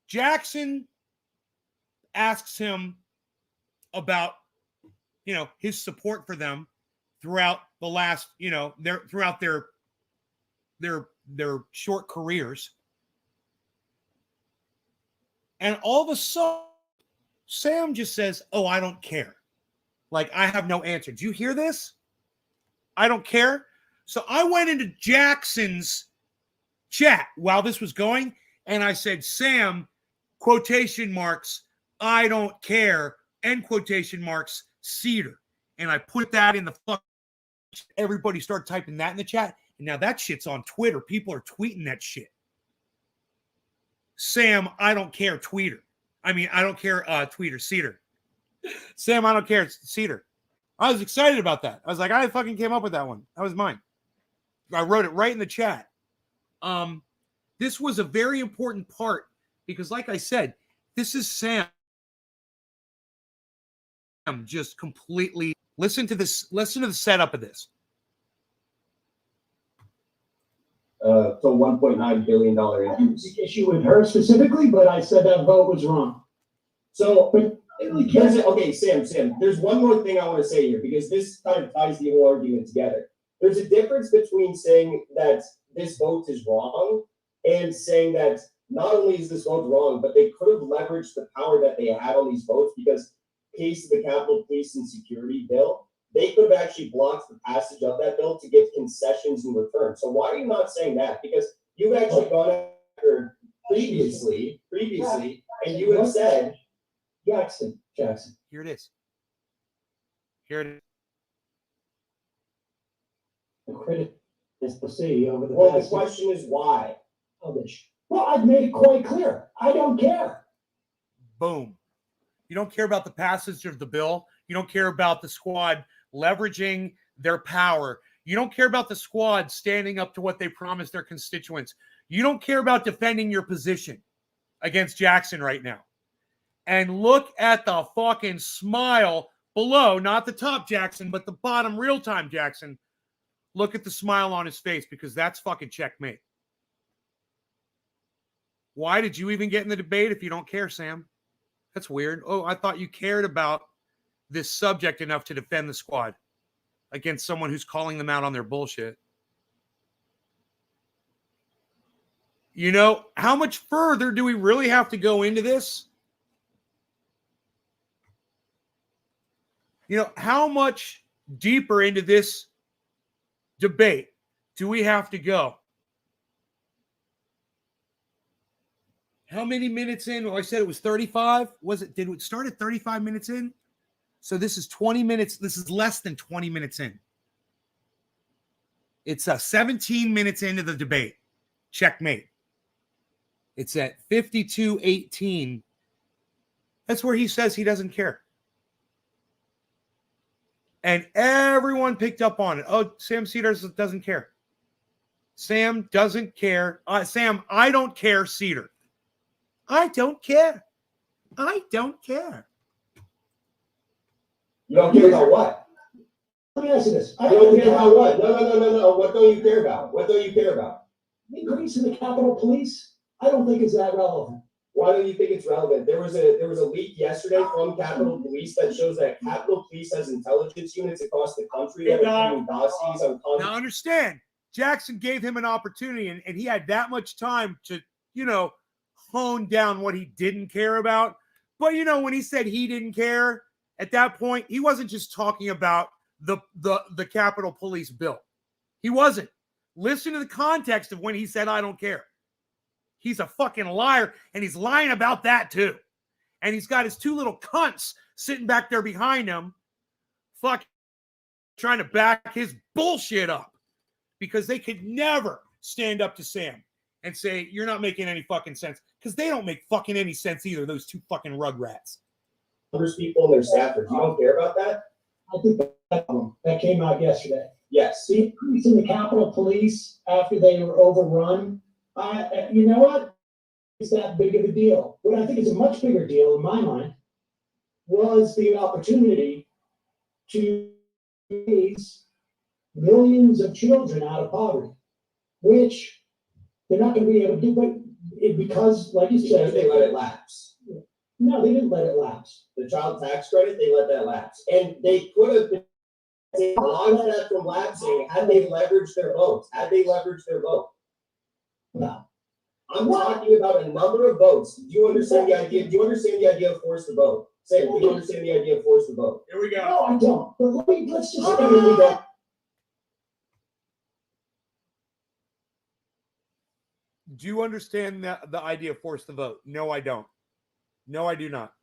Jackson asks him about, his support for them throughout the last, throughout their short careers. And all of a sudden, Sam just says, oh, I don't care. Like, I have no answer. Do you hear this? I don't care. So I went into Jackson's chat while this was going, and I said, Sam, quotation marks, I don't care, end quotation marks, Cedar. And I put that in the fuck. Everybody started typing that in the chat. And now that shit's on Twitter. People are tweeting that shit. Sam, I don't care, tweeter. I don't care, tweeter, Cedar. Sam, I don't care, Cedar. I was excited about that. I was like, I fucking came up with that one. That was mine. I wrote it right in the chat. This was a very important part because, like I said, this is Sam just completely. Listen to this. Listen to the setup of this. So $1.9 billion increase. Issue with her specifically, but I said that vote was wrong. So, okay, Sam, there's one more thing I want to say here, because this kind of ties the whole argument together. There's a difference between saying that this vote is wrong and saying that not only is this vote wrong, but they could have leveraged the power that they had on these votes, because case of the Capitol Police and Security bill, they could have actually blocked the passage of that bill to get concessions in return. So why are you not saying that? Because you've actually gone after previously, and you have said, Jackson. Here it is. The critic is the city over the. well, the question is why? Well, I've made it quite clear. I don't care. Boom. You don't care about the passage of the bill. You don't care about the squad leveraging their power. You don't care about the squad standing up to what they promised their constituents. You don't care about defending your position against Jackson right now. And look at the fucking smile below, not the top Jackson, but the bottom real-time Jackson. Look at the smile on his face, because that's fucking checkmate. Why did you even get in the debate if you don't care, Sam? That's weird. Oh, I thought you cared about this subject enough to defend the squad against someone who's calling them out on their bullshit. You know, how much further do we really have to go into this? You know, how much deeper into this debate do we have to go? How many minutes in? Oh, I said it was 35. Was it? Did it start at 35 minutes in? So this is 20 minutes. This is less than 20 minutes in. It's 17 minutes into the debate. Checkmate. It's at 52:18. That's where he says he doesn't care. And everyone picked up on it. Oh, Sam Cedars doesn't care. Sam doesn't care. Sam, I don't care, Cedar. I don't care. I don't care. You don't care about what? Let me ask you this. You don't care about what? No. What don't you care about? What don't you care about? Increase in the Capitol Police, I don't think is that relevant. Why don't you think it's relevant? There was a leak yesterday from Capitol Police that shows that Capitol Police has intelligence units across the country that are doing dossiers on Now understand, Jackson gave him an opportunity, and he had that much time to, hone down what he didn't care about. But when he said he didn't care, at that point, he wasn't just talking about the Capitol Police bill. He wasn't. Listen to the context of when he said, I don't care. He's a fucking liar, and he's lying about that too. And he's got his two little cunts sitting back there behind him, fucking trying to back his bullshit up, because they could never stand up to Sam and say, you're not making any fucking sense, because they don't make fucking any sense either, those two fucking rugrats. Congress people and their staffers. You don't care about that? I think that came out yesterday. Yes. The increase in the Capitol Police after they were overrun, you know what? It's that big of a deal. What I think is a much bigger deal in my mind was the opportunity to raise millions of children out of poverty, which they're not going to be able to do, but because, like you said, they let it lapse. No, they didn't let it lapse. The child tax credit, they let that lapse. And they could have been blocked that from lapsing had they leveraged their votes. No. I'm talking about a number of votes. Do you understand the idea? Do you understand the idea of force to vote? Say, do you understand the idea of force to vote? Here we go. No, I don't. But let's just Do you understand the idea of force to vote? No, I don't. No, I do not.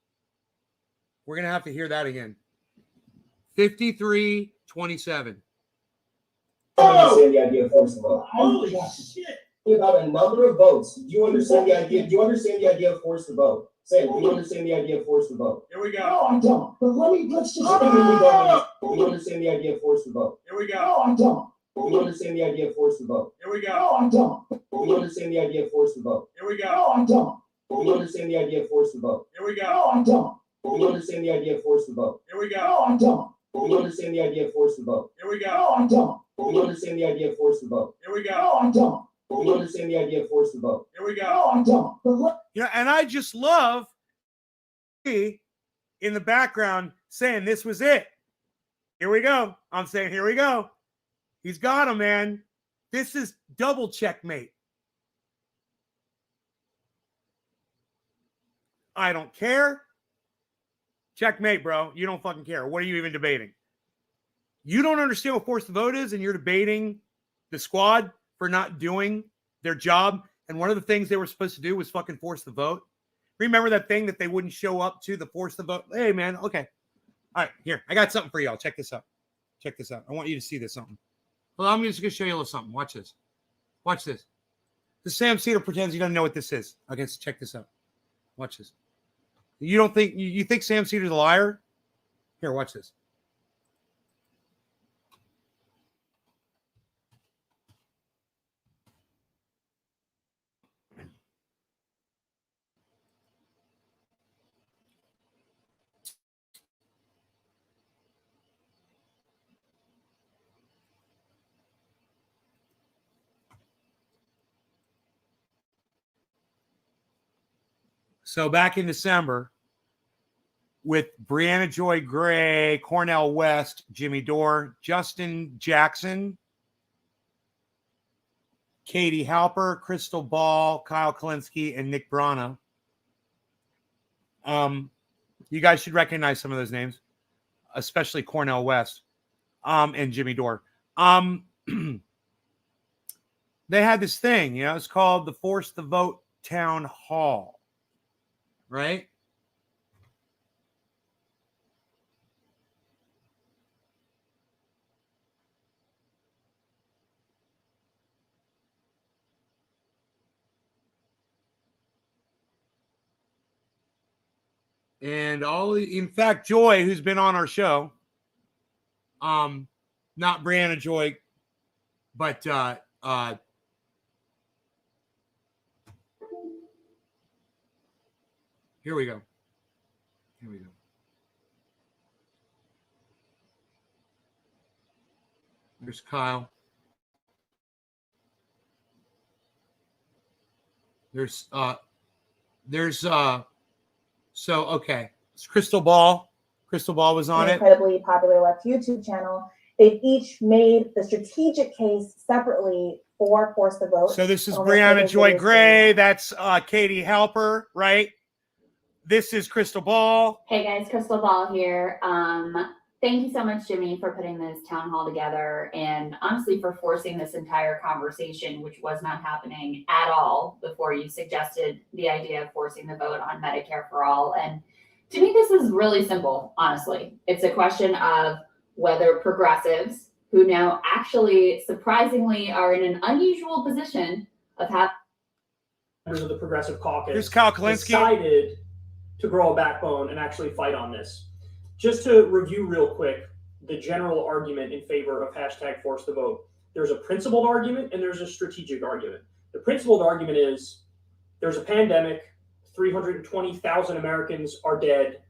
We're going to have to hear that again. 53-27. I understand the idea of force to vote. Holy shit. About a number of votes. Do you understand the idea? Do you understand the idea of force to vote? Say, do you understand the idea of force to vote? Here we go. No, I don't. But let's just Do you understand the idea of force to vote? Here we go. No, I don't. Do you understand the idea of force to vote? Here we go. No, I don't. Do you understand the idea of force to vote? Here we go. No, I don't. Do you understand the idea of force to vote? Here we go. No, I don't. Do you understand the idea of force to vote? Here we go. No, I don't. Do you understand the idea of force to vote? Here we go. No, I don't. Do you understand the idea of force to vote? Here we go. No, I don't. Do you understand the idea of force to vote? Here we go. No, I don't. But And I just love in the background saying this was it. Here we go. I'm saying, here we go. He's got him, man. This is double checkmate. I don't care. Checkmate, bro. You don't fucking care. What are you even debating? You don't understand what force the vote is, and you're debating the squad for not doing their job. And one of the things they were supposed to do was fucking force the vote. Remember that thing that they wouldn't show up to, the force the vote? Hey, man. Okay. All right. Here. I got something for y'all. Check this out. Check this out. I want you to see this something. Well, I'm just going to show you a little something. Watch this. Watch this. The Sam Cedar pretends he doesn't know what this is. Okay, so check this out. Watch this. You don't think you think Sam Cedar's a liar? Here, watch this. So back in December, with Brianna Joy Gray, Cornell West, Jimmy Dore, Justin Jackson, Katie Halper, Crystal Ball, Kyle Kalinske, and Nick Brana. You guys should recognize some of those names, especially Cornell West, and Jimmy Dore. They had this thing, it's called the Force the Vote Town Hall, right? And in fact, Joy, who's been on our show, not Brianna Joy, but here we go. There's Kyle. So, okay. It's Crystal Ball. Crystal Ball was on an it. Incredibly popular left YouTube channel. They've each made the strategic case separately for Force the Vote. So this is Brianna Joy Gray. That's Katie Halper, right? This is Crystal Ball. Hey guys, Crystal Ball here. Thank you so much, Jimmy, for putting this town hall together and honestly for forcing this entire conversation, which was not happening at all before you suggested the idea of forcing the vote on Medicare for all. And to me, this is really simple, honestly. It's a question of whether progressives, who now actually surprisingly are in an unusual position of having members of the Progressive Caucus, here's Kyle Kalinske, decided to grow a backbone and actually fight on this. Just to review real quick, the general argument in favor of hashtag force the vote. There's a principled argument and there's a strategic argument. The principled argument is there's a pandemic, 320,000 Americans are dead,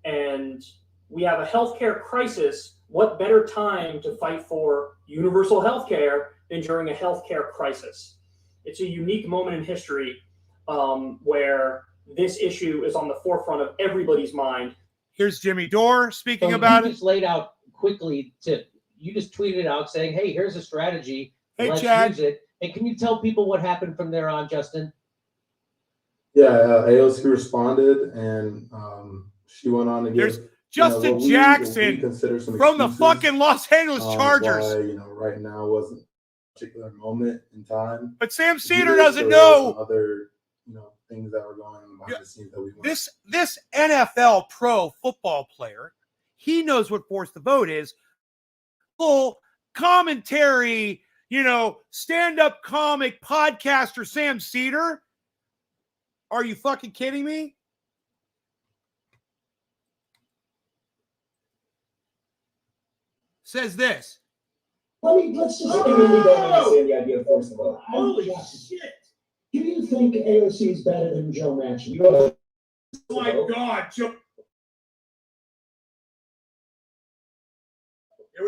and we have a healthcare crisis. What better time to fight for universal healthcare than during a healthcare crisis? It's a unique moment in history where this issue is on the forefront of everybody's mind. Here's Jimmy Dore speaking So about you it. just laid out quickly you just tweeted out saying, hey, here's a strategy. Hey, Let's Chad. use it. And can you tell people what happened from there on, Justin? Yeah, AOC responded, and she went on to give There's Justin Jackson from the fucking Los Angeles Chargers. Why, right now wasn't a particular moment in time. But Sam Cedar doesn't know other, things that were going on behind the scenes that we want. This NFL pro football player, he knows what force the vote is. Full commentary, stand-up comic podcaster Sam Cedar. Are you fucking kidding me? Says this. Let's just I really don't understand the idea of force the vote. Holy shit. Do you think AOC is better than Joe Manchin? Oh my God, Joe.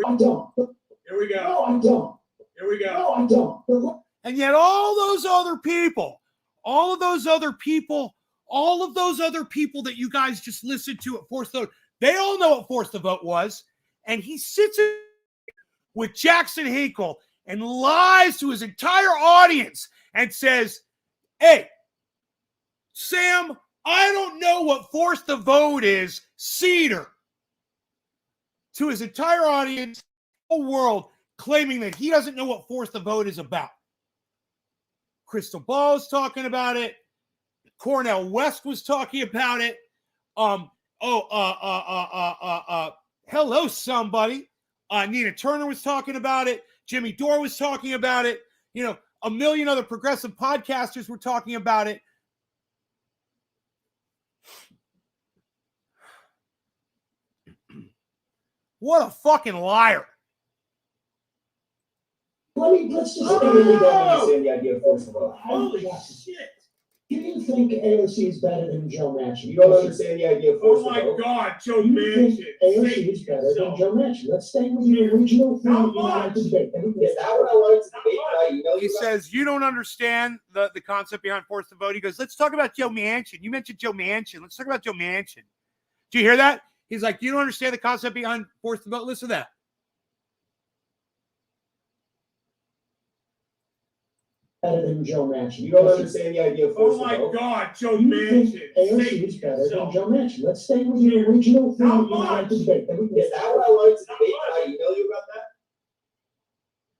I don't. Here we go. No, I don't. Here we go. No, I don't. And yet all of those other people that you guys just listened to at Force the Vote, they all know what Force the Vote was. And he sits with Jackson Hinkle and lies to his entire audience and says, hey, Sam, I don't know what Force the Vote is, Cedar. To his entire audience, the whole world, claiming that he doesn't know what Force the Vote is about. Crystal Ball is talking about it. Cornell West was talking about it. Hello, somebody. Nina Turner was talking about it. Jimmy Dore was talking about it. A million other progressive podcasters were talking about it. What a fucking liar. Let's just I really don't understand the idea of force the vote. Holy shit. Do you think AOC is better than Joe Manchin? You don't understand the idea of force Oh the vote. my God, Joe Do you think Manchin. AOC is better than Joe Manchin? Let's stay with the original thing How in our much? debate. Is that what I wanted to debate tonight? You know He says, you don't understand the concept behind force to vote. He goes, let's talk about Joe Manchin. You mentioned Joe Manchin. Let's talk about Joe Manchin. Do you hear that? He's like, you don't understand the concept behind force to vote. Listen to that. Better than Joe Manchin. You don't understand the idea of force Oh to my vote? God, Joe You think Manchin. AOC is better than Joe Manchin. Let's stay with the original thing How that you wanted to much? debate. Then we can Is that what I wanted to debate? Can I email you about that?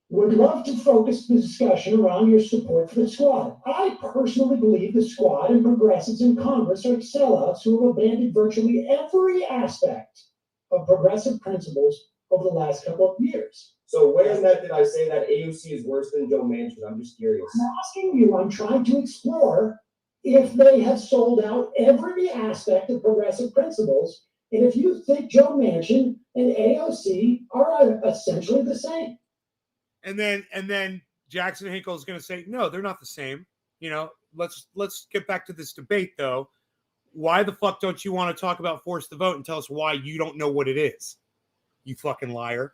Would love to focus the discussion around your support for the squad. I personally believe the squad and progressives in Congress are sellouts who have abandoned virtually every aspect of progressive principles over the last couple of years. So where in that did I say that AOC is worse than Joe Manchin? I'm just curious. I'm asking you, I'm trying to explore if they have sold out every aspect of progressive principles, and if you think Joe Manchin and AOC are essentially the same. And then Jackson Hinkle is going to say, no, they're not the same. You know, let's get back to this debate, though. Why the fuck don't you want to talk about force to vote and tell us why you don't know what it is? You fucking liar.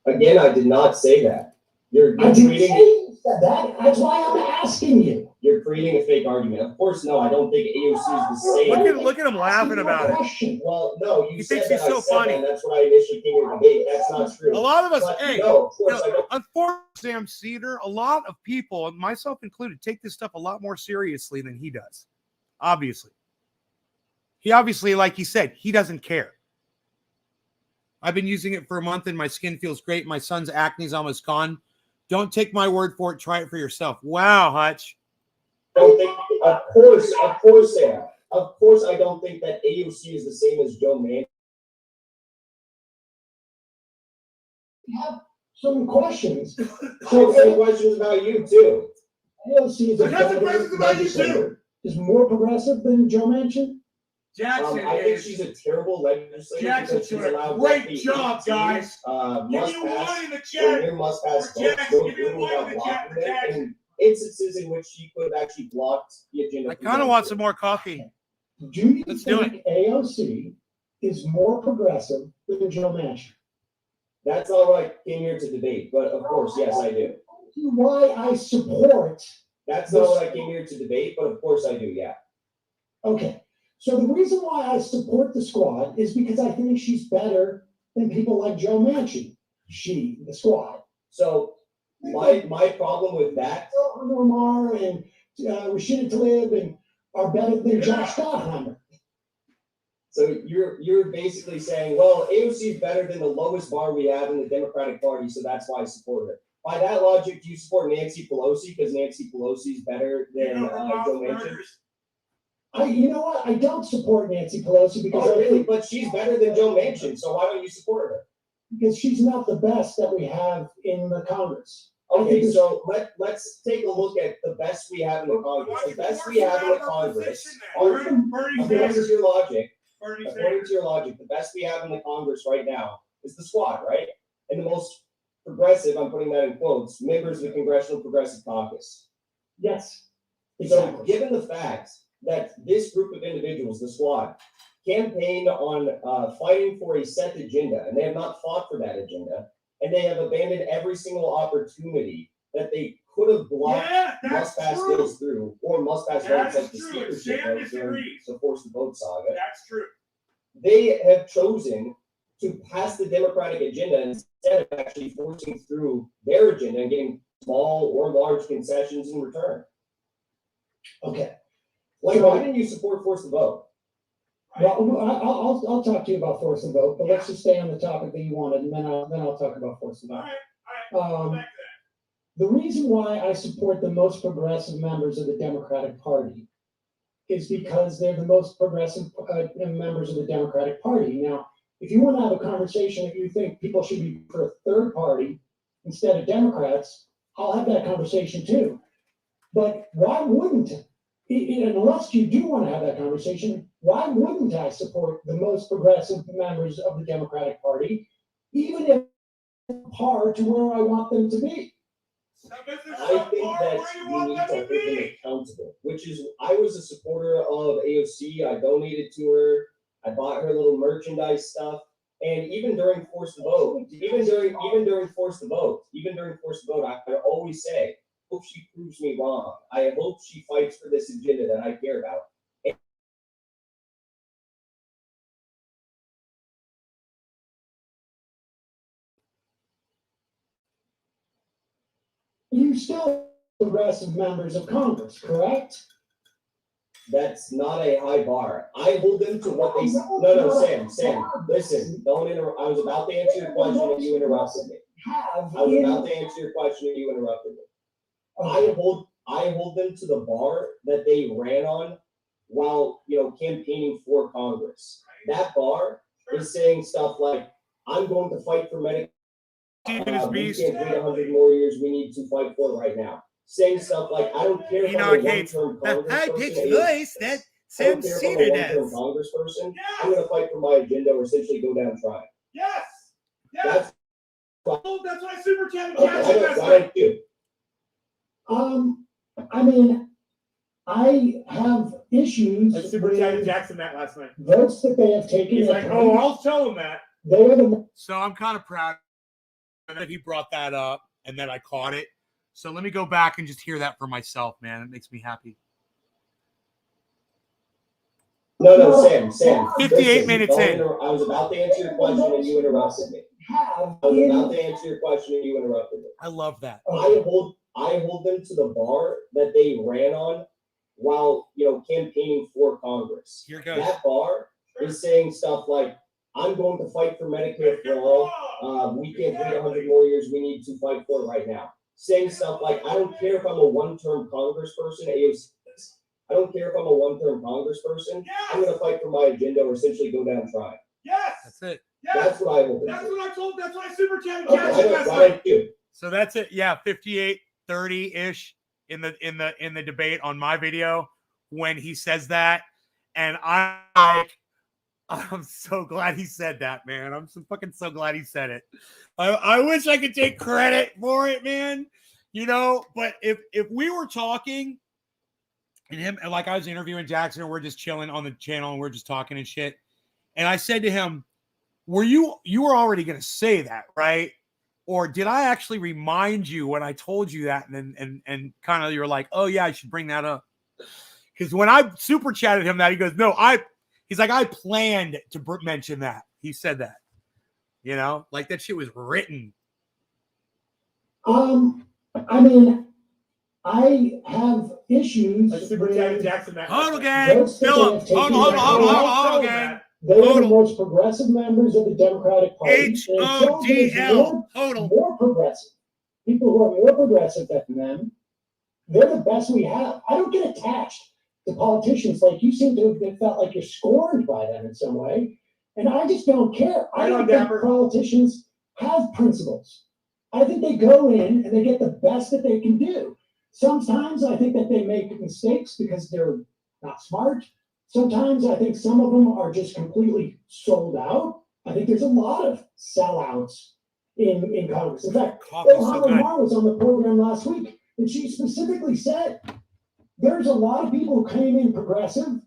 Again, I did not say that. You're I didn't creating, say that. That's why I'm asking you. you're creating a fake argument. Of course, no, I don't think AOC is the same. Look at him laughing about it. Well, no, you He said thinks that he's so I said funny. that, and that's what I initially came here to debate. That's not true. A lot of us, But, hey, no, of course I don't. unfortunately, Sam Cedar, a lot of people, and myself included, take this stuff a lot more seriously than he does. Obviously. He obviously, like he said, he doesn't care. I've been using it for a month and my skin feels great. My son's acne is almost gone. Don't take my word for it. Try it for yourself. Wow, Hutch. Don't think, of course, Sam. Of course, I don't think that AOC is the same as Joe Manchin. Have some questions. I have some questions about you too. AOC is I got some questions about you, legislator. Is more progressive than Joe Manchin? Jackson I think is. she's a terrible legislator Jackson's because she's doing a allowed great roughly job, 18, guys. Must Give me a pass one in the or chat. near must pass For votes Jackson, go give me a through one in without the chat blocking for it, Jackson. and instances in which she could have actually blocked the agenda. I kind of want some more coffee. Do you Let's do think AOC is more progressive than Joe Manchin? That's not what I came here to debate, but of course, yes, I do. Why I support. That's not what I came here to debate, but of course I do, yeah. Okay. So the reason why I support the squad is because I think she's better than people like Joe Manchin. The squad. So my problem with that. Omar and Rashida Tlaib and are better than Josh Gottheimer. So you're basically saying, well, AOC is better than the lowest bar we have in the Democratic Party, so that's why I support her. By that logic, do you support Nancy Pelosi because Nancy Pelosi is better than Joe Manchin? You know what? I don't support Nancy Pelosi because but she's better than Joe Manchin, so why don't you support her? Because she's not the best that we have in the Congress. Okay, so let's take a look at the best we have in the Congress. The best we have in the Congress, according to your logic, the best we have in the Congress right now is the squad, right? And the most progressive, I'm putting that in quotes, members of the Congressional Progressive Caucus. Yes. Exactly. So given the fact that this group of individuals, the squad, campaigned on fighting for a set agenda, and they have not fought for that agenda, and they have abandoned every single opportunity that they could have blocked must-pass bills through, or must-pass votes like the speakership vote during the Force the Vote saga. That's true. They have chosen to pass the Democratic agenda instead of actually forcing through their agenda and getting small or large concessions in return. Okay. Like, why didn't you support Force the Vote? Well, I'll talk to you about force the vote, but let's just stay on the topic that you wanted, and then I'll talk about force the vote. The reason why I support the most progressive members of the Democratic Party is because they're the most progressive members of the Democratic Party. Now, if you want to have a conversation that you think people should be for a third party instead of Democrats, I'll have that conversation too. But why wouldn't, unless you do want to have that conversation, why wouldn't I support the most progressive members of the Democratic Party, even if par to where I want them to be? I think that we need to hold them accountable, which is, I was a supporter of AOC. I donated to her. I bought her little merchandise stuff. And even during force to vote, even during force to vote, I always say, hope she proves me wrong. I hope she fights for this agenda that I care about. You still progressive members of Congress, correct? That's not a high bar. I hold them to what they say. No, Sam, listen, don't interrupt. I was about to answer your question and you interrupted me. I was about to answer your question and you interrupted me. I hold them to the bar that they ran on while, campaigning for Congress. That bar is saying stuff like, I'm going to fight for Medicare. We can't wait 100 more years. We need to fight for it right now. Saying stuff like, I don't care if I'm a one-term congressperson. voice that Sam Cedar does. Congressperson, I'm going to fight for my agenda or essentially go down trying. Yes. That's That's why Super Chatted why Jackson last don't night. you? I mean, I have issues I Super Chatted with Jackson that last night. votes that they have taken. He's like, oh, I'll tell him that. They are the So I'm kind of proud that he brought that up and that I caught it. So let me go back and just hear that for myself, man. It makes me happy. No, Sam. 58 minutes in. I was about to answer your question and you interrupted me. I love that. I hold them to the bar that they ran on while, campaigning for Congress. Here goes. That bar is saying stuff like, I'm going to fight for Medicare for all. We can't wait 100 more years. We need to fight for it right now. Saying stuff like, I don't care if I'm a one-term congressperson. I don't care if I'm a one-term congressperson. I'm going to fight for my agenda or essentially go down trying. Yes. That's it. Yes. That's what I hold. That's why I Super Chatted Okay, Jackson last why night. don't you? So that's it. Yeah, 58-30-ish in the debate on my video when he says that. And I'm so glad he said that, man. I'm so fucking so glad he said it. I wish I could take credit for it, man. But if we were talking and him, like I was interviewing Jackson and we're just chilling on the channel and we're just talking and shit. And I said to him, you were already going to say that, right? Or did I actually remind you when I told you that? And kind of, you're like, oh yeah, I should bring that up. Because when I super chatted him that, he goes, no, he's like, I planned to mention that. He said that, like that shit was written. I mean, I have issues. I Super Chatted Jackson that Hold last again. Votes that Philip. they have taken Hold again. They are the most progressive members of the Democratic Party. HODL. More progressive. People who are more progressive than them, they're the best we have. I don't get attached to politicians like you seem to have felt like you're scorned by them in some way. And I just don't care. I don't think politicians have principles. I think they go in and they get the best that they can do. Sometimes I think that they make mistakes because they're not smart. Sometimes I think some of them are just completely sold out. I think there's a lot of sellouts in Congress. In fact, Hodl was on the program last week, and she specifically said there's a lot of people who came in progressive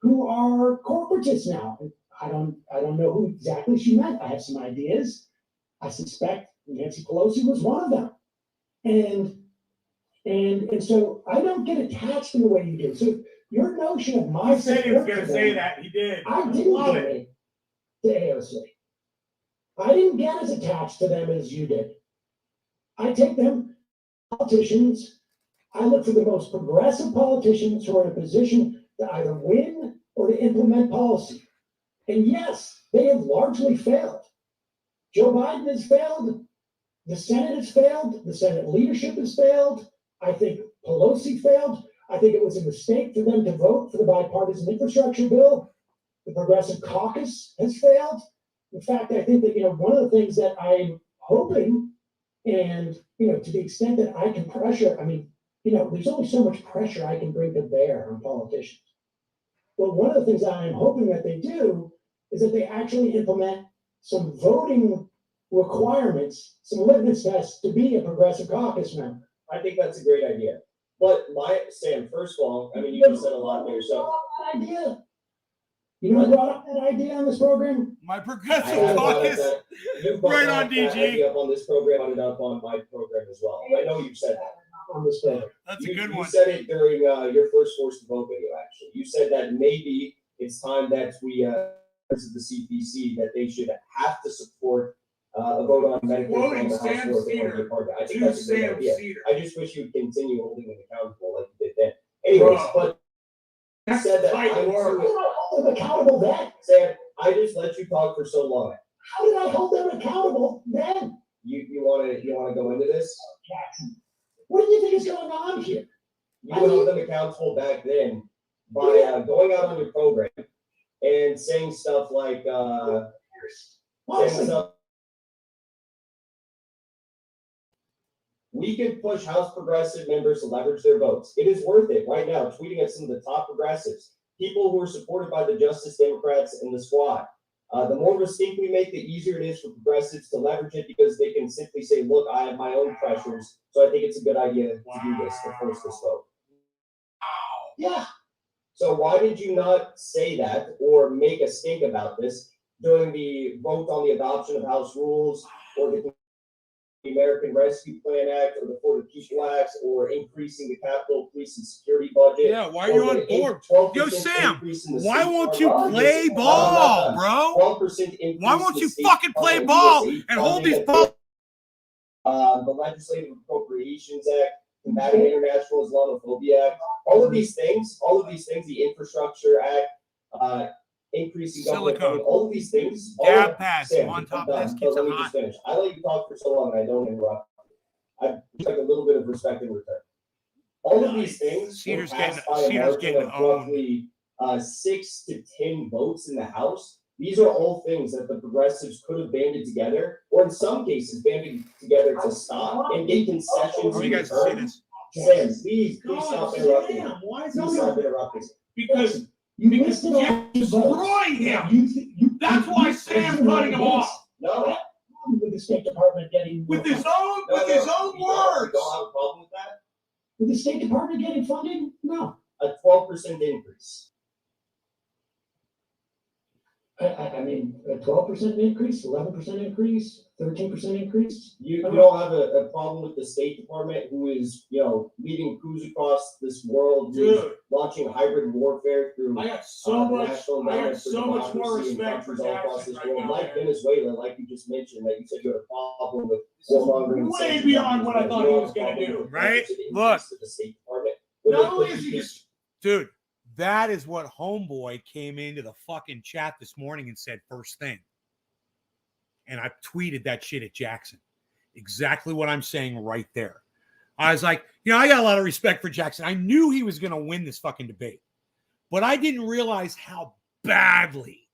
who are corporatists now. I don't know who exactly she meant. I have some ideas. I suspect Nancy Pelosi was one of them. And so I don't get attached in the way you do. So your notion of my He said he was going to say that. He did. I didn't donate to AOC. I didn't get as attached to them as you did. I take them politicians. I look for the most progressive politicians who are in a position to either win or to implement policy. And yes, they have largely failed. Joe Biden has failed. The Senate has failed. The Senate leadership has failed. I think Pelosi failed. I think it was a mistake for them to vote for the bipartisan infrastructure bill. The Progressive Caucus has failed. In fact, I think that, one of the things that I'm hoping, and, to the extent that I can pressure, there's only so much pressure I can bring to bear on politicians. But one of the things that I'm hoping that they do is that they actually implement some voting requirements, some litmus tests to be a Progressive Caucus member. I think that's a great idea. But Sam, first of all, you just said a lot there. So idea. You know who brought up that idea on this program? My I progressive have brought up caucus. that. You brought Right that on, DG. idea up on this program, brought it up on my program as well. I know you said that. On this program. That's a You, good you one. said it during your first Force to Vote video, actually. You said that maybe it's time that we, because of the CPC, that they should have to support a vote on Medicare for Quoting the House Sam floor before Cedar. the part. I think To that's a great Sam idea. Cedar. I just wish you'd continue holding them accountable like you did then. Anyways, but you said that tight I'm work. How did I hold them accountable then? Sam, I just let you talk for so long. How did I hold them accountable then? You wanna go into this? Jackson, what do you think is going on here? You held them accountable back then by going out on your program and saying stuff like saying Honestly, stuff. We can push House progressive members to leverage their votes. It is worth it right now, tweeting at some of the top progressives, people who are supported by the Justice Democrats and the Squad. The more distinct we make, the easier it is for progressives to leverage it because they can simply say, look, I have my own pressures. So I think it's a good idea to do this, to force this vote. yeah. So why did you not say that or make a stink about this during the vote on the adoption of House rules or the American Rescue Plan Act or the For the People Act or increasing the Capitol Police and Security budget? Yeah, why are you on board? 12% Yo, Sam, increase in the why state won't you department. play ball, bro? 12% increase. Why in won't the you state fucking play department ball USA and hold funding these that balls? the Legislative Appropriations Act, Combating International Islamophobia Act, all of these things, the Infrastructure Act, increasing government Silicone. funding, all of these things. Dab pads Sam, on I'm top of done, this but keeps let it me hot. just finish. I let you talk for so long and I don't interrupt. I expect a little bit of respect in return. All of these things Cedar's were passed getting- by a Cedar's margin getting of roughly 6 to 10 votes in the House. These are all things that the progressives could have banded together, or in some cases banded together to stop and get concessions Oh, in you guys see return. this? Sam, please God, stop interrupting. Sam, why is Please nobody- stop interrupting. Because You because listed all Jeff the votes. destroying him. You- That's why you- Sam's you- cutting him off. No, With the State Department getting With his funding. own you words. don't have a problem with that? With the State Department getting funding? No. A 12% increase. I mean, a 12% increase, 11% increase, 13% increase. You don't have a problem with the State Department, who is, leading coups across this world, who's Dude, launching hybrid warfare through I got so the much. National I Endowment got for so much more Democracy in respect for countries all across Jackson this right world, now. like man. Venezuela, like you just mentioned, that you said you had a problem with This is warmongering. way sanctions beyond on what I Venezuela. thought he You was don't have a gonna problem do. with Right? 12% increase Look. to the State Department. When Not they only put is he you- just Dude, that is what Homeboy came into the fucking chat this morning and said first thing. And I tweeted that shit at Jackson. Exactly what I'm saying right there. I was like, I got a lot of respect for Jackson. I knew he was going to win this fucking debate. But I didn't realize how badly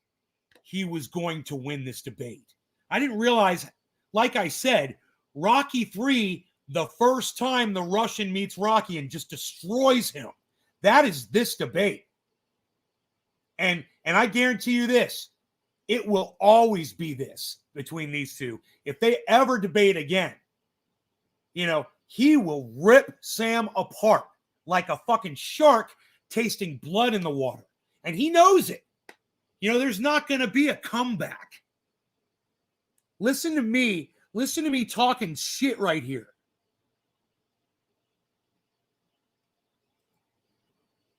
he was going to win this debate. I didn't realize, like I said, Rocky 3, the first time the Russian meets Rocky and just destroys him. That is this debate. And I guarantee you this, it will always be this between these two. If they ever debate again, he will rip Sam apart like a fucking shark tasting blood in the water. And he knows it. There's not going to be a comeback. Listen to me talking shit right here.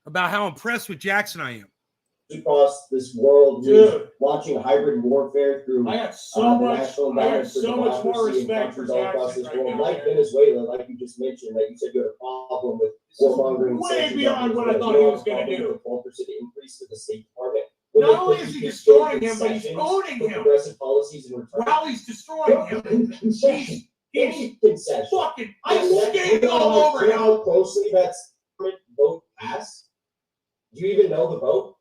About how impressed with Jackson I am. across this world, Dude. launching hybrid warfare through I got the so much. National I Endowment got for so much more Democracy in respect for countries all across Jackson this right world, now. like man. Venezuela, like you just mentioned, that you said you had a problem with This is warmongering. way sanctions beyond on what I Venezuela. thought You he don't was have a gonna problem do. with the 12% increase to the State Department. When Not they only put is he you destroying big him, but he's concessions owning for him. progressive policies in return. While he's destroying him. Concession. Any concession. Fucking, That- I'm that- skating you know all how- over you know him. how closely that's vote passed? Do you even know the vote?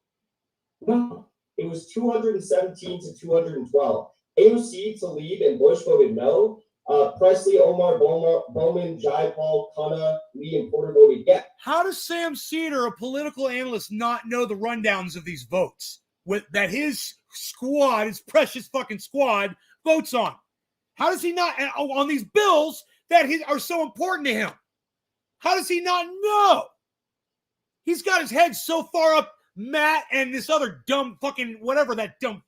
No. It was 217 to 212. AOC, Tlaib, and Bush voted no. Presley, Omar, Bowman, Jayapal, Khanna, Lee, and Porter voted yes. How does Sam Cedar, a political analyst, not know the rundowns of these votes that his squad, his precious fucking squad, votes on? How does he not, on these bills that are so important to him? How does he not know? He's got his head so far up Matt and this other dumb fucking whatever that dumb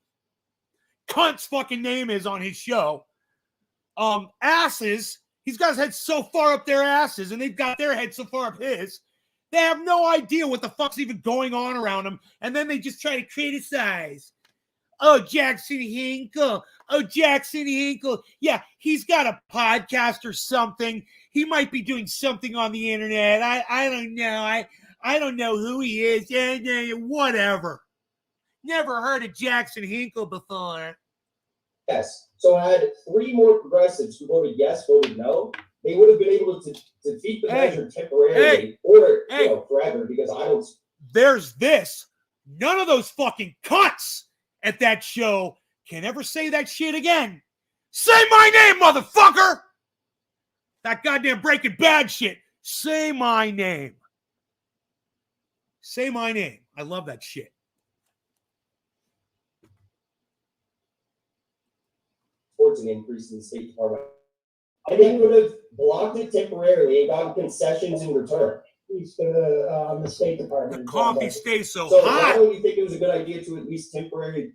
cunt's fucking name is on his show. Asses. He's got his head so far up their asses, and they've got their head so far up his. They have no idea what the fuck's even going on around them, and then they just try to criticize. Oh, Jackson Hinkle. Oh, Jackson Hinkle. Yeah, he's got a podcast or something. He might be doing something on the internet. I don't know. I don't know who he is. Yeah, whatever. Never heard of Jackson Hinkle before. Yes. So had 3 more progressives who voted yes, voted no, they would have been able to defeat the measure temporarily or forever, because I don't. There's this. None of those fucking cunts at that show can ever say that shit again. Say my name, motherfucker! That goddamn Breaking Bad shit. Say my name. Say my name. I love that shit. Towards an increase in the State Department. I think would have blocked it temporarily and gotten concessions in return. On the State Department. The coffee stays so Why hot. don't you think it was a good idea to at least temporarily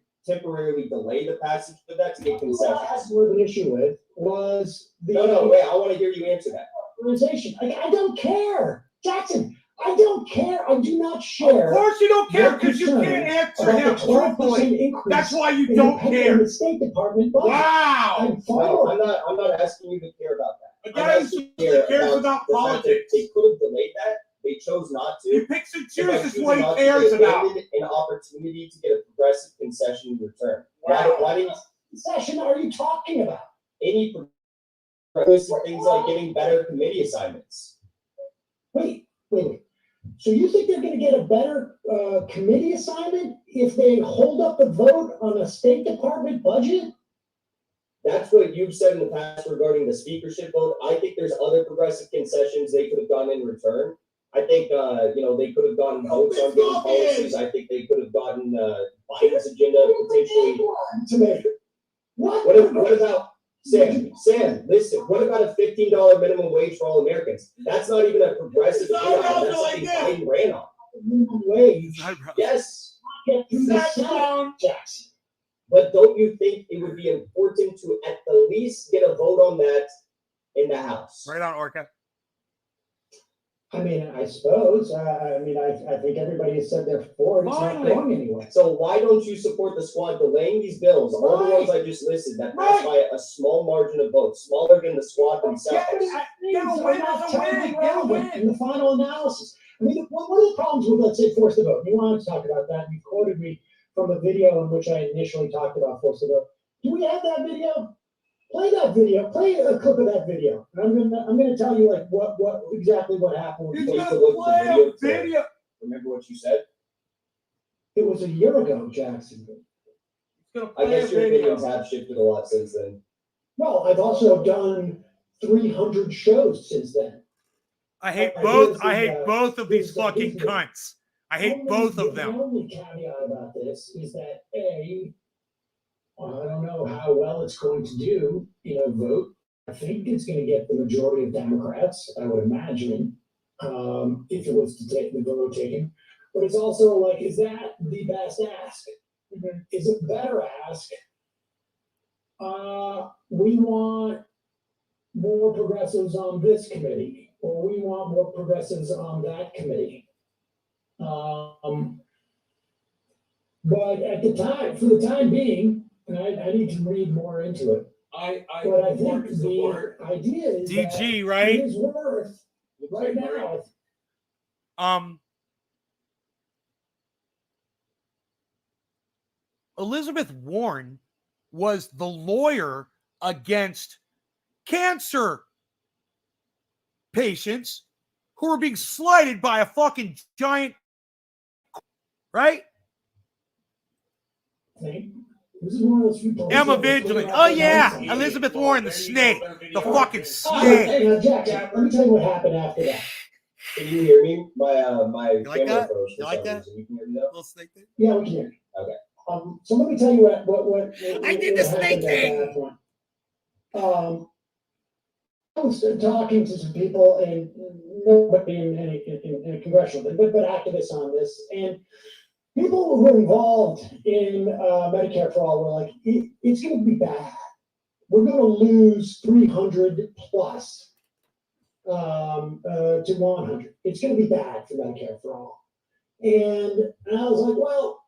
delay the passage of that to get concessions? That's what the issue with was the wait, I want to hear you answer that. Organization. I don't care, Jackson. I don't care. I do not share. Of course you don't care, because you can't answer him truthfully. That's why you don't care. The State Department budget. Wow. No, I'm not asking you to care about that. A guy who cares about politics. They could have delayed that. They chose not to. He picks and chooses what he cares about. An opportunity to get a progressive concession in return. Wow. Why didn't concession are you talking about? Any progressive things like getting better committee assignments? Wait. So you think they're going to get a better committee assignment if they hold up the vote on a State Department budget? That's what you've said in the past regarding the speakership vote. I think there's other progressive concessions they could have done in return. I think they could have gotten votes on getting policies. I think they could have gotten Biden's agenda potentially. What about Sam? Listen. What about a $15 minimum wage for all Americans? That's not even a progressive agenda. That's something Biden ran on. Minimum wage. Yes. Jackson. But don't you think it would be important to at the least get a vote on that in the House? Right on, Orca. I mean, I suppose. I think everybody has said they're for it. It's not going anywhere. So why don't you support the squad delaying these bills? All the ones I just listed that passed by a small margin of votes, smaller than the squad themselves. Get a win in the final analysis. I mean, one of the problems with, let's say, force the vote. You wanted to talk about that. You quoted me from a video in which I initially talked about force the vote. Do we have that video? Play that video. Play a clip of that video. And I'm gonna tell you what exactly happened. You just play a video. Remember what you said? It was a year ago, Jackson. I guess your opinions have shifted a lot since then. Well, I've also done 300 shows since then. I hate both. I hate both of these fucking cunts. I hate both of them. The only caveat about this is that I don't know how well it's going to do in a vote. I think it's going to get the majority of Democrats, I would imagine, if it was to take the vote taken. But it's also like, is that the best ask? Is it better ask? We want more progressives on this committee, or we want more progressives on that committee. But at the time, for the time being, and I need to read more into it. I think the idea is DG, right? It is worth right now. Elizabeth Warren was the lawyer against cancer patients who were being slighted by a fucking giant, right? This is one of those people. Emma Vigilant. Oh yeah, Elizabeth Warren, the snake, the fucking snake. Hey, Jackson, let me tell you what happened after that. Can you hear me? My You like camera that? froze for You like some that? reason. You can hear me now? Little snake thing? Yeah, we can hear you. Okay. So let me tell you what I did the snake thing. I was talking to some people, and nobody in a congressional thing, but activists on this, and people who were involved in Medicare for All were like, it's going to be bad. We're going to lose 300 plus to 100. It's going to be bad for Medicare for All. And I was like, well,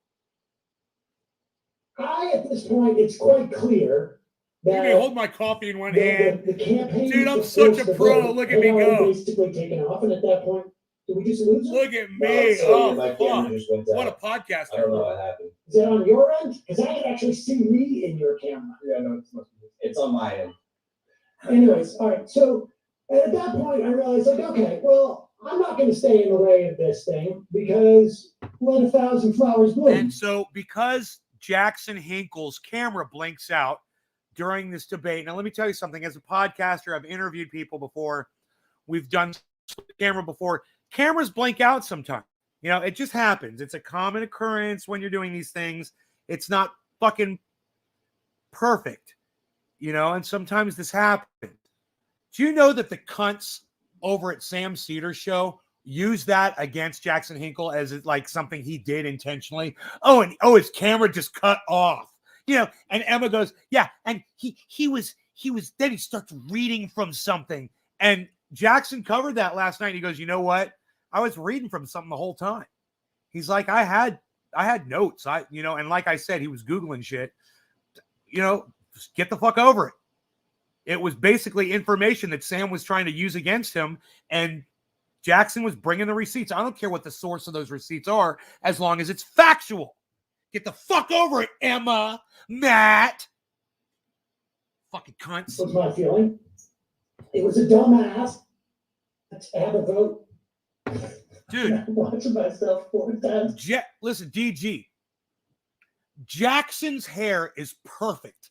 at this point, it's quite clear Let me that hold my coffee in one hand. the campaign. Dude, I'm such a pro. Look at me go. Basically taken off, and at that point, did we just lose it? Look at No, me. so Oh, my camera just went what a out. podcaster. I don't know what happened. Is that on your end? Because I can actually see me in your camera. Yeah, no, it's on my end. Anyways, all right. So at that point, I realized, like, okay, well, I'm not going to stay in the way of this thing because let 1,000 flowers bloom. And so because Jackson Hinkle's camera blinks out during this debate, now let me tell you something. As a podcaster, I've interviewed people before. We've done camera before. Cameras blink out sometimes. You know, it just happens. It's a common occurrence when you're doing these things. It's not fucking perfect, you know, and sometimes this happens. Do you know that the cunts over at Sam Cedar's show use that against Jackson Hinkle as like something he did intentionally? Oh, and his camera just cut off. You know, and Emma goes, yeah, and he was then he starts reading from something. And Jackson covered that last night. He goes, you know what? I was reading from something the whole time. He's like, I had notes. And like I said, he was Googling shit. You know, just get the fuck over it. It was basically information that Sam was trying to use against him, and Jackson was bringing the receipts. I don't care what the source of those receipts are, as long as it's factual. Get the fuck over it, Emma, Matt. Fucking cunts. That was my feeling. It was a dumbass to have a vote. Dude. I'm watching myself 4 times. Listen, DG. Jackson's hair is perfect,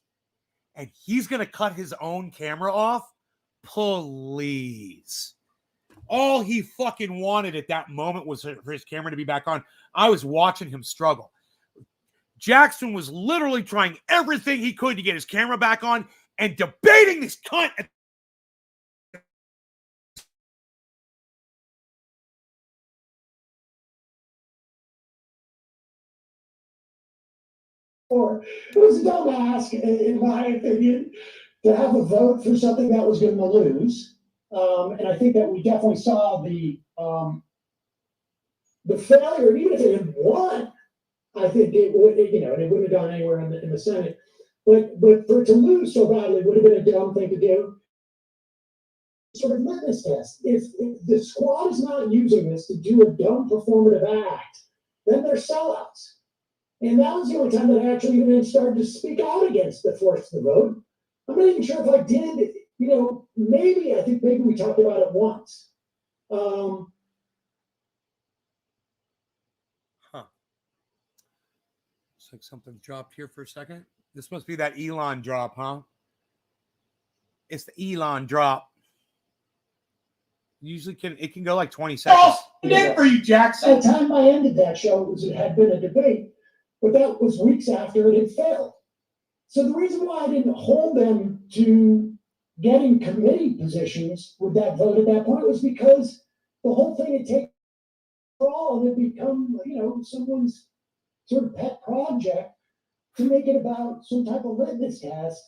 and he's going to cut his own camera off? Please. All he fucking wanted at that moment was for his camera to be back on. I was watching him struggle. Jackson was literally trying everything he could to get his camera back on and debating this cunt. It was a dumbass, in my opinion, to have a vote for something that was going to lose. And I think that we definitely saw the failure. Even if it had won, I think it would, it wouldn't have gone anywhere in the Senate. But for it to lose so badly would have been a dumb thing to do. Sort of litmus test. If the squad is not using this to do a dumb performative act, then they're sellouts. And that was the only time that I actually even started to speak out against the force of the vote. I'm not even sure if I did, maybe we talked about it once. Looks like something dropped here for a second. This must be that Elon drop, huh? It's the Elon drop. Usually it can go like 20 seconds. Oh, it did for you, Jackson. At the time I ended that show, it had been a debate, but that was weeks after it had failed. So the reason why I didn't hold them to getting committee positions with that vote at that point was because the whole thing had taken for all, and it become, someone's sort of pet project to make it about some type of litmus test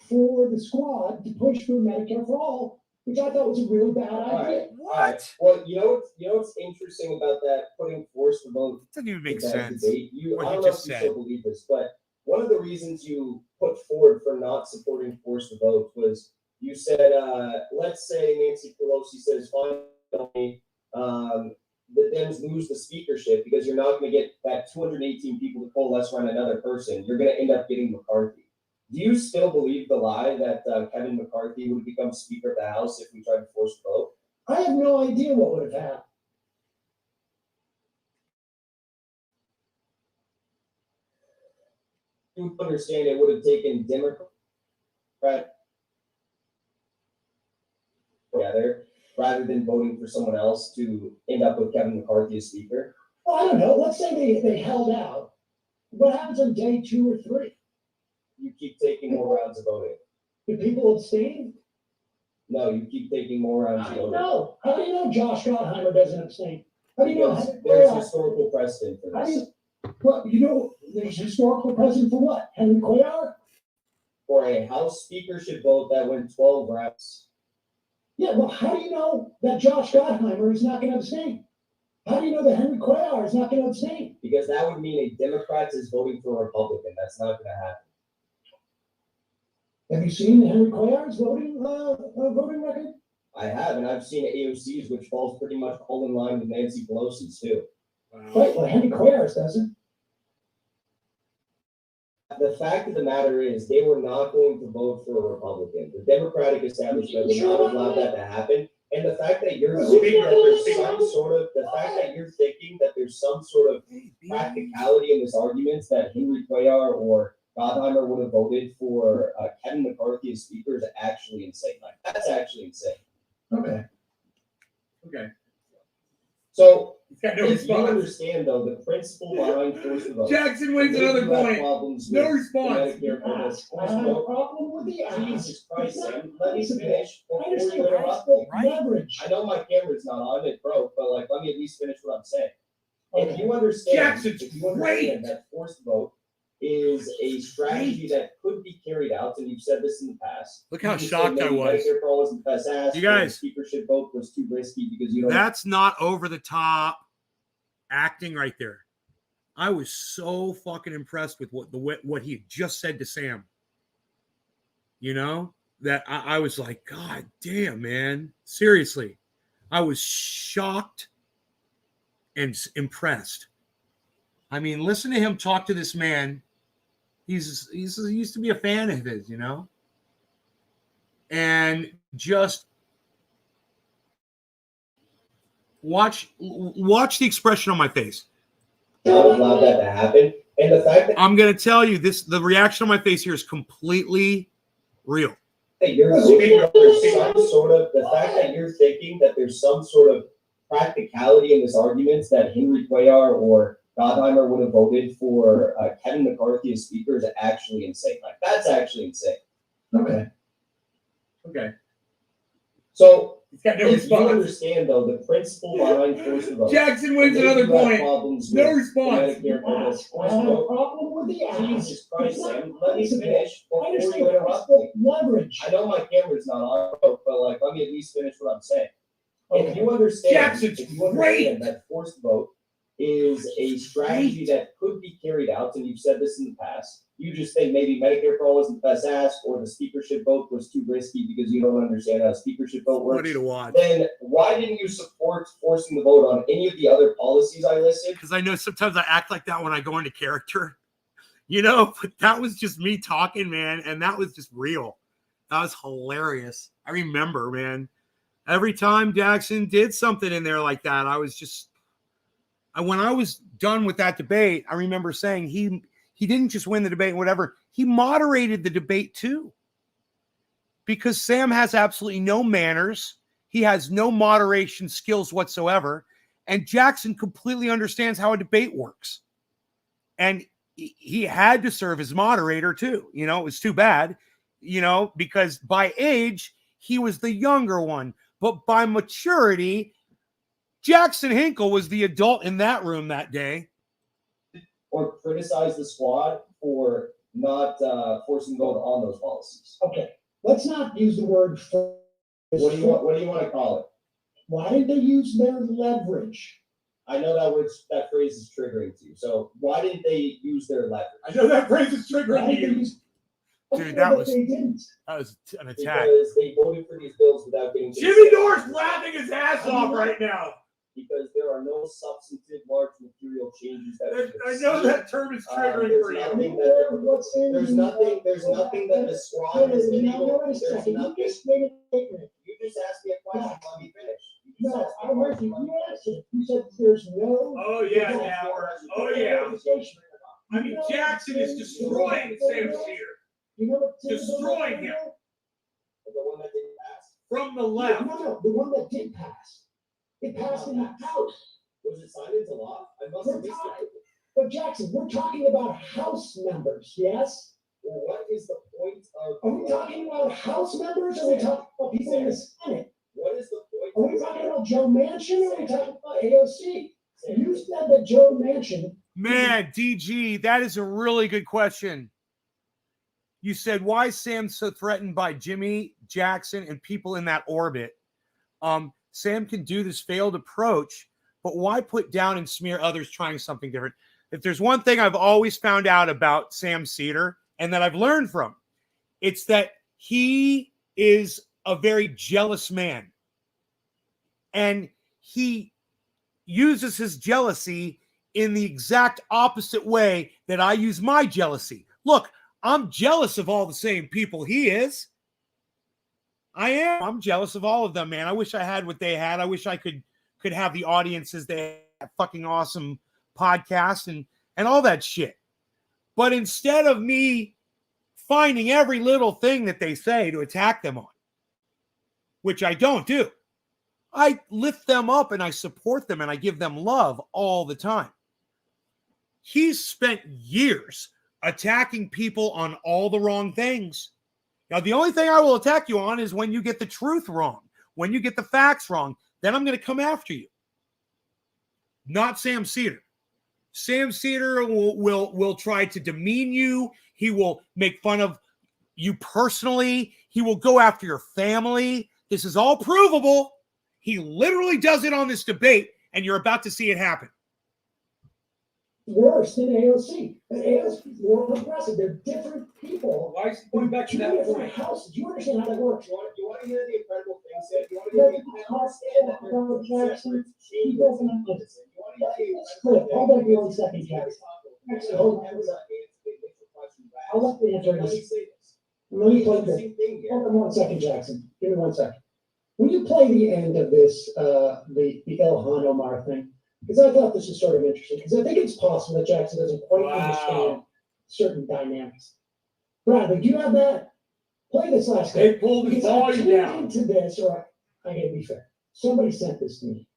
for the squad to push for Medicare for all, which I thought was a really bad idea. What? Well, you know what's interesting about that, putting force to vote? It doesn't even make debate. sense. I What don't you know if just you said. still believe this, but one of the reasons you put forward for not supporting force to vote was you said, let's say Nancy Pelosi says, finally, the Dems lose the speakership because you're not going to get that 218 people to coalesce around another person. You're going to end up getting McCarthy. Do you still believe the lie that Kevin McCarthy would become Speaker of the House if we tried to force a vote? I have no idea what would have happened. You understand it would have taken Democrat together rather than voting for someone else to end up with Kevin McCarthy as Speaker? Well, I don't know. Let's say they held out. What happens on day 2 or 3? You keep taking more rounds of voting. Do people abstain? No, you keep taking more rounds I of don't voting. know. How do you know Josh Gottheimer doesn't abstain? How do you know? Because there's historical precedent for How do this. you, Well, there's historical precedent for what? Henry Cuellar? For a House speakership vote that went 12 rounds. Yeah, well, how do you know that Josh Gottheimer is not going to abstain? How do you know that Henry Cuellar is not going to abstain? Because that would mean a Democrat is voting for a Republican. That's not going to happen. Have you seen Henry Cuellar's voting record? I have, and I've seen AOC's, which falls pretty much all in line with Nancy Pelosi's too. Right, well, Henry Cuellar's doesn't. The fact of the matter is, they were not going to vote for a Republican. The Democratic establishment would not allow that to happen. And the fact that you're thinking that there's some sort of practicality in this argument that Henry Cuellar or Gottheimer would have voted for Kevin McCarthy as speaker is actually insane. Like, that's actually insane. Okay. So, got no if you response. understand, though, the principle behind force of vote. Jackson wins another point. No response. I have a problem with the ask. Jesus Christ, Sam. Let me finish I before you understand interrupt me. leverage. I know my camera's not on, it broke, but like, let me at least finish what I'm saying. If Okay. you understand, Jackson's great. that forced vote is a strategy that could be carried out, and you've said this in the past. Look how You just shocked said I maybe was. Medicare for all wasn't the best ass, You or guys. the speakership vote was too risky because you don't. That's not over the top acting right there. I was so fucking impressed with what he just said to Sam. You know, that I was like, God damn, man. Seriously. I was shocked and impressed. I mean, listen to him talk to this man. He used to be a fan of his, you know? And just watch the expression on my face. Not allow that to happen. And the fact that I'm going to tell you this, the reaction on my face here is completely real. you're thinking that there's some sort of, the fact that you're thinking that there's some sort of practicality in this argument that Henry Cuellar or Gottheimer would have voted for Kevin McCarthy as speaker is actually insane. Like, that's actually insane. Okay. So, He's got no if you response. understand, though, the principle behind force of vote. Jackson wins Maybe another you have point. problems No with response. the Medicare for this I forced have a vote. problem with the ask. Jesus Christ, Sam. Let me finish I before you understand interrupt me. leverage. I know my camera's not on, but like, let me at least finish what I'm saying. If you understand, Jackson's great. that forced vote is a strategy that could be carried out, and you've said this in the past. You just think maybe Medicare for all wasn't the best ask, or the speakership vote was too risky because you don't understand how a speakership vote works. Funny to watch. Then why didn't you support forcing the vote on any of the other policies I listed? Because I know sometimes I act like that when I go into character, you know, but that was just me talking, man. And that was just real. That was hilarious. I remember, man, every time Jackson did something in there like that, I was just, when I was done with that debate, I remember saying he didn't just win the debate, whatever. He moderated the debate too. Because Sam has absolutely no manners. He has no moderation skills whatsoever. And Jackson completely understands how a debate works. And he had to serve as moderator too. You know, it was too bad, you know, because by age, he was the younger one. But by maturity, Jackson Hinkle was the adult in that room that day. Or criticize the squad for not forcing vote on those policies. Okay, let's not use the word. What do you want to call it? Why did they use their leverage? I know that phrase is triggering to you. So why didn't they use their leverage? I know that phrase is Why triggering did to they you. use? Dude, that was they didn't. an attack. Because they voted for these bills without getting. Jimmy Dore's laughing his ass off right now. Because there are no substantive large material changes that. I know that term is triggering for you. There's nothing that the squad has been able. There's nothing. You just asked me a question. Let me finish. No, I heard you. You answered. You said there's no. Oh yeah, now. Oh yeah. I mean, Jackson is destroying Sam Sear. You know what? Destroying him. The one that didn't pass. From the left. No, the one that did pass. It passed in the House. Was it signed into law? I must have missed it. But Jackson, we're talking about House members, yes? Well, what is the point of? Are we talking about House members, or are we talking about people in the Senate? What is the point? Are we talking about Joe Manchin, or are we talking about AOC? You said that Joe Manchin Man, DG, that is a really good question. You said, why is Sam so threatened by Jimmy, Jackson, and people in that orbit? Sam can do this failed approach, but why put down and smear others trying something different? If there's one thing I've always found out about Sam Cedar and that I've learned from, it's that he is a very jealous man. And he uses his jealousy in the exact opposite way that I use my jealousy. Look, I'm jealous of all the same people he is. I am. I'm jealous of all of them, man. I wish I had what they had. I wish I could have the audiences they had, fucking awesome podcast and all that shit. But instead of me finding every little thing that they say to attack them on, which I don't do, I lift them up and I support them and I give them love all the time. He's spent years attacking people on all the wrong things. Now, the only thing I will attack you on is when you get the truth wrong, when you get the facts wrong, then I'm going to come after you. Not Sam Cedar. Sam Cedar will try to demean you. He will make fun of you personally. He will go after your family. This is all provable. He literally does it on this debate, and you're about to see it happen. Worse than AOC. And AOC is more progressive. They're different people. Why is going back to that different houses? Do you understand how that works? You want to hear the incredible thing said? You want to hear the incredible Jackson, he doesn't understand. Hold on one second, Jackson. Actually, hold on. I'll let the answer this. Let me play this. Hold on 1 second, Jackson. Give me 1 second. Will you play the end of this, the Ilhan Omar thing? Because I thought this was sort of interesting. Because I think it's possible that Jackson doesn't quite understand certain dynamics. Bradley, do you have that? Play this last They clip. pulled the Because I volume tuned down. into this, or I gotta be fair. Somebody sent this to me.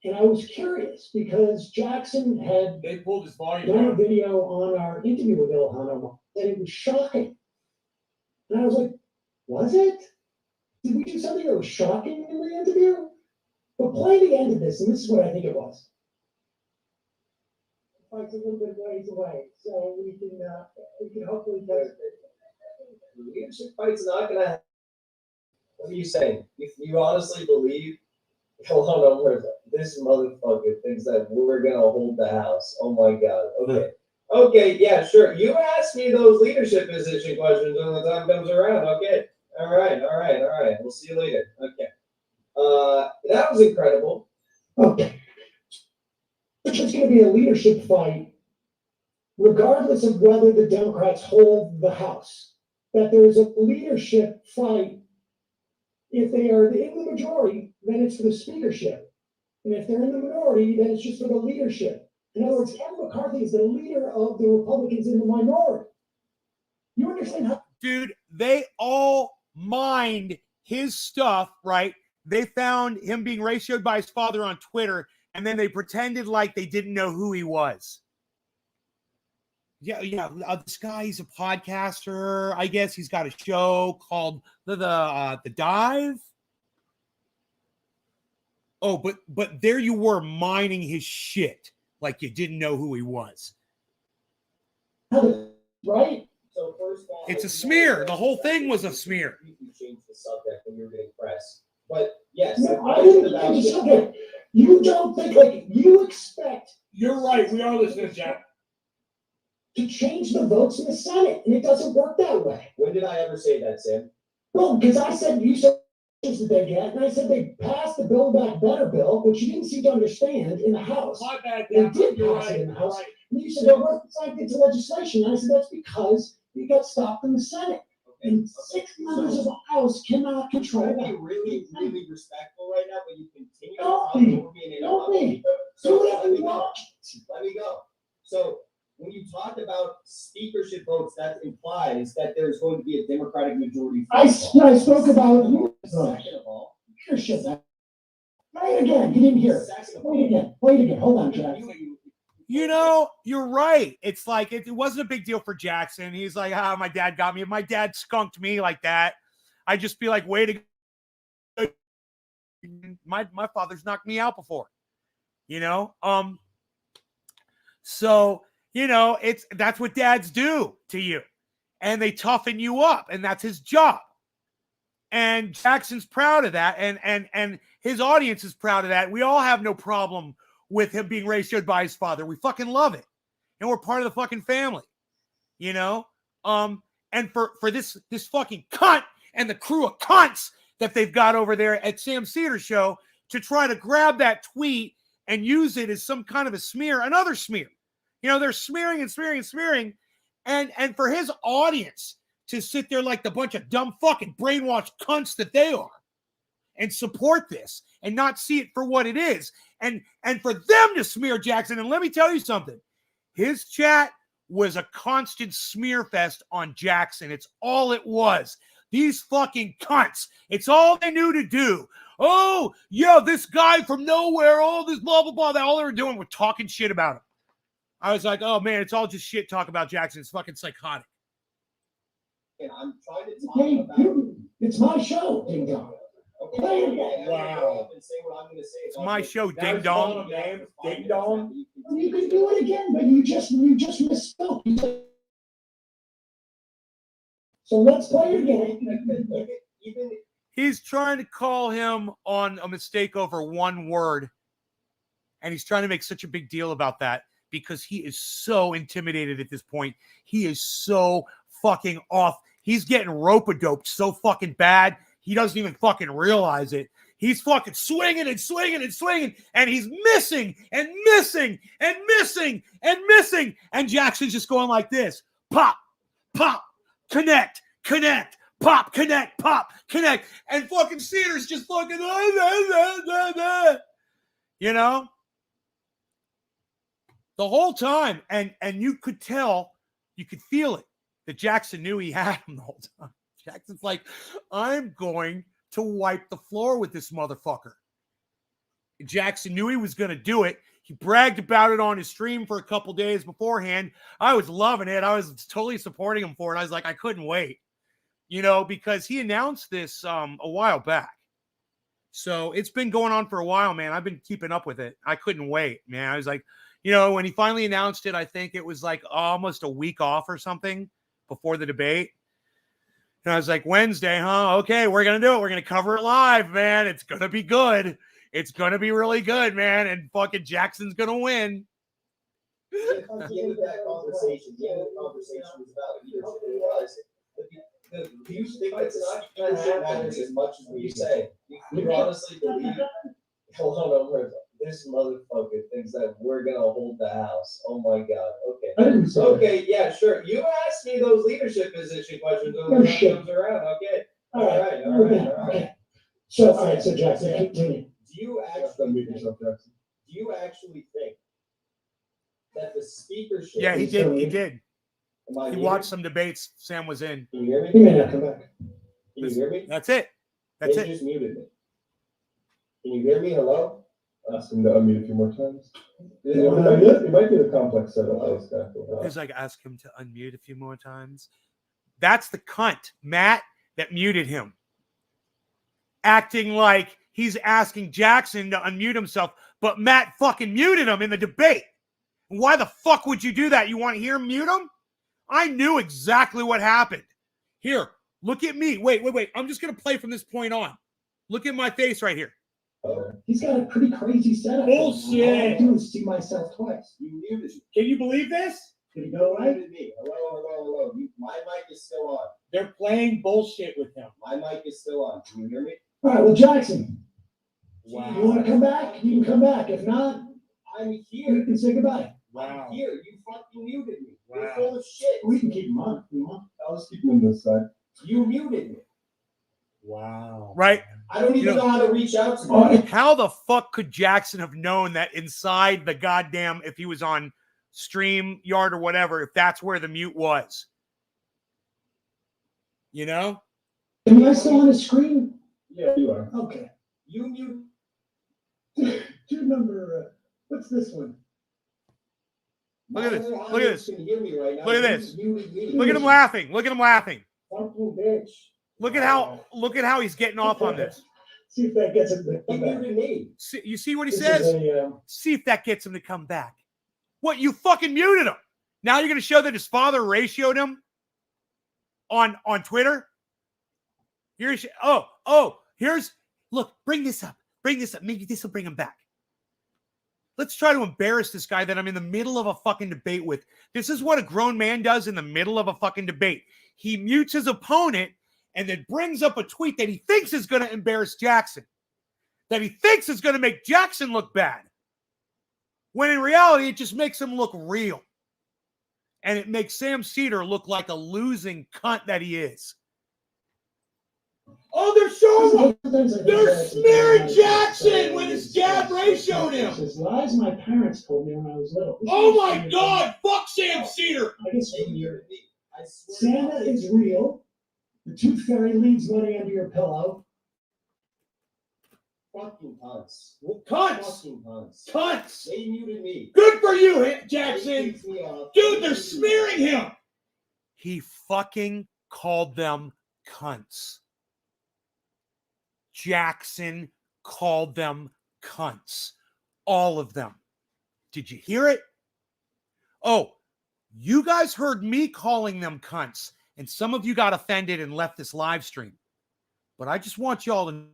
And I was curious because Jackson had They pulled his volume done a down. video on our interview with Ilhan Omar, and it was shocking. And I was like, was it? Did we do something that was shocking in the interview? But play the end of this, and this is what I think it was. Fight's a little bit ways away, so we can hopefully get it. The leadership fight's not going to happen. What are you saying? If you honestly believe, hold on, this motherfucker thinks that we're going to hold the house. Oh my God. Okay. Okay, yeah, sure. You asked me those leadership position questions when the time comes around. Okay. All right. We'll see you later. Okay. That was incredible. Okay. It's going to be a leadership fight, regardless of whether the Democrats hold the House. That there is a leadership fight. If they are in the majority, then it's for the speakership. And if they're in the minority, then it's just for the leadership. In other words, Kevin McCarthy is the leader of the Republicans in the minority. You understand how? Dude, they all mined his stuff, right? They found him being ratioed by his father on Twitter, and then they pretended like they didn't know who he was. Yeah. This guy, he's a podcaster. I guess he's got a show called the Dive. Oh, but there you were mining his shit like you didn't know who he was. Right? So first of all, It's a smear. The whole thing was a smear. You changed the subject when you were getting pressed. But yes, No, I didn't change the subject. You don't think like you expect. You're right. We are listening, Jack. To change the votes in the Senate, and it doesn't work that way. When did I ever say that, Sam? Well, because I said you said that they get, and I said they passed the Build Back Better bill, which you didn't seem to understand in the House. My bad. They Dan. did You're pass right. it in the House. Right. And you said they weren't signed into legislation. And I said that's because it got stopped in the Senate. And 6 members of the House cannot control Trying to that. be really respectful right now, but you continue to Don't talk be. over me and Don't interrupt me. be. So Do whatever let me you go. want. Let me go. So when you talk about speakership votes, that implies that there's going to be a Democratic majority. I spoke about Second of all, leadership. Play it again. You didn't hear it. second of Play it again. Play it again. Hold on, Jack. You know, you're right. It's like it wasn't a big deal for Jackson. He's like, my dad got me. If my dad skunked me like that, I'd just be like, way to go. My father's knocked me out before. You know? So, that's what dads do to you. And they toughen you up, and that's his job. And Jackson's proud of that, and his audience is proud of that. We all have no problem with him being ratioed by his father. We fucking love it. And we're part of the fucking family. And for this fucking cunt and the crew of cunts that they've got over there at Sam Cedar Show to try to grab that tweet and use it as some kind of a smear, another smear. They're smearing and smearing and smearing. And for his audience to sit there like the bunch of dumb fucking brainwashed cunts that they are and support this and not see it for what it is. And for them to smear Jackson. And let me tell you something. His chat was a constant smear fest on Jackson. It's all it was. These fucking cunts. It's all they knew to do. Oh, yeah, this guy from nowhere, all this blah, blah, blah. That all they were doing was talking shit about him. I was like, oh, man, it's all just shit talk about Jackson. It's fucking psychotic. And I'm trying to talk about... It's my show, ding dong. Okay. Wow. It's my show, ding dong. Ding dong. You can do it again, but you just misspoke. So let's play again. He's trying to call him on a mistake over one word. And he's trying to make such a big deal about that because he is so intimidated at this point. He is so fucking off. He's getting rope-a-doped so fucking bad. He doesn't even fucking realize it. He's fucking swinging and swinging and swinging, and he's missing and missing and missing and missing. And Jackson's just going like this. Pop, pop, connect, connect, pop, connect, connect. And fucking Cedar's just fucking, the whole time. And you could tell, you could feel it, that Jackson knew he had him the whole time. Jackson's like, I'm going to wipe the floor with this motherfucker. Jackson knew he was going to do it. He bragged about it on his stream for a couple days beforehand. I was loving it. I was totally supporting him for it. I was like, I couldn't wait, because he announced this a while back. So it's been going on for a while, man. I've been keeping up with it. I couldn't wait, man. I was like, when he finally announced it, I think it was like almost a week off or something before the debate. And I was like, Wednesday, huh? Okay, we're going to do it. We're going to cover it live, man. It's going to be good. It's going to be really good, man. And fucking Jackson's going to win. The end of that conversation, was about leadership. Do you think that leadership matters as much as we say? You honestly believe, hold on, this motherfucker thinks that we're going to hold the house. Oh my God. Okay. Okay, yeah, sure. You asked me those leadership position questions when the time comes around. Okay. All right. So Jackson, continue. Do you actually think that the speakership? Yeah, he did. He did. He watched some debates Sam was in. Can you hear me? He may not come back. Can you hear me? That's it. That's they it. Just muted me. Can you hear me? Hello? Ask him to unmute a few more times. It might be the complex setup. He's like, ask him to unmute a few more times. That's the cunt, Matt, that muted him. Acting like he's asking Jackson to unmute himself, but Matt fucking muted him in the debate. Why the fuck would you do that? You want to hear him mute him? I knew exactly what happened. Here, look at me. Wait. I'm just going to play from this point on. Look at my face right here. He's got a pretty crazy setup. Bullshit. All I do is see myself twice. You muted me. Can you believe this? Did he go away? You muted me. Hello. My mic is still on. They're playing bullshit with him. My mic is still on. Can you hear me? All right, well, Jackson, Wow. you want to come back? You can come back. If not, I'm you here. can say goodbye. Wow. I'm here. You fucking muted me. Wow. You're full of shit. We can keep him on if we want. I'll just keep him on this side. You muted me. Wow. Right? I don't even know how to reach out to you. How the fuck could Jackson have known that inside the goddamn, if he was on StreamYard or whatever, if that's where the mute was? Am I still on the screen? Yeah, you are. Okay. You mute. Do number, what's this one? Look at this. My Look at audience this. can hear me right now. Look at You this. muted me. Look at him laughing. Look at him laughing. Fucking bitch. Look at how he's getting off on this. See if that gets him to He come back. muted me. You see what he This says? is a, See if that gets him to come back. What, you fucking muted him? Now you're going to show that his father ratioed him on Twitter? Here's look, bring this up. Maybe this will bring him back. Let's try to embarrass this guy that I'm in the middle of a fucking debate with. This is what a grown man does in the middle of a fucking debate. He mutes his opponent and then brings up a tweet that he thinks is going to embarrass Jackson, that he thinks is going to make Jackson look bad, when in reality, it just makes him look real. And it makes Sam Cedar look like a losing cunt that he is. Oh, they're showing him. They're smearing Jackson when his dad ratioed him. It's lies my parents told me when I was little. Oh my God! Fuck Sam Cedar. I guess Santa is real. The tooth fairy leaves money under your pillow. Fucking cunts. Cunts. Fucking cunts. Cunts. They muted me. Good for you, Jackson. Dude, they're smearing him. He fucking called them cunts. Jackson called them cunts. All of them. Did you hear it? Oh, you guys heard me calling them cunts, and some of you got offended and left this live stream. But I just want y'all to know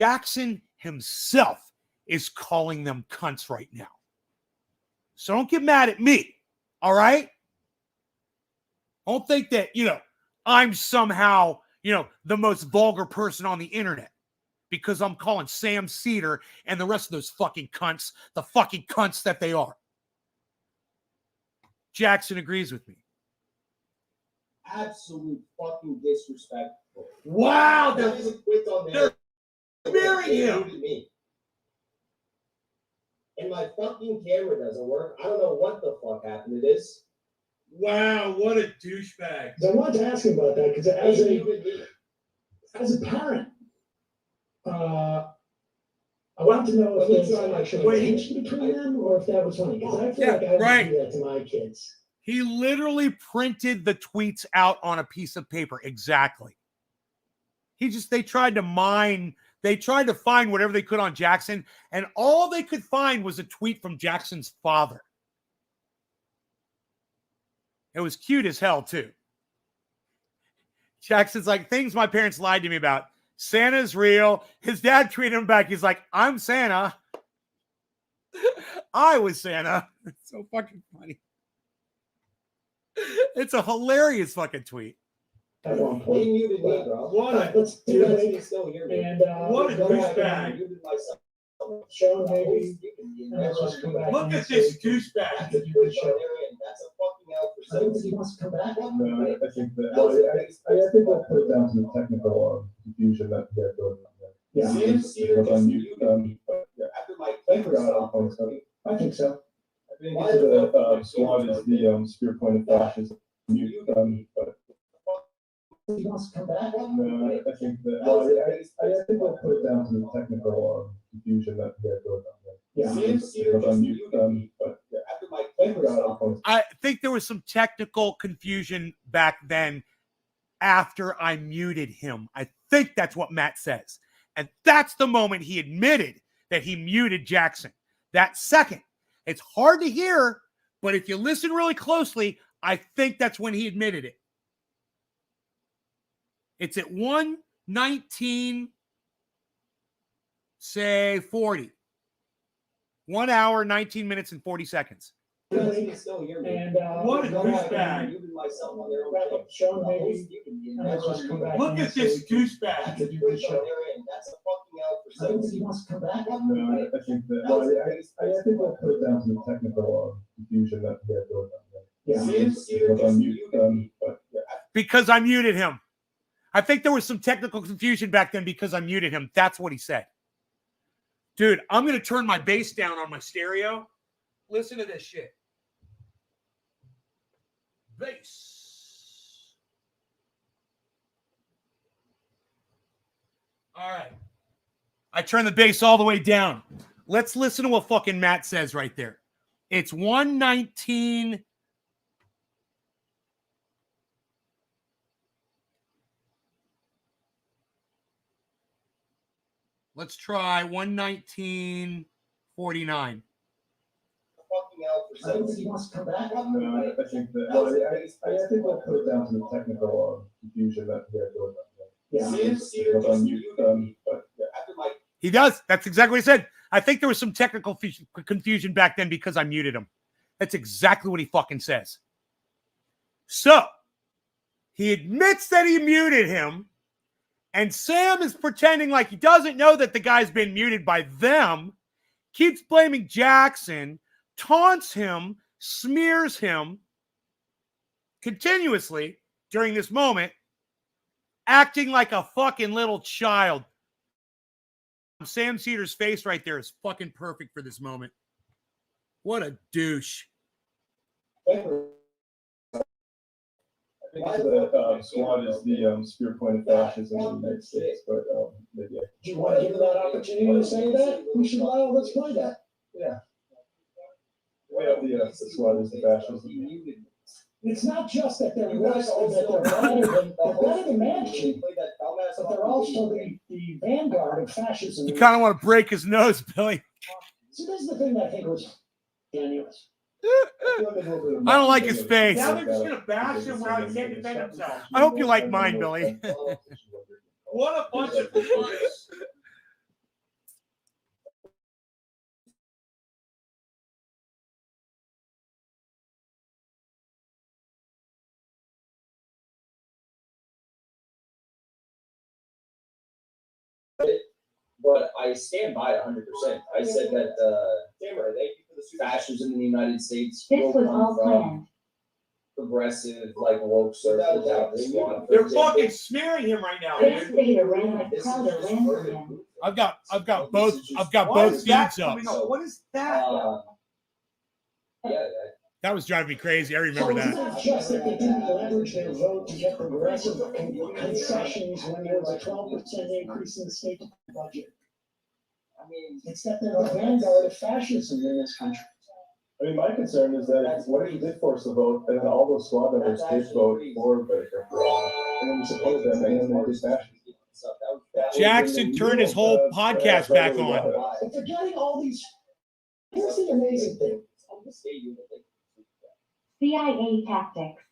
Jackson himself is calling them cunts right now. So don't get mad at me, all right? Don't think that, I'm somehow, the most vulgar person on the internet because I'm calling Sam Cedar and the rest of those fucking cunts the fucking cunts that they are. Jackson agrees with me. Absolute fucking disrespectful. Wow, That is a quit on there. Smearing him. Me. And my fucking camera doesn't work. I don't know what the fuck happened to this. Wow, what a douchebag. I wanted to ask him about that because as a parent, I wanted to know if there's actually tension between them or if that was funny. Because I feel like I would do that to my kids. He literally printed the tweets out on a piece of paper. Exactly. They tried to find whatever they could on Jackson, and all they could find was a tweet from Jackson's father. It was cute as hell, too. Jackson's like, things my parents lied to me about. Santa's real. His dad tweeted him back. He's like, I'm Santa. I was Santa. It's so fucking funny. It's a hilarious fucking tweet. At one point. They muted me, bro. What a douchebag. Sean, maybe. Look at this douchebag. That's a fucking out for I think he wants to come back. I think we'll put it down to the technical confusion that we had going on there. Yeah. After my camera stopped. I think so. I think the squad is the spear point of fascism. But he wants to come back. I think we'll put it down to the technical confusion that we had going on there. I think there was some technical confusion back then after I muted him. I think that's what Matt says. And that's the moment he admitted that he muted Jackson. That second. It's hard to hear, but if you listen really closely, I think that's when he admitted it. It's at 1:19, say 40. 1 hour, 19 minutes, and 40 seconds. And what a douchebag. Sean, maybe. Look at this douchebag. That's a fucking out for I think he wants to come back. I think we'll put it down to the technical confusion that we had going on there. Because I muted him. I think there was some technical confusion back then because I muted him. That's what he said. Dude, I'm going to turn my bass down on my stereo. Listen to this shit. Bass. All right. I turn the bass all the way down. Let's listen to what fucking Matt says right there. It's 1:19. Let's try 1:19:49. Fucking out for I don't think he wants to come back. No, I think that. Well, I think we'll put it down to the technical confusion that we had going on. Yeah. Sam Cedar just muted me. But yeah. After my He does. That's exactly what he said. I think there was some technical confusion back then because I muted him. That's exactly what he fucking says. So, he admits that he muted him, and Sam is pretending like he doesn't know that the guy's been muted by them, keeps blaming Jackson, taunts him, smears him continuously during this moment, acting like a fucking little child. Sam Cedar's face right there is fucking perfect for this moment. What a douche. I think the squad is the spear point of fascism in the United States, but maybe Do you want to give that opportunity to say that? We should allow, let's play that. yeah. We have the squad is the fascism. It's not just that they're worse, that they're better than Manchin, but they're also the vanguard of fascism. You kind of want to break his nose, Billy. So this is the thing that I think was genius. I don't like his face. Now they're just gonna bash him while he can't defend himself. I hope you like mine, Billy. What a bunch of idiots. But I stand by 100%. I said that Tamara, thank you for the fascism in the United States. This will was come all from planned. Progressive, like woke circles out this one. They're fucking smearing him right now, This dude. data ran like Crowder ran for him. I've got both Why is that feeds up. coming up? What is that? Yeah, That was driving me crazy. I remember So it's that. not just that they didn't leverage their vote to get progressive concessions when there was a 12% increase in the state budget. I mean, It's that they're the vanguard of fascism in this country. I mean, my concern is that what if you did force the vote, and then all those squad members did vote for Baker for all, and then you supported them, and then they did fascism. Jackson turned his whole podcast back on. But they're getting all these. Here's the amazing thing. CIA tactics.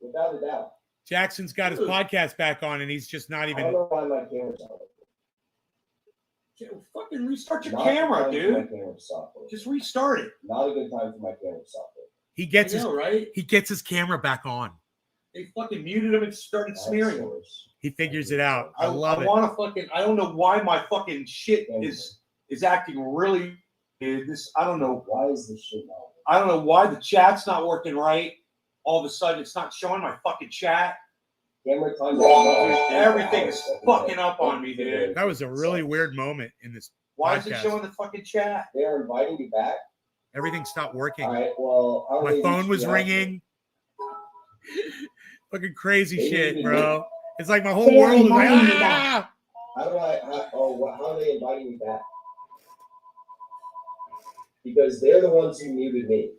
Without a doubt. Jackson's got his podcast back on, and he's just not I don't even. know why my camera's on. Fucking restart your Not a camera, good time for my dude. camera to stop. Just restart it. Not a good time for my camera to stop. He gets his right? he gets his camera back on. They fucking muted him and started smearing him. He figures it out. I love it. want to fucking. I don't know why my fucking shit is acting really. This I don't know. Why is this shit not? I don't know why the chat's not working right. All of a sudden, it's not showing my fucking chat. Camera time. Dude, everything is fucking up on me, dude. That was a really weird moment in this Why is it podcast. showing the fucking chat? They are inviting me back. Everything stopped working. All right. Well, I'll My leave phone you was to ringing. Fucking crazy They shit, need bro. It's like my whole They are world is like, inviting me ah! How are they inviting me back? Because they're the ones who muted me.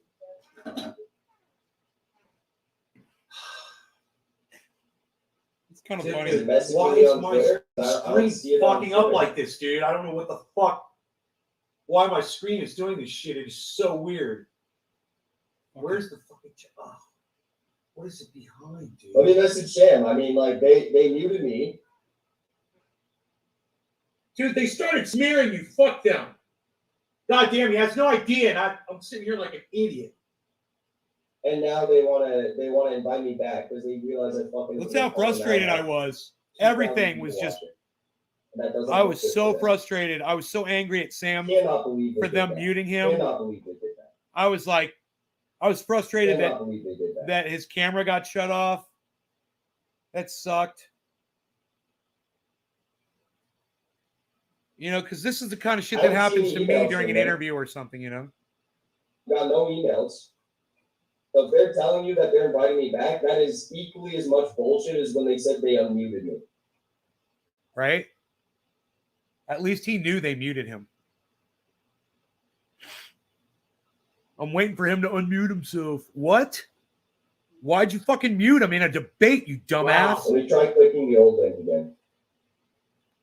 It's kind of Dude, funny. They messaged Why me is on my Twitter. I don't screen see it on fucking up Twitter. like this, dude? I don't know what the fuck. Why my screen is doing this shit? It is so weird. Where's the fucking chat? Oh, what is it behind, dude? Let me message Sam. I mean, like they muted me, Dude, they started smearing you. Fuck them. God damn, he has no idea, and I'm sitting here like an idiot. and now they wanna invite me back because they realize I fucking. Look how frustrated I was. Everything was just. I was so frustrated. I was so angry at Sam Cannot believe they for did them that. muting him. Cannot believe they did that. I was like, I was frustrated Cannot that believe they did that. that his camera got shut off. That sucked. You know, because this is the kind of shit I that haven't happens seen to me emails during from an them. interview or something, you know? Got no emails. So if they're telling you that they're inviting me back, that is equally as much bullshit as when they said they unmuted me. Right? At least he knew they muted him. I'm waiting for him to unmute himself. What? Why'd you fucking mute him in a debate, you dumbass? Let me try clicking the old link again.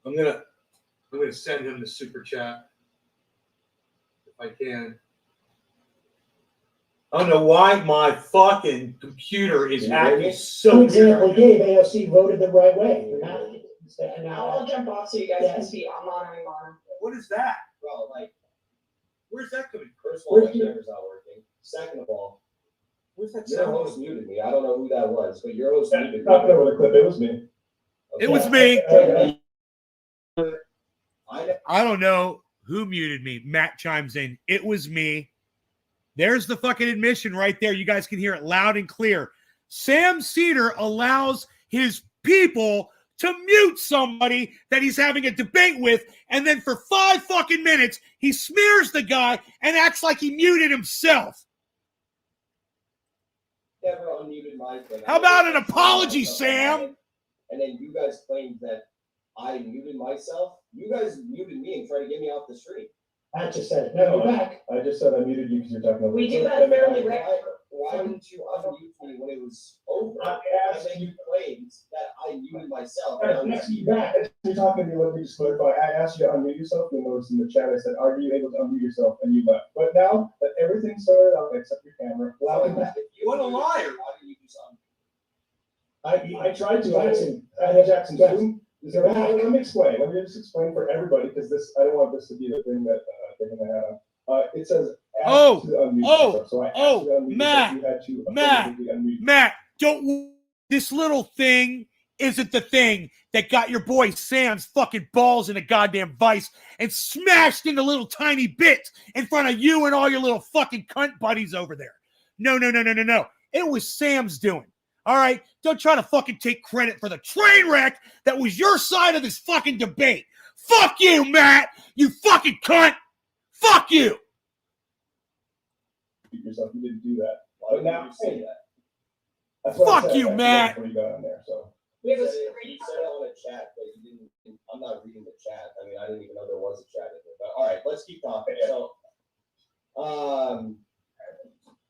I'm gonna send him the super chat. I can. I don't know why my fucking computer is acting For so example, weird. Dave, AOC voted the right way. And I'll now, jump off so you guys can see. I'm monitoring. What is that? Bro, like, Where's that coming? first of all, my Where's your- camera's not working. Second of all, Where's that your sound? host muted me. I don't know who that was, but your host muted me. Talking over the clip, it was me. It was me. I I don't know who muted me. Matt chimes in. It was me. There's the fucking admission right there. You guys can hear it loud and clear. Sam Cedar allows his people to mute somebody that he's having a debate with, and then for 5 fucking minutes, he smears the guy and acts like he muted himself. never unmuted my thing. How about an apology, Sam? And then you guys claimed that I muted myself. You guys muted me and tried to get me off the street. I just said it. No, you're back. I just said I muted you because you're talking over. We do the that clip. fairly rare. Why didn't you unmute me when it was over? I And asked then you claimed that I muted myself. I asked you back. You're talking to me. Let me just clarify. I asked you to unmute yourself. You'll notice in the chat I said, "Are you able to unmute yourself?" And you left. But now that everything started out except your camera, Welcome back. What a liar. How did you do something? I tried to. Jackson. Jackson. Zoom. Let me explain. Let me just explain for everybody because I don't want this to be the thing that thing I had on. It says ask to unmute yourself. So I asked you to unmute Matt, yourself. You had to Matt, affirmatively unmute. Matt, don't. This little thing isn't the thing that got your boy Sam's fucking balls in a goddamn vice and smashed into little tiny bits in front of you and all your little fucking cunt buddies over there. No. It was Sam's doing. All right? Don't try to fucking take credit for the train wreck that was your side of this fucking debate. Fuck you, Matt. You fucking cunt. Fuck you. Yourself. You didn't do that. Why But did now, you say that? that's what I Fuck said. you, I said Matt. Before you got on there, so. We have You a said screen. it on a chat, but you didn't. I'm not reading the chat. I mean, I didn't even know there was a chat in there. But all right, let's keep talking.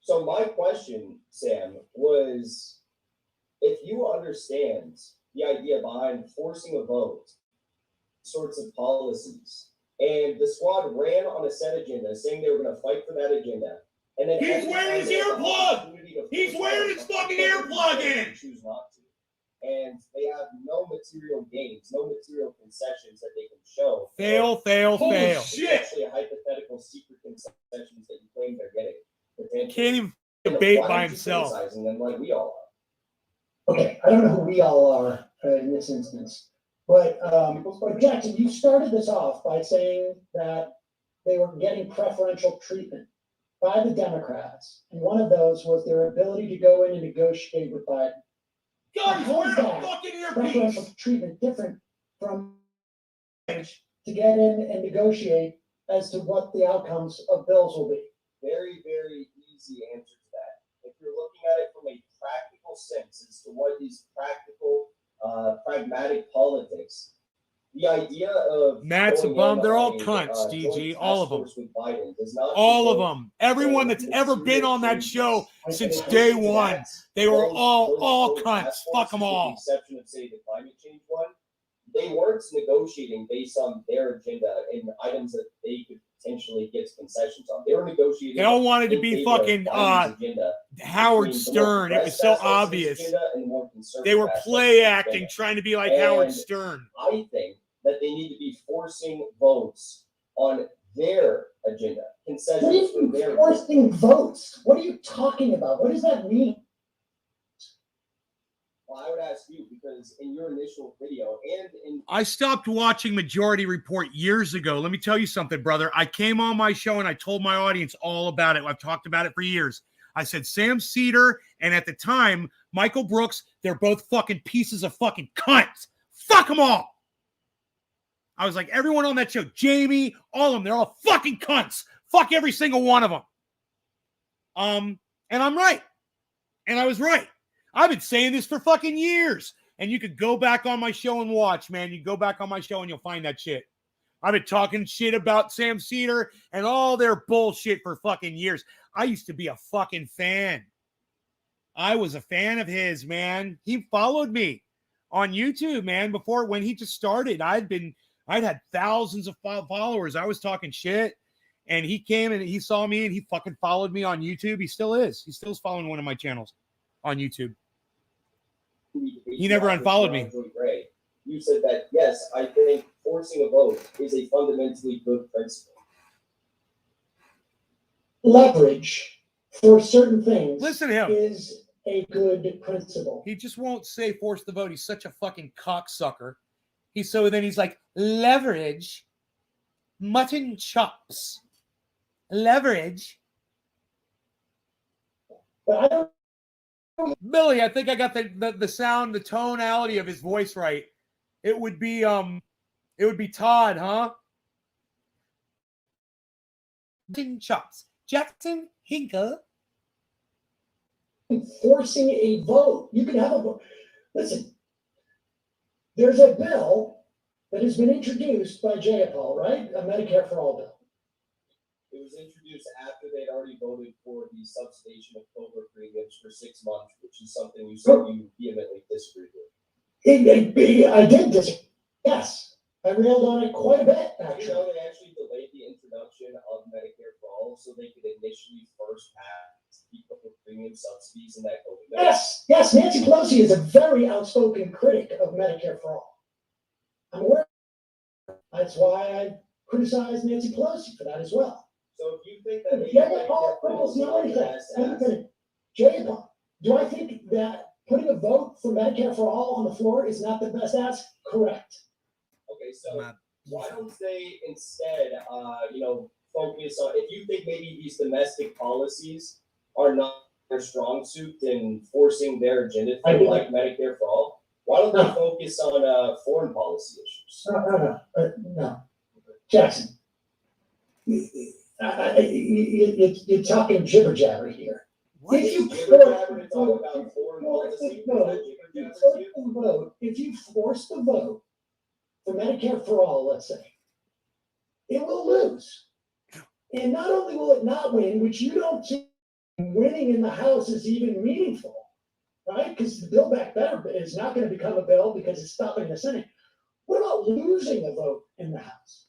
So my question, Sam, was if you understand the idea behind forcing a vote, sorts of policies, and the squad ran on a set agenda, saying they were going to fight for that agenda, and then He's wearing his earplug. He's wearing his fucking earplug in. Choose not to. And they have no material gains, no material concessions that they can show. Fail. It's actually a hypothetical secret concessions that you claim they're getting. Potentially. Can't even debate Why by aren't you himself. criticizing them like we all are? Okay, I don't know who we all are in this instance, but Jackson, you started this off by saying that they were getting preferential treatment by the Democrats, and one of those was their ability to go in and negotiate with Biden. God, he's How wearing is a that fucking preferential earpiece. treatment different from to get in and negotiate as to what the outcomes of bills will be? Very, very easy answer to that. If you're looking at it from a practical sense as to what is practical, pragmatic politics, the idea of Matt's a going bum. in They're on all a, cunts, joint DG. task All of them. force with Biden does not All of result them. Everyone that's ever been on that show since day one. They were all cunts. Fuck them all. With the exception of, say, the climate change one, they weren't negotiating based on their agenda and items that they could potentially get concessions on. They were negotiating. They all wanted to in be favor of fucking Biden's agenda Howard between the more Stern. It was so progressive aspects of his obvious. agenda and the more conservative They were aspects of play his acting, agenda. trying to be like And Howard Stern. I think that they need to be forcing votes on their agenda, What concessions is for their forcing votes? What are you talking about? What does that mean? Well, I would ask you because in your initial video and in I stopped watching Majority Report years ago. Let me tell you something, brother. I came on my show and I told my audience all about it. I've talked about it for years. I said Sam Cedar and at the time, Michael Brooks, they're both fucking pieces of fucking cunts. Fuck them all. I was like, everyone on that show, Jamie, all of them, they're all fucking cunts. Fuck every single one of them. And I'm right. And I was right. I've been saying this for fucking years. And you could go back on my show and watch, man. You go back on my show and you'll find that shit. I've been talking shit about Sam Cedar and all their bullshit for fucking years. I used to be a fucking fan. I was a fan of his, man. He followed me on YouTube, man, before when he just started. I'd had thousands of followers. I was talking shit. And he came and he saw me and he fucking followed me on YouTube. He still is. He still is following one of my channels on YouTube. He never unfollowed me. You said that, yes, I think forcing a vote is a fundamentally good principle. Leverage for certain things Listen to him. is a good principle. He just won't say force the vote. He's such a fucking cocksucker. Then he's like, leverage, mutton chops, leverage. But I don't. Billy, I think I got the sound, the tonality of his voice right. It would be Todd, huh? Mutton chops, Jackson Hinkle. Forcing a vote. You can have a vote. Listen, there's a bill that has been introduced by Jayapal, right? A Medicare for All bill. It was introduced after they'd already voted for the subsidization of COBRA premiums for 6 months, which is something you said you vehemently disagreed with. I did disagree. Yes, I railed on it quite a bit, actually. You know, they actually delayed the introduction of Medicare for All so they could initially first pass the COBRA premium subsidies in that COVID. Yes, Nancy Pelosi is a very outspoken critic of Medicare for All. I'm aware. That's why I criticize Nancy Pelosi for that as well. So if you think that Jayapal, do I think that putting a vote for Medicare for All on the floor is not the best ask? Correct. Okay, so why don't they instead, focus on, if you think maybe these domestic policies are not their strong suit in forcing their agenda through, like Medicare for All, why don't they focus on foreign policy issues? No. Jackson, you're talking jibber jabber here. If you force the vote for Medicare for All, let's say, it will lose. And not only will it not win, which you don't think winning in the House is even meaningful, right? Because the Build Back Better is not going to become a bill because it's stopping the Senate. What about losing a vote in the House?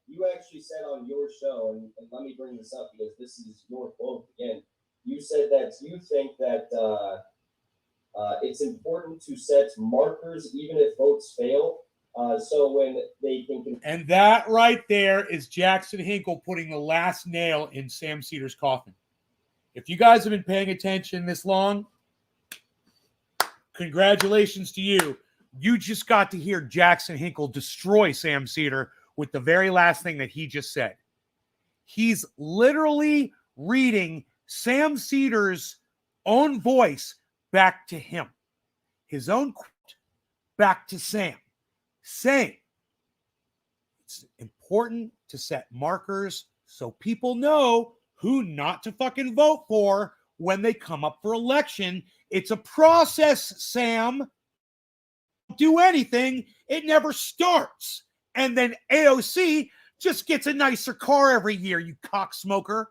You actually said on your show, and let me bring this up because this is your quote again. You said that you think that it's important to set markers even if votes fail, so when they can. And that right there is Jackson Hinkle putting the last nail in Sam Cedar's coffin. If you guys have been paying attention this long, congratulations to you. You just got to hear Jackson Hinkle destroy Sam Cedar with the very last thing that he just said. He's literally reading Sam Cedar's own voice back to him. His own quote back to Sam, saying it's important to set markers so people know who not to fucking vote for when they come up for election. It's a process, Sam. Do anything, it never starts. And then AOC just gets a nicer car every year, you cocksmoker.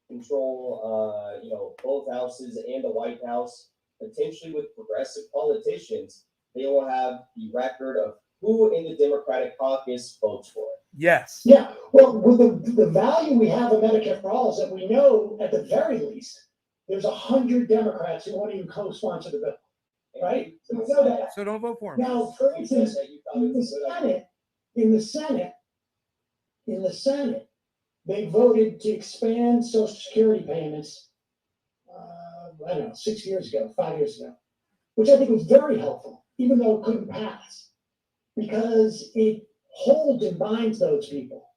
Control, both houses and the White House, potentially with progressive politicians, they will have the record of who in the Democratic caucus votes for it. Yes. Yeah. Well, with the value we have of Medicare for All is that we know at the very least there's 100 Democrats who won't even co-sponsor the bill. Right? So we know that. So don't vote for him. Now, for instance, in the Senate, they voted to expand Social Security payments, 6 years ago, 5 years ago, which I think was very helpful, even though it couldn't pass, because it holds and binds those people.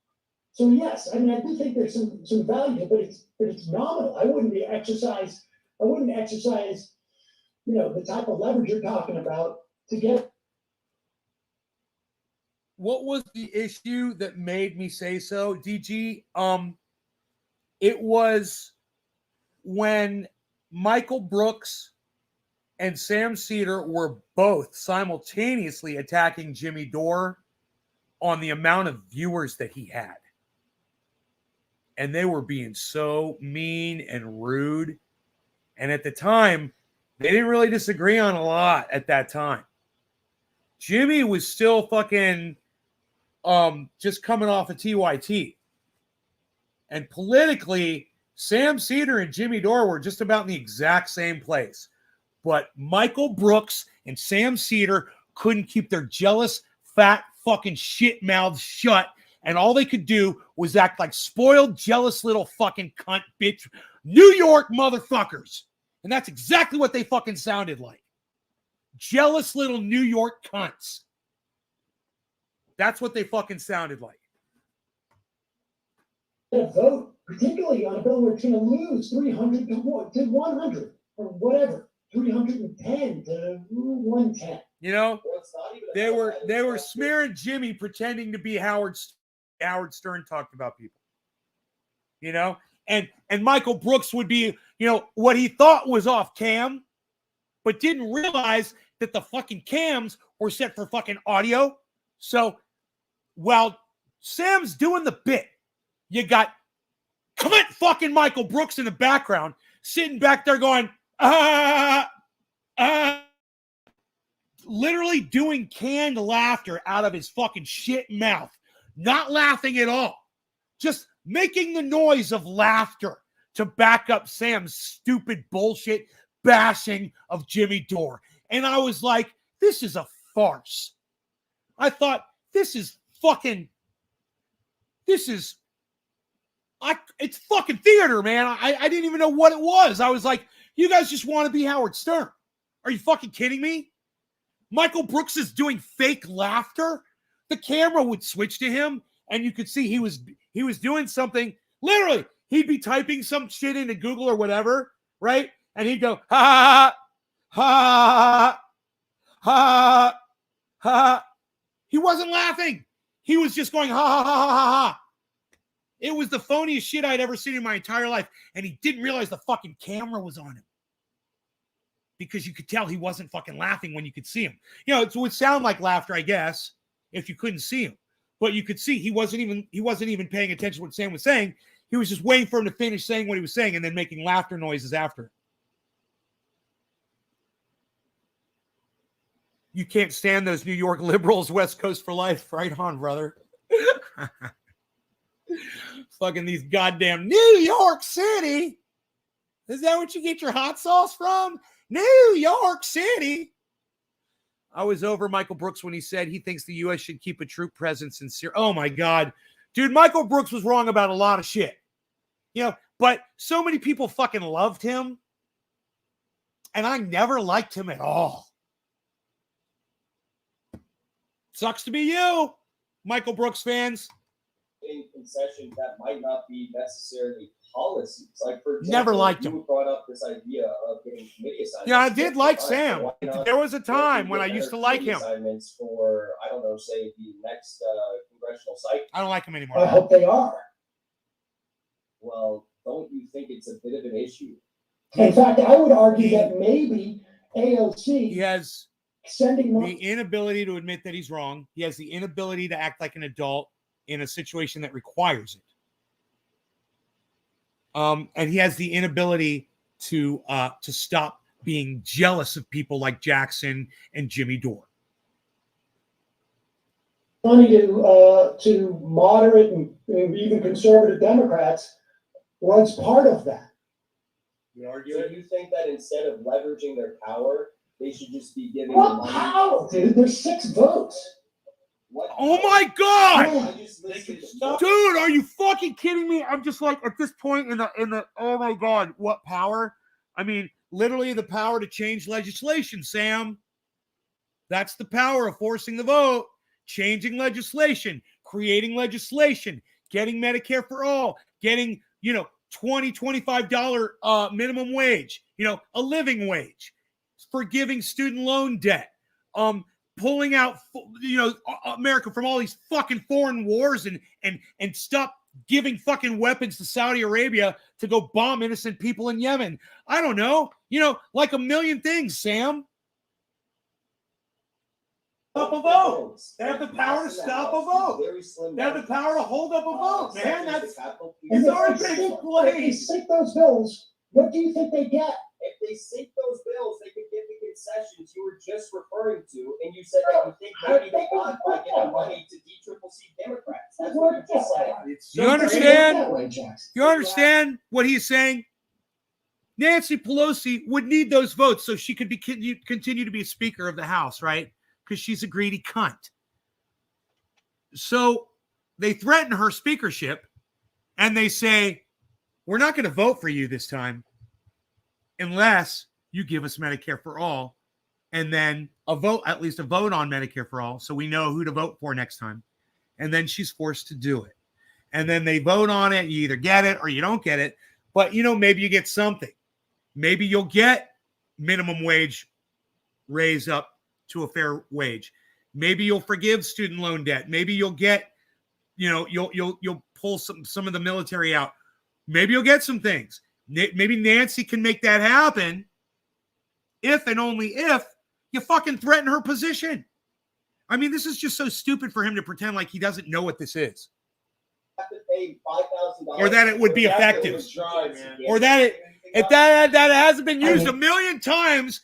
So yes, I mean, I do think there's some value, but it's nominal. I wouldn't exercise, the type of leverage you're talking about to get. What was the issue that made me say so, DG? It was when Michael Brooks and Sam Cedar were both simultaneously attacking Jimmy Dore on the amount of viewers that he had. And they were being so mean and rude. And at the time, they didn't really disagree on a lot at that time. Jimmy was still fucking just coming off of TYT. And politically, Sam Cedar and Jimmy Dore were just about in the exact same place. But Michael Brooks and Sam Cedar couldn't keep their jealous, fat, fucking shit mouths shut. And all they could do was act like spoiled, jealous little fucking cunt bitch New York motherfuckers. And that's exactly what they fucking sounded like. Jealous little New York cunts. That's what they fucking sounded like. Vote, particularly on a bill where it's going to lose 300 to 100 or whatever, 310 to 110. You know, they were smearing Jimmy pretending to be Howard Stern talked about people. You know, and Michael Brooks would be, you know, what he thought was off cam, but didn't realize that the fucking cams were set for fucking audio. So while Sam's doing the bit, you got Clint fucking Michael Brooks in the background, sitting back there going, literally doing canned laughter out of his fucking shit mouth. Not laughing at all. Just making the noise of laughter to back up Sam's stupid bullshit bashing of Jimmy Dore. And I was like, this is a farce. I thought, it's fucking theater, man. I didn't even know what it was. I was like, you guys just want to be Howard Stern. Are you fucking kidding me? Michael Brooks is doing fake laughter. The camera would switch to him, and you could see he was doing something. Literally, he'd be typing some shit into Google or whatever, right? And he'd go, ha, ha, ha, ha. He wasn't laughing. He was just going, ha, ha, ha, ha, ha. It was the phoniest shit I'd ever seen in my entire life. And he didn't realize the fucking camera was on him. Because you could tell he wasn't fucking laughing when you could see him. You know, it would sound like laughter, I guess, if you couldn't see him. But you could see he wasn't even paying attention to what Sam was saying. He was just waiting for him to finish saying what he was saying and then making laughter noises after. You can't stand those New York liberals, West Coast for life. Right on, brother. Fucking these goddamn New York City. Is that what you get your hot sauce from? New York City. I was over Michael Brooks when he said he thinks the U.S. should keep a troop presence in Syria. Oh, my God. Dude, Michael Brooks was wrong about a lot of shit. You know, but so many people fucking loved him. And I never liked him at all. Sucks to be you, Michael Brooks fans. In concessions that might not be necessarily policies. Like, for example, never liked him. You brought up this idea of getting committee assignments. Yeah, I did like Sam. There was a time when I used to like him. Assignments for, I don't know, say the next congressional cycle. I don't like him anymore. I hope they are. Well, don't you think it's a bit of an issue? In fact, I would argue that maybe AOC has sending the inability to admit that he's wrong. He has the inability to act like an adult in a situation that requires it. And he has the inability to stop being jealous of people like Jackson and Jimmy Dore. Funny to moderate and even conservative Democrats was part of that. So you think that instead of leveraging their power, they should just be giving what money? Power, dude? There's 6 votes. What? Oh my God, Yeah. dude! Are you fucking kidding me? I'm just like at this point in the oh my God, what power? I mean, literally the power to change legislation, Sam. That's the power of forcing the vote, changing legislation, creating legislation, getting Medicare for all, getting $20, $25 minimum wage, a living wage, forgiving student loan debt, pulling out, America from all these fucking foreign wars and stop giving fucking weapons to Saudi Arabia to go bomb innocent people in Yemen. I don't know, like a million things, Sam. Stop a vote. They have the power to stop a vote. They have the power to hold up a vote, man. It's already been explained. If they sink those bills, what do you think they get? If they sink those bills, they could get the concessions you were just referring to, and you said that you think maybe they got by giving money to D-triple-C Democrats. That's what you just said. You understand? You understand what he's saying? Nancy Pelosi would need those votes so she could continue to be Speaker of the House, right? Because she's a greedy cunt. So they threaten her speakership, and they say, we're not going to vote for you this time unless you give us Medicare for all, and then at least a vote on Medicare for all, so we know who to vote for next time. And then she's forced to do it. And then they vote on it. You either get it or you don't get it. But, maybe you get something. Maybe you'll get minimum wage raised up to a fair wage. Maybe you'll forgive student loan debt. Maybe you'll get, you'll pull some of the military out. Maybe you'll get some things. Maybe Nancy can make that happen if and only if you fucking threaten her position. I mean, this is just so stupid for him to pretend like he doesn't know what this is. Or that it would be effective. Or that that hasn't been used a million times,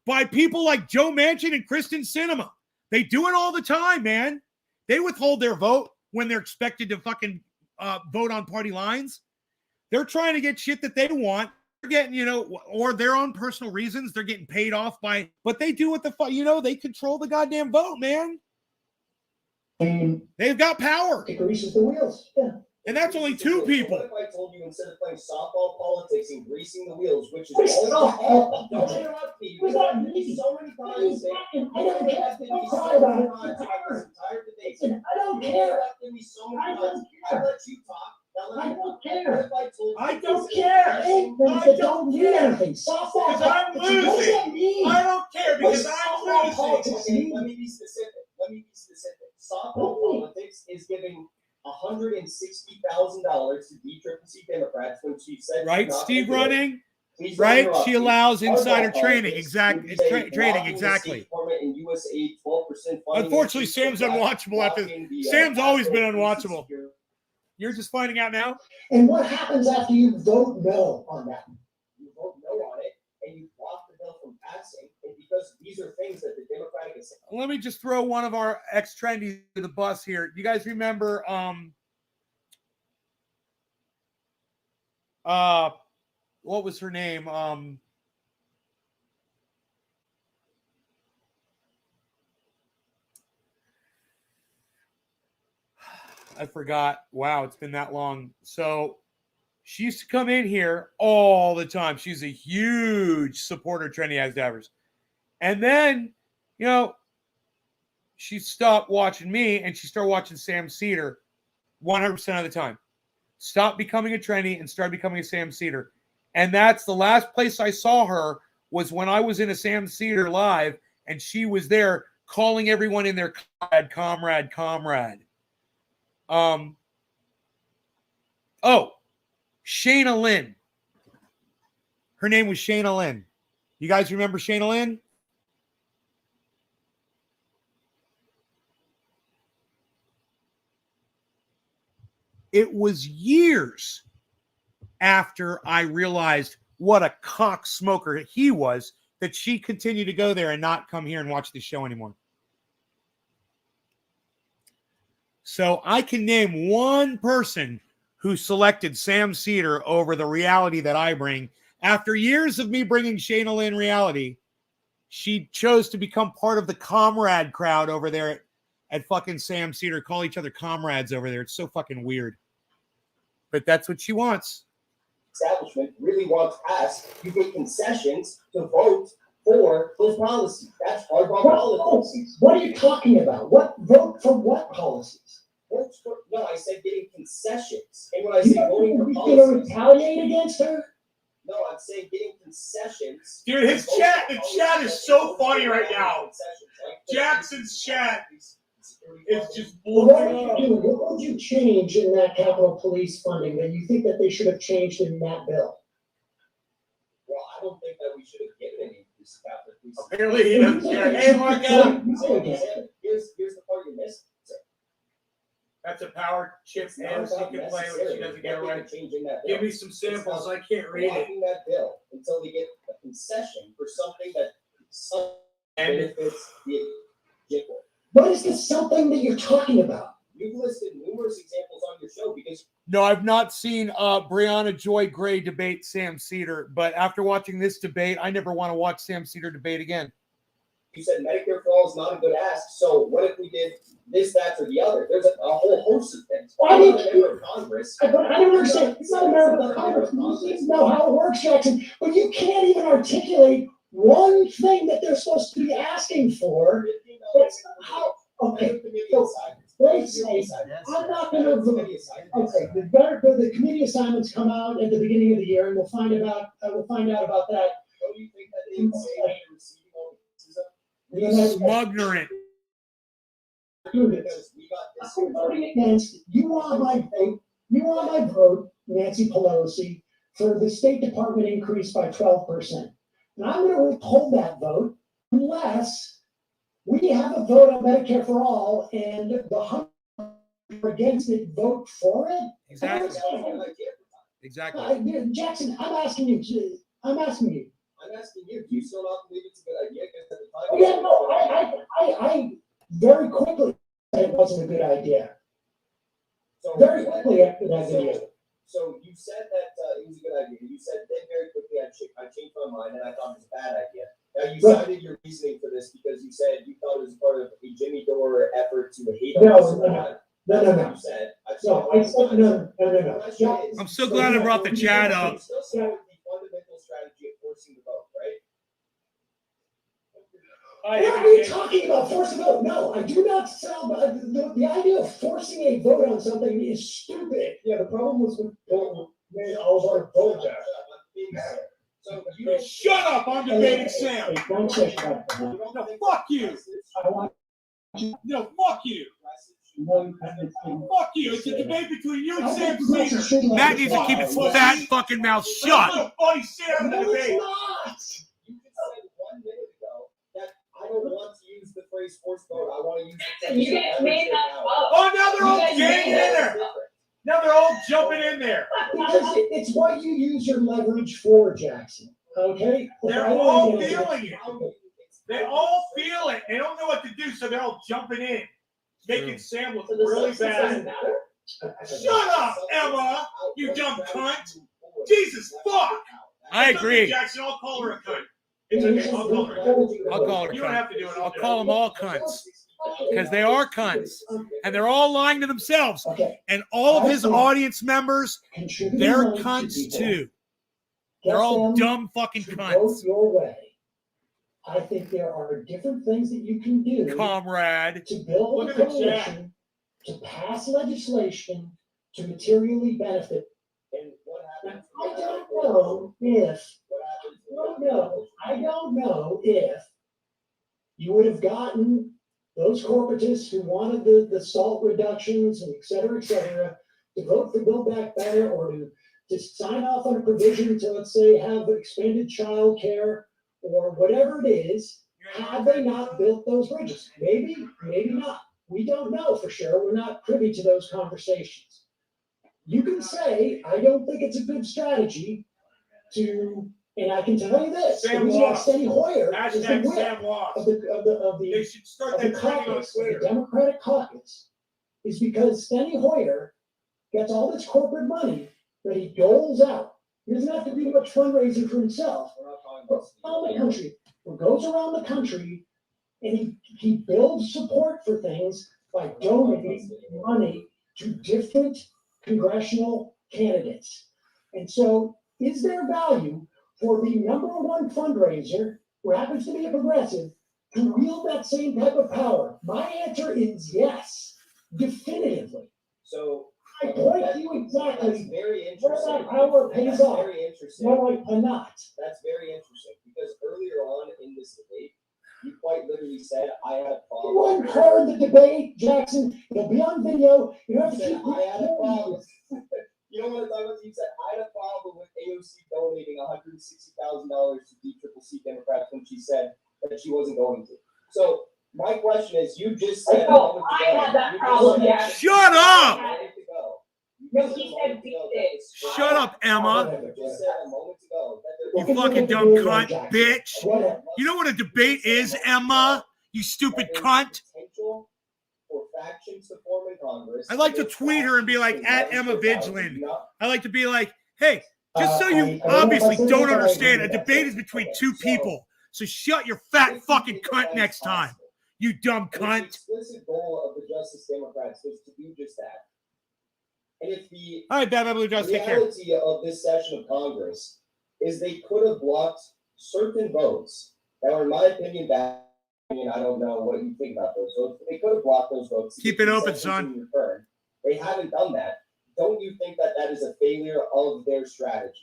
by people like Joe Manchin and Kristen Sinema. They do it all the time, man. They withhold their vote when they're expected to fucking vote on party lines. They're trying to get shit that they want. They're getting, or their own personal reasons. They're getting paid off by, but they do what the fuck, they control the goddamn vote, man. They've got power. It greases the wheels. Yeah. And that's only two people. What if I told you instead of playing softball politics and greasing the wheels, which is all don't interrupt me. You've done me so many times. I don't care. Don't cry about it. I don't care. I let you talk. I don't care. I don't care. I don't need anything. Softball. Because I'm losing. I don't care because I'm losing. Let me be specific. Softball politics is giving $160,000 to D-triple-C Democrats when she said, right, Steve running, right? She allows insider training, exactly. Unfortunately, Sam's unwatchable after. Sam's always been unwatchable. You're just finding out now. And what happens after you vote no on that? You vote no on it, and you block the bill from passing. And because these are things that the Democratic Assembly. Let me just throw one of our ex-trendies to the bus here. You guys remember what was her name? I forgot. Wow, it's been that long. So she used to come in here all the time. She's a huge supporter of Trendy As Davers. And then, she stopped watching me and she started watching Sam Cedar 100% of the time. Stopped becoming a Trendy and started becoming a Sam Cedar. And that's the last place I saw her was when I was in a Sam Cedar live and she was there calling everyone in their comrade. Shayna Lynn. Her name was Shayna Lynn. You guys remember Shayna Lynn? It was years after I realized what a cock smoker he was that she continued to go there and not come here and watch the show anymore. So I can name one person who selected Sam Cedar over the reality that I bring. After years of me bringing Shayna Lynn reality, she chose to become part of the comrade crowd over there at fucking Sam Cedar. Call each other comrades over there. It's so fucking weird. But that's what she wants. Establishment really wants us to get concessions to vote for those policies. That's hardball policies. What are you talking about? What vote for what policies? No, I said getting concessions. And when I say voting for policies, you're going to retaliate against her? No, I'm saying getting concessions. Dude, the chat is so funny right now. Jackson's chat is just blowing up. What would you change in that Capitol Police funding that you think that they should have changed in that bill? Well, I don't think that we should have given any increase to Capitol Police. Apparently, he doesn't care. Hey, Mark, here's the part you missed. That's a power chip and she can play when she doesn't get it right. Give me some samples. I can't read it. That bill until they get a concession for something that some benefits the example. What is this something that you're talking about? You've listed numerous examples on your show because No, I've not seen Brianna Joy Gray debate Sam Cedar, but after watching this debate, I never want to watch Sam Cedar debate again. you said Medicare for all is not a good ask. So what if we did this, that, or the other? There's a whole host of things. Well, I'm not a member of Congress. But I don't understand. It's not a member of Congress. You need to know how it works, Jackson. But you can't even articulate one thing that they're supposed to be asking for. That's how. Okay. So, let's say I'm not going to. Okay. The committee assignments come out at the beginning of the year, and we'll find out about that. Don't you think that they say that you're receiving all Smugnerant. because we got this? I'm voting against. You want my vote. You want my vote, Nancy Pelosi, for the State Department increase by 12%. And I'm going to withhold that vote unless we have a vote on Medicare for all and the 100 against it vote for it. Exactly. Exactly. Jackson, I'm asking you. I'm asking you. Do you still not believe it's a good idea? Because at the time, Oh, yeah, no, I very quickly said it wasn't a good idea. So Very quickly after that video. So you said that it was a good idea. You said then very quickly I changed my mind and I thought it was a bad idea. Now you cited your reasoning for this because you said you thought it was part of a Jimmy Dore effort to hate on us. No. You said. No. I'm so glad I brought the chat up. You still said the fundamental strategy of forcing the vote, right? What are you talking about? Force a vote? No, I do not sell. The idea of forcing a vote on something is stupid. Yeah, the problem was with made all of our vote back. So you Shut up! I'm debating Sam. Don't say that. No, fuck you. I want No, fuck you. Fuck you. It's a debate between you and Sam Cedar. Matt needs to keep his fat fucking mouth shut. Buddy, sit out of the No, debate. it's not. You just said 1 minute ago that I don't want to use the phrase forced vote. I want to use the You guys made that up. Oh, now they're all getting in there. Now they're all jumping in there. Because it's what you use your leverage for, Jackson. Okay? They're all feeling it. They all feel it. They don't know what to do, so they're all jumping in, making Sam look really bad. Shut up, Emma, you dumb cunt. Jesus fuck. I agree. Jackson, I'll call her a cunt. It's okay. I'll call her a cunt. I'll call her a cunt. You don't have to do it. I'll call them all cunts. Because they are cunts. And they're all lying to themselves. And all of his audience members, they're cunts too. They're all dumb fucking cunts. Vote your way. I think there are different things that you can do, comrade, to build a coalition, to pass legislation, to materially benefit. And what happens? I don't know if you would have gotten those corporatists who wanted the salt reductions and et cetera, to vote for Build Back Better or to sign off on a provision to, let's say, have expanded child care or whatever it is, had they not built those bridges. Maybe, maybe not. We don't know for sure. We're not privy to those conversations. You can say, I don't think it's a good strategy to, and I can tell you this, the reason why Steny Hoyer is the whip of They should start the that trending on caucus, Twitter. the Democratic caucus, is because Steny Hoyer gets all this corporate money that he doles out. He doesn't have to do much fundraising for himself. Around the country, or goes around the country, and he builds support for things by donating money to different congressional candidates. And so, is there value for the number one fundraiser, who happens to be a progressive, to wield that same type of power? My answer is yes, definitively. So I point to you exactly that's very where interesting. that power pays That's off. very interesting. No, I cannot. That's very interesting because earlier on in this debate, you quite literally said I had a problem. You haven't heard the debate, Jackson. It'll be on video. You have to said keep I had a problem. You know what I'm talking about? You said I had a problem with AOC donating $160,000 to DCCC Democrats when she said that she wasn't going to. So my question is, you just said I had that problem, yeah. Shut up! You No, he said beat it. Shut up, Emma. Just said a moment ago that You there- fucking dumb cunt, bitch. You know what a debate is, Emma? You stupid that there's cunt. potential for factions to form in Congress. I like to There's tweet her and be like, factions at to Emma rise to power. Vigilant. Do not- I like to be like, hey, just so I you don't know if I obviously said don't that, but I understand, a agree with debate that. is between two people. So shut your fat If you fucking think that cunt that's next time. possible, You dumb and if the cunt. explicit goal of the Justice Democrats was to do just that. And if the All right, Bad Blue Just take care. reality of this session of Congress is they could have blocked certain votes that were, in my opinion, bad. I don't know what you think about those votes, but they could have blocked those votes. to Keep get it these open, sessions son. in return. They haven't done that. Don't you think that that is a failure of their strategy?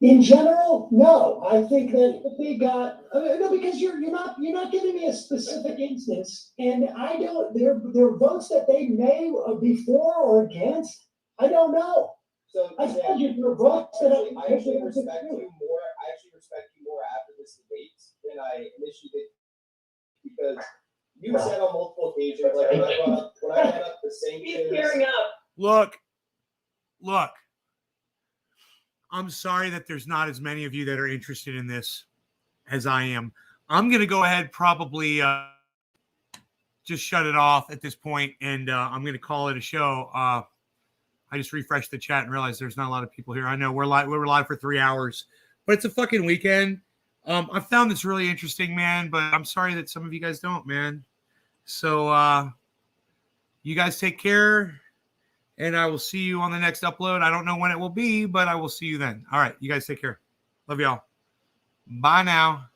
In general, no. I think that if they got no, because you're not giving me a specific instance, and I don't. Their votes that they may be for or against. I don't know. So I yeah, told you there are votes that I actually respect you more. I actually respect you more after this debate than I initially did, because you said on multiple occasions, like when I brought up the He's sanctions. tearing up. Look. I'm sorry that there's not as many of you that are interested in this as I am. I'm going to go ahead, probably just shut it off at this point, and I'm going to call it a show. I just refreshed the chat and realized there's not a lot of people here. I know we're live for 3 hours, but it's a fucking weekend. I found this really interesting, man, but I'm sorry that some of you guys don't, man. So you guys take care. And I will see you on the next upload. I don't know when it will be, but I will see you then. All right. You guys take care. Love y'all. Bye now.